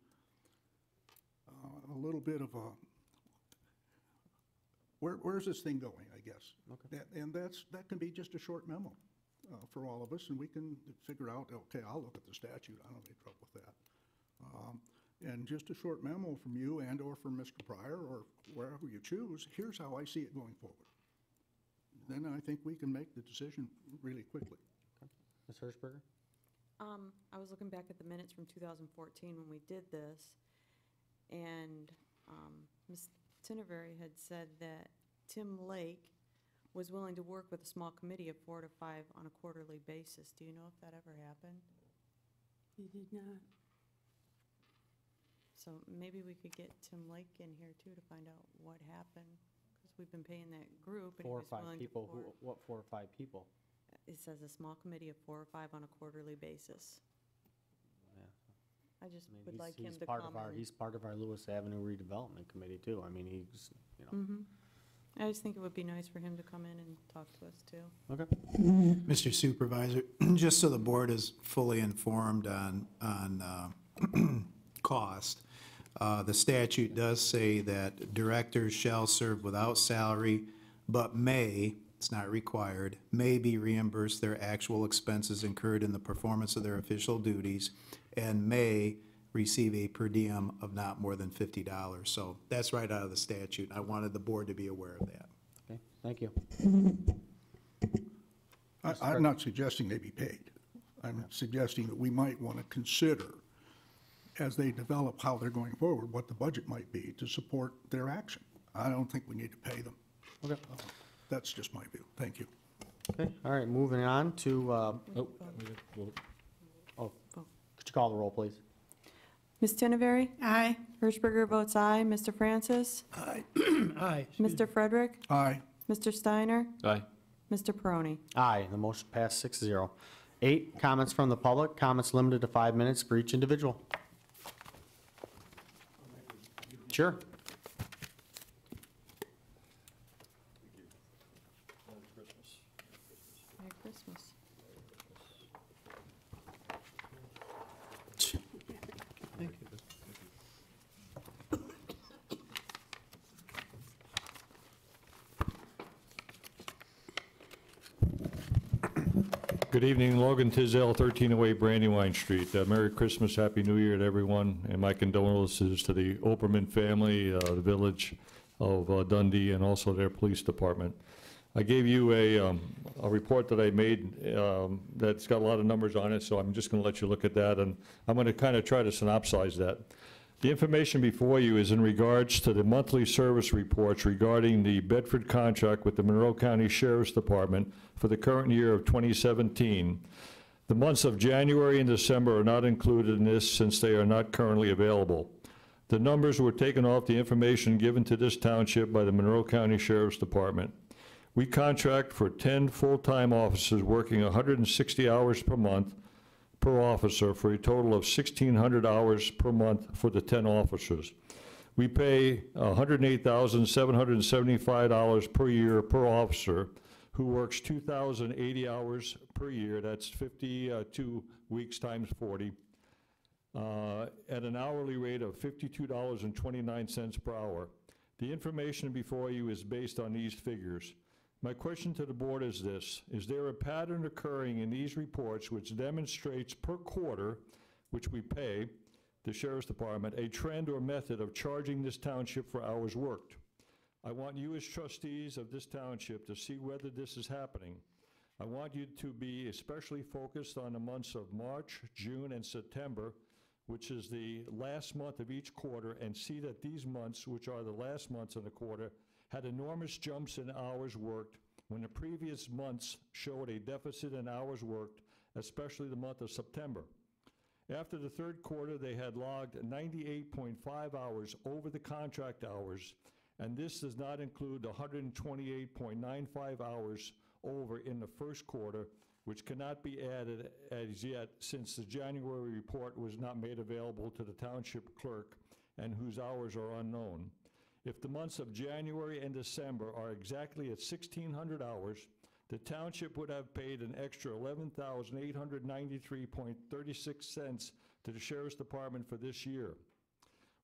a little bit of a, where's this thing going, I guess? Okay. And that can be just a short memo for all of us, and we can figure out, okay, I'll look at the statute, I don't have any trouble with that. And just a short memo from you and or from Mr. Pryor or wherever you choose, here's how I see it going forward. then I think we can make the decision really quickly. Ms. Hirschberger? I was looking back at the minutes from 2014 when we did this, and Ms. Tinneberry had said that Tim Lake was willing to work with a small committee of 4 to 5 on a quarterly basis. Do you know if that ever happened? You did not. So maybe we could get Tim Lake in here too to find out what happened, because we've been paying that group. And he 4 or was 5 willing to people, pour- what 4 or 5 people? It says a small committee of 4 or 5 on a quarterly basis. Yeah. I just I mean, would he's- like him he's to part come of our- in. He's part of our Lewis Avenue redevelopment committee too. I mean, he's, you know. I just think it would be nice for him to come in and talk to us too. Okay. Mr. Supervisor, just so the board is fully informed on cost, the statute does say that directors shall serve without salary, but may, it's not required, may be reimbursed their actual expenses incurred in the performance of their official duties, and may receive a per diem of not more than $50. So that's right out of the statute. I wanted the board to be aware of that. Okay, thank you. I'm not suggesting they be paid. I'm suggesting that we might want to consider, as they develop how they're going forward, what the budget might be to support their action. I don't think we need to pay them. Okay. That's just my view. Thank you. Okay, all right, moving on to, could you call the roll, please? Ms. Tinneberry? Aye. Hirschberger votes aye. Mr. Francis? Aye. Excuse Mr. Frederick? Aye. Mr. Steiner? Aye. Mr. Peroni? Aye, the motion passed 6-0. 8, comments from the public, comments limited to 5 minutes for each individual. Sure. Merry Christmas. Thank you. Good evening, Logan Tisdale, 1308 Brandywine Street. Merry Christmas, Happy New Year to everyone, and my condolences to the Oberman family, the village of Dundee, and also their police department. I gave you a report that I made that's got a lot of numbers on it, so I'm just going to let you look at that, and I'm going to kind of try to synopsize that. The information before you is in regards to the monthly service reports regarding the Bedford contract with the Monroe County Sheriff's Department for the current year of 2017. The months of January and December are not included in this since they are not currently available. The numbers were taken off the information given to this township by the Monroe County Sheriff's Department. We contract for 10 full-time officers working 160 hours per month per officer for a total of 1,600 hours per month for the 10 officers. We pay $108,775 per year per officer who works 2,080 hours per year. That's 52 weeks times 40, at an hourly rate of $52.29 per hour. The information before you is based on these figures. My question to the board is this: is there a pattern occurring in these reports which demonstrates per quarter, which we pay the Sheriff's Department, a trend or method of charging this township for hours worked? I want you as trustees of this township to see whether this is happening. I want you to be especially focused on the months of March, June, and September, which is the last month of each quarter, and see that these months, which are the last months of the quarter, had enormous jumps in hours worked when the previous months showed a deficit in hours worked, especially the month of September. After the third quarter, they had logged 98.5 hours over the contract hours, and this does not include the 128.95 hours over in the first quarter, which cannot be added as yet since the January report was not made available to the township clerk and whose hours are unknown. If the months of January and December are exactly at 1,600 hours, the township would have paid an extra $11,893.36 to the Sheriff's Department for this year.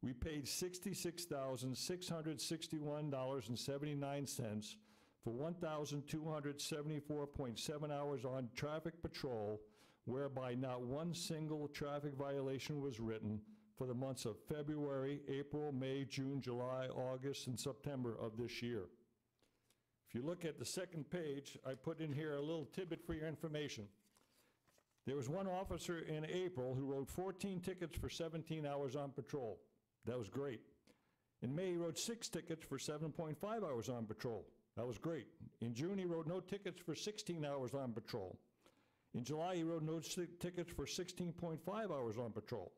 We paid $66,661.79 for 1,274.7 hours on traffic patrol, whereby not one single traffic violation was written for the months of February, April, May, June, July, August, and September of this year. If you look at the second page, I put in here a little tidbit for your information. There was one officer in April who wrote 14 tickets for 17 hours on patrol. That was great. In May, he wrote 6 tickets for 7.5 hours on patrol. That was great. In June, he wrote no tickets for 16 hours on patrol. In July, he wrote no tickets for 16.5 hours on patrol.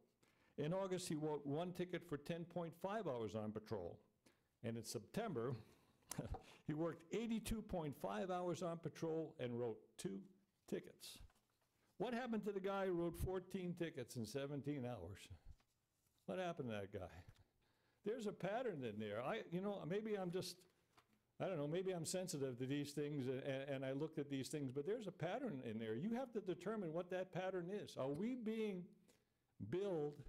In August, he wrote 1 ticket for 10.5 hours on patrol. And in September, he worked 82.5 hours on patrol and wrote 2 tickets. What happened to the guy who wrote 14 tickets in 17 hours? What happened to that guy? There's a pattern in there. Maybe I'm just, I don't know, maybe I'm sensitive to these things and I looked at these things, but there's a pattern in there. You have to determine what that pattern is. Are we being billed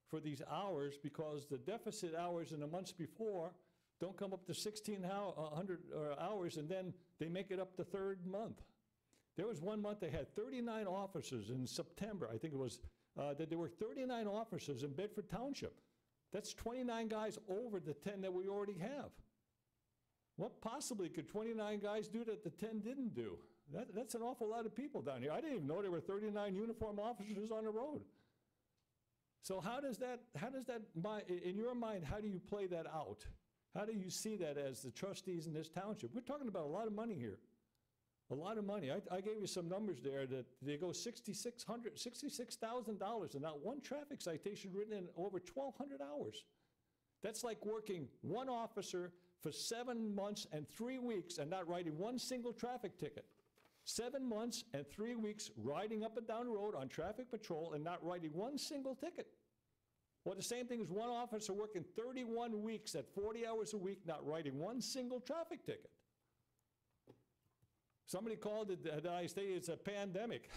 for these hours because the deficit hours in the months before don't come up to 1,600 hours, and then they make it up the third month? There was one month they had 39 officers in September, I think it was, that there were 39 officers in Bedford Township. That's 29 guys over the 10 that we already have. What possibly could 29 guys do that the 10 didn't do? That's an awful lot of people down here. I didn't even know there were 39 uniformed officers on the road. So how does that, in your mind, how do you play that out? How do you see that as the trustees in this township? We're talking about a lot of money here. A lot of money. I gave you some numbers there that they go $66,000 and not one traffic citation written in over 1,200 hours. That's like working one officer for 7 months and 3 weeks and not writing one single traffic ticket. 7 months and 3 weeks riding up and down the road on traffic patrol and not writing one single ticket. Well, the same thing as one officer working 31 weeks at 40 hours a week, not writing one single traffic ticket. Somebody called it, I say it's a pandemic.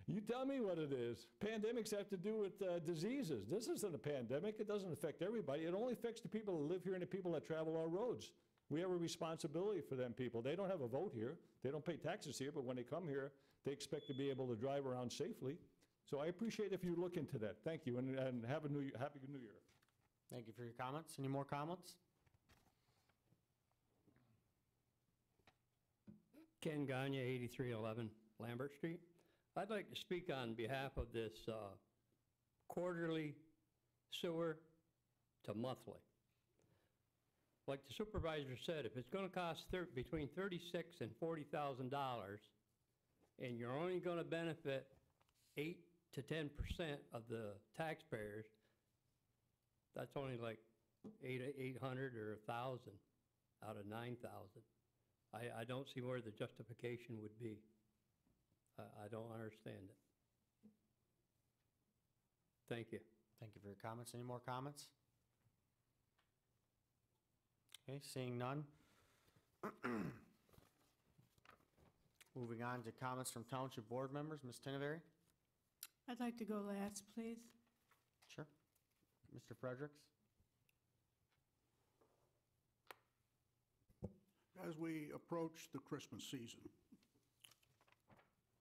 You tell me what it is. Pandemics have to do with diseases. This isn't a pandemic. It doesn't affect everybody. It only affects the people that live here and the people that travel our roads. We have a responsibility for them people. They don't have a vote here. They don't pay taxes here, but when they come here, they expect to be able to drive around safely. So I appreciate if you look into that. Thank you, and have a happy New Year. Thank you for your comments. Any more comments? Ken Gagne, 8311 Lambert Street. I'd like to speak on behalf of this quarterly sewer to monthly. Like the supervisor said, if it's going to cost between $36,000 and $40,000, and you're only going to benefit 8 to 10% of the taxpayers, that's only like 800 or 1,000 out of 9,000. I don't see where the justification would be. I don't understand it. Thank you. Thank you for your comments. Any more comments? Okay, seeing none. Moving on to comments from township board members. Ms. Tinevery? I'd like to go last, please. Sure. Mr. Fredericks? As we approach the Christmas season,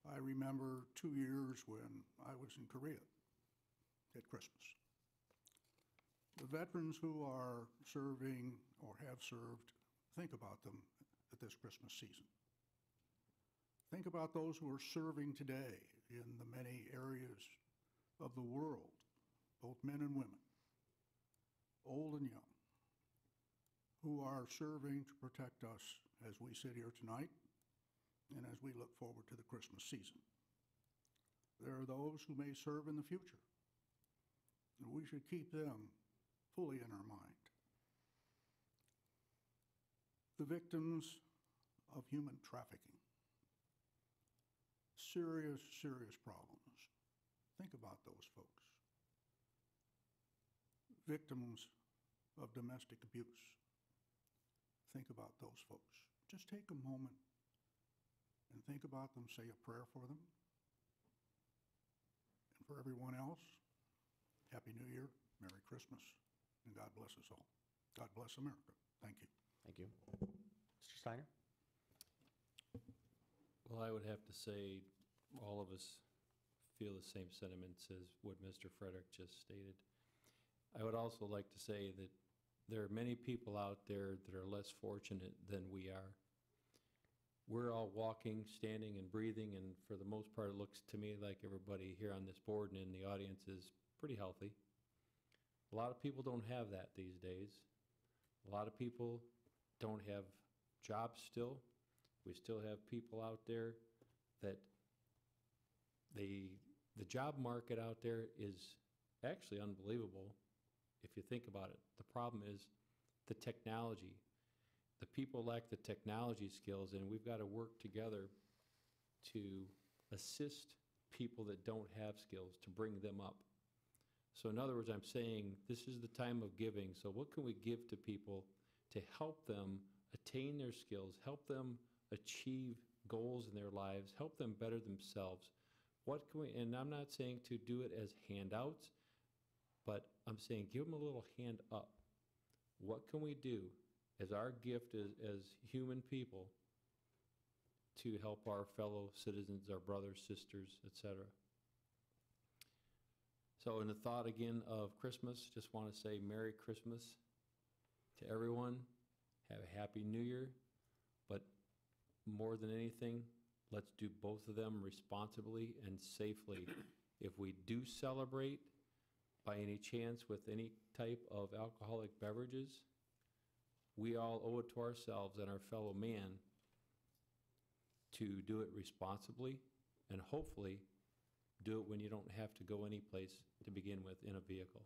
I remember 2 years when I was in Korea at Christmas. The veterans who are serving or have served, think about them at this Christmas season. Think about those who are serving today in the many areas of the world, both men and women, old and young, who are serving to protect us as we sit here tonight and as we look forward to the Christmas season. There are those who may serve in the future, and we should keep them fully in our mind. The victims of human trafficking, serious, serious problems. Think about those folks. Victims of domestic abuse. Think about those folks. Just take a moment and think about them, say a prayer for them. And for everyone else, Happy New Year, Merry Christmas, and God bless us all. God bless America. Thank you. Thank you. Mr. Steiner? Well, I would have to say all of us feel the same sentiments as what Mr. Frederick just stated. I would also like to say that there are many people out there that are less fortunate than we are. we're all walking, standing, and breathing, and for the most part, it looks to me like everybody here on this board and in the audience is pretty healthy. A lot of people don't have that these days. A lot of people don't have jobs still. We still have people out there that the job market out there is actually unbelievable if you think about it. The problem is the technology. The people lack the technology skills, and we've got to work together to assist people that don't have skills, to bring them up. So in other words, I'm saying this is the time of giving. So what can we give to people to help them attain their skills, help them achieve goals in their lives, help them better themselves? What can we, and I'm not saying to do it as handouts, but I'm saying give them a little hand up. What can we do as our gift as human people to help our fellow citizens, our brothers, sisters, etc.? So in the thought again of Christmas, just want to say Merry Christmas to everyone. Have a Happy New Year. But more than anything, let's do both of them responsibly and safely. If we do celebrate by any chance with any type of alcoholic beverages, we all owe it to ourselves and our fellow man to do it responsibly and hopefully do it when you don't have to go any place to begin with in a vehicle.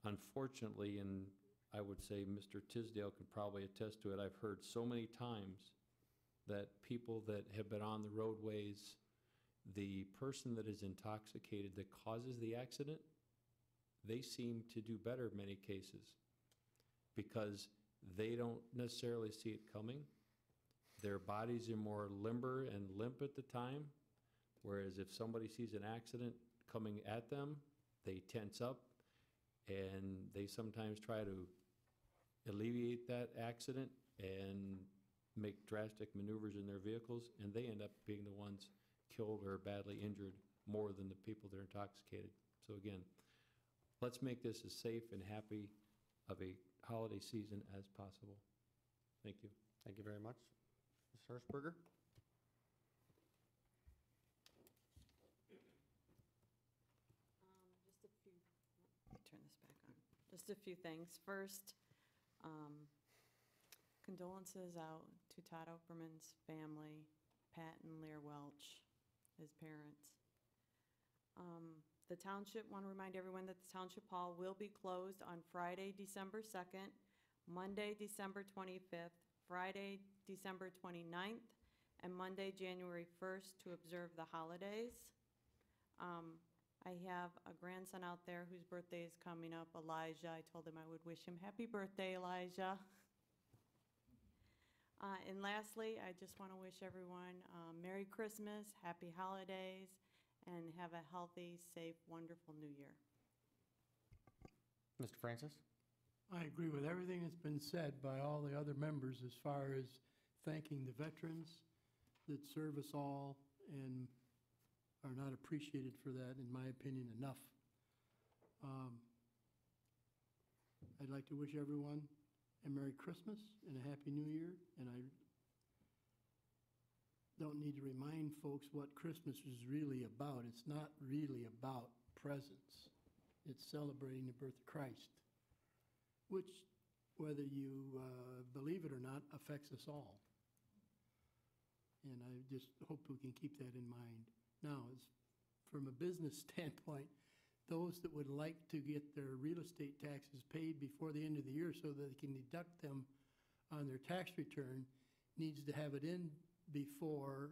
Unfortunately, and I would say Mr. Tisdale could probably attest to it, I've heard so many times that people that have been on the roadways, the person that is intoxicated that causes the accident, they seem to do better in many cases because they don't necessarily see it coming. Their bodies are more limber and limp at the time, whereas if somebody sees an accident coming at them, they tense up and they sometimes try to alleviate that accident and make drastic maneuvers in their vehicles, and they end up being the ones killed or badly injured more than the people that are intoxicated. So again, let's make this as safe and happy of a holiday season as possible. Thank you. Thank you very much. Ms. Hirschberger? Just a few, let me turn this back on. Just a few things. First, condolences out to Todd Okerman's family, Pat and Lear Welch, his parents. The township, want to remind everyone that the Township Hall will be closed on Friday, December 2nd, Monday, December 25th, Friday, December 29th, and Monday, January 1st to observe the holidays. I have a grandson out there whose birthday is coming up, Elijah. I told him I would wish him happy birthday, Elijah. And lastly, I just want to wish everyone Merry Christmas, Happy Holidays, and have a healthy, safe, wonderful New Year. Mr. Francis? I agree with everything that's been said by all the other members as far as thanking the veterans that serve us all and are not appreciated for that, in my opinion, enough. I'd like to wish everyone a Merry Christmas and a Happy New Year, and I don't need to remind folks what Christmas is really about. It's not really about presents. It's celebrating the birth of Christ, which, whether you believe it or not, affects us all. And I just hope we can keep that in mind. Now, from a business standpoint, those that would like to get their real estate taxes paid before the end of the year so that they can deduct them on their tax return needs to have it in before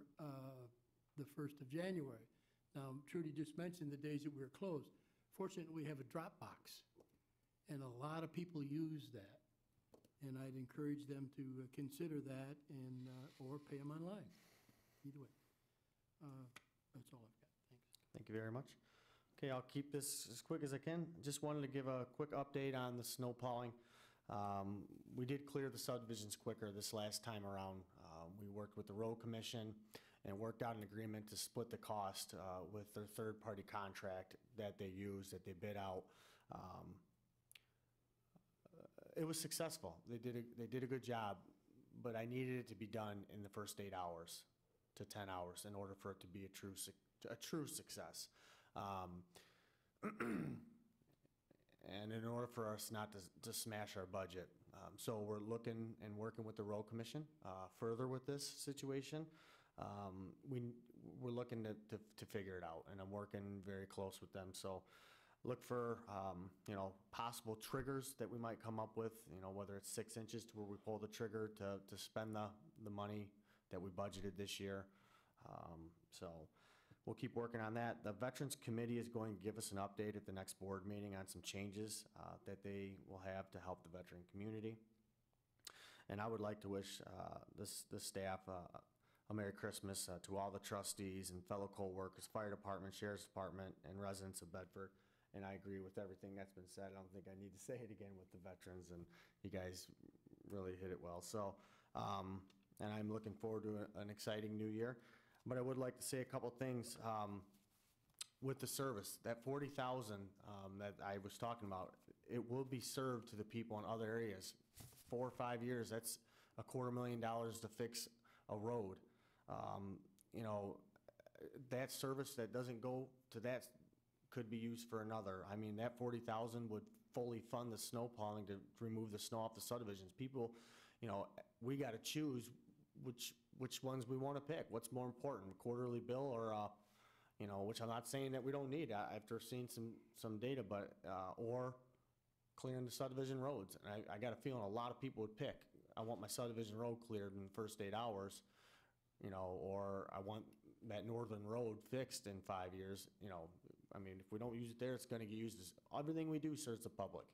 the 1st of January. Now, Trudy just mentioned the days that we were closed. Fortunately, we have a drop box, and a lot of people use that. And I'd encourage them to consider that and or pay them online. Either way. That's all I've got. Thanks. Thank you very much. Okay, I'll keep this as quick as I can. Just wanted to give a quick update on the snow plowing. We did clear the subdivisions quicker this last time around. We worked with the road commission and worked out an agreement to split the cost with their third-party contract that they use, that they bid out. It was successful. They did a good job, but I needed it to be done in the first 8 hours to 10 hours in order for it to be a true success. And in order for us not to smash our budget. So we're looking and working with the road commission further with this situation. We're looking to figure it out, and I'm working very close with them. So look for, possible triggers that we might come up with, whether it's 6 inches to where we pull the trigger to spend the money that we budgeted this year. So we'll keep working on that. The Veterans Committee is going to give us an update at the next board meeting on some changes that they will have to help the veteran community. And I would like to wish this staff a Merry Christmas to all the trustees and fellow co-workers, fire department, sheriff's department, and residents of Bedford. And I agree with everything that's been said. I don't think I need to say it again with the veterans, and you guys really hit it well. So, and I'm looking forward to an exciting new year. But I would like to say a couple things with the service. That 40,000 that I was talking about, it will be served to the people in other areas. 4 or 5 years, that's $250,000 to fix a road. That service that doesn't go to that could be used for another. I mean, that 40,000 would fully fund the snow plowing to remove the snow off the subdivisions. People, we got to choose which ones we want to pick. What's more important, quarterly bill or, which I'm not saying that we don't need after seeing some data, but, or clearing the subdivision roads. And I got a feeling a lot of people would pick, I want my subdivision road cleared in the first 8 hours, or I want that northern road fixed in 5 years. I mean, if we don't use it there, it's going to get used as everything we do serves the public,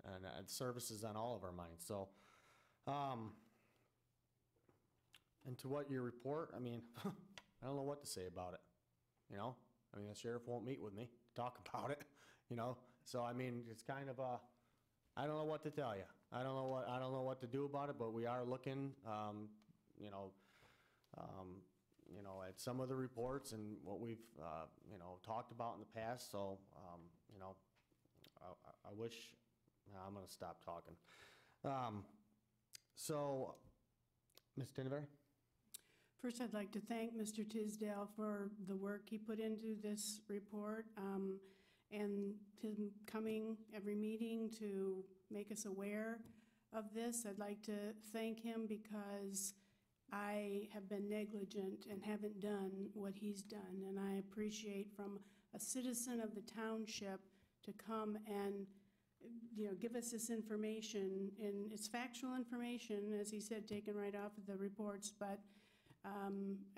and service is on all of our minds. So, and to what your report, I mean, I don't know what to say about it. I mean, the sheriff won't meet with me to talk about it. So I mean, it's kind of I don't know what to tell you. I don't know what to do about it, but we are looking, at some of the reports and what we've, talked about in the past. So, I wish, I'm going to stop talking. So, Ms. Tinneberry? First, I'd like to thank Mr. Tisdale for the work he put into this report, and him coming every meeting to make us aware of this. I'd like to thank him because I have been negligent and haven't done what he's done, and I appreciate from a citizen of the township to come and give us this information, and it's factual information, as he said, taken right off of the reports, but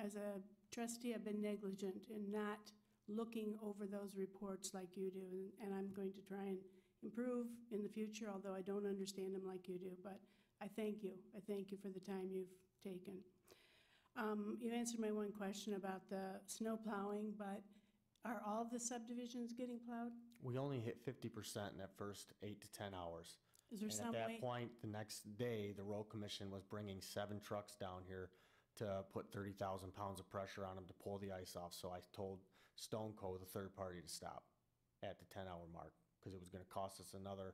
as a trustee, I've been negligent in not looking over those reports like you do, and I'm going to try and improve in the future, although I don't understand them like you do, but I thank you. I thank you for the time you've taken. You answered my one question about the snow plowing, but are all the subdivisions getting plowed? We only hit 50% in that first 8 to 10 hours. Is there some way? At way? that point, the next day, the road commission was bringing 7 trucks down here to put 30,000 pounds of pressure on them to pull the ice off. So I told Stoneco, the third party, to stop at the 10-hour mark because it was going to cost us another,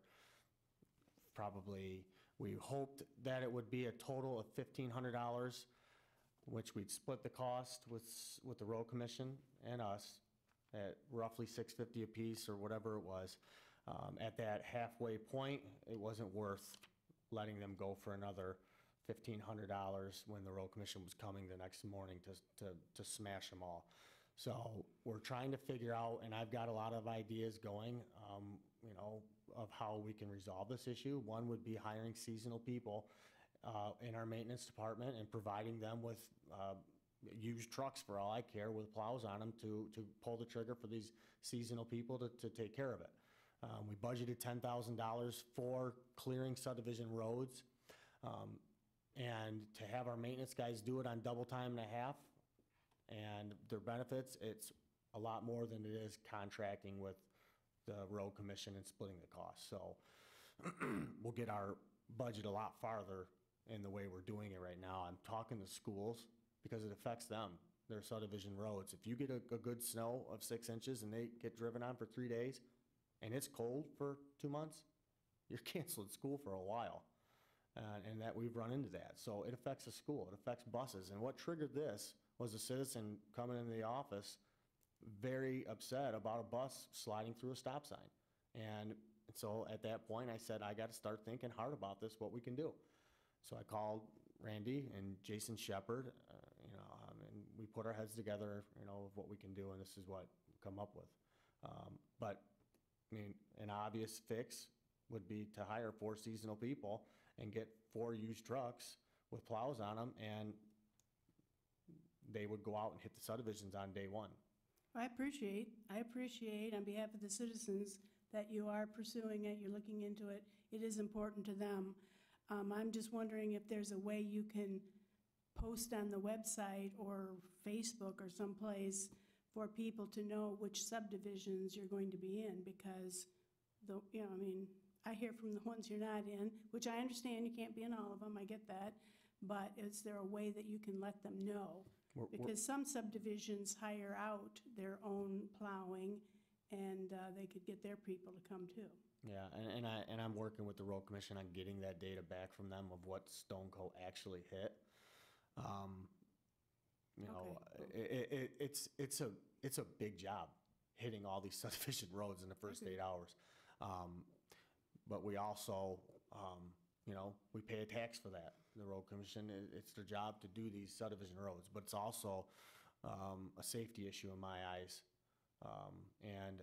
probably, we hoped that it would be a total of $1,500, which we'd split the cost with the road commission and us at roughly $650 a piece or whatever it was. At that halfway point, it wasn't worth letting them go for another $1,500 when the road commission was coming the next morning to smash them all. So we're trying to figure out, and I've got a lot of ideas going, of how we can resolve this issue. One would be hiring seasonal people in our maintenance department and providing them with used trucks, for all I care, with plows on them to pull the trigger for these seasonal people to take care of it. We budgeted $10,000 for clearing subdivision roads, and to have our maintenance guys do it on double time and a half, and their benefits, it's a lot more than it is contracting with the road commission and splitting the cost. So we'll get our budget a lot farther in the way we're doing it right now. I'm talking to schools because it affects them, their subdivision roads. If you get a good snow of 6 inches and they get driven on for 3 days and it's cold for 2 months, you're canceling school for a while. and that we've run into that. So it affects the school, it affects buses, and what triggered this was a citizen coming into the office very upset about a bus sliding through a stop sign. And so at that point, I said, I got to start thinking hard about this, what we can do. So I called Randy and Jason Shepard, and we put our heads together, of what we can do, and this is what we come up with. But, I mean, an obvious fix would be to hire 4 seasonal people and get 4 used trucks with plows on them, and they would go out and hit the subdivisions on day 1. I appreciate on behalf of the citizens that you are pursuing it, you're looking into it. It is important to them. I'm just wondering if there's a way you can post on the website or Facebook or someplace for people to know which subdivisions you're going to be in, because I hear from the ones you're not in, which I understand you can't be in all of them, I get that, but is there a way that you can let them know? Because some subdivisions hire out their own plowing, and they could get their people to come too. Yeah, and I'm working with the road commission on getting that data back from them of what Stonecoat actually hit. It's a big job hitting all these subdivision roads in the first 8 hours. But we also, we pay a tax for that. The road commission, it's their job to do these subdivision roads, but it's also a safety issue in my eyes, and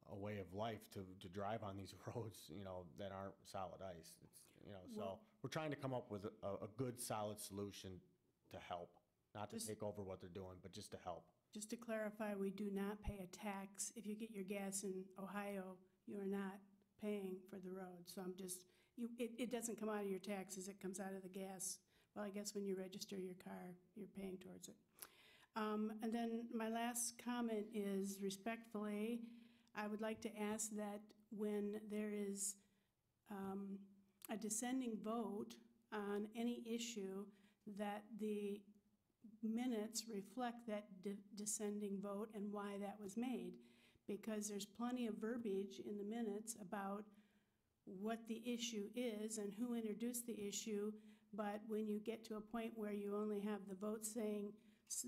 a way of life to drive on these roads, that aren't solid ice. So we're trying to come up with a good, solid solution to help, not to take over what they're doing, but just to help. Just to clarify, we do not pay a tax. If you get your gas in Ohio, you are not paying for the road. So it doesn't come out of your taxes, it comes out of the gas. Well, I guess when you register your car, you're paying towards it. And then my last comment is, respectfully, I would like to ask that when there is a dissenting vote on any issue, that the minutes reflect that dissenting vote and why that was made, because there's plenty of verbiage in the minutes about what the issue is and who introduced the issue, but when you get to a point where you only have the vote saying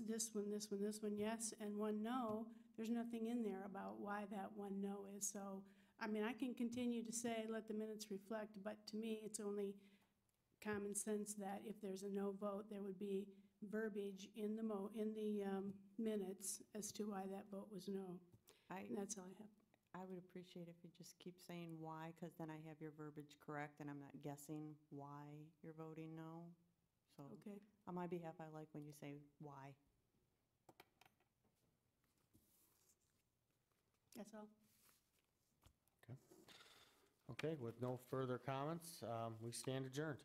this one, this one, this one, yes, and 1 no, there's nothing in there about why that 1 no is. So, I mean, I can continue to say, let the minutes reflect, but to me, it's only common sense that if there's a no vote, there would be verbiage in the minutes as to why that vote was no. And that's all I have. I would appreciate if you just keep saying why, because then I have your verbiage correct, and I'm not guessing why you're voting no. So, okay. On my behalf, I like when you say why. That's all. Okay, with no further comments, we stand adjourned.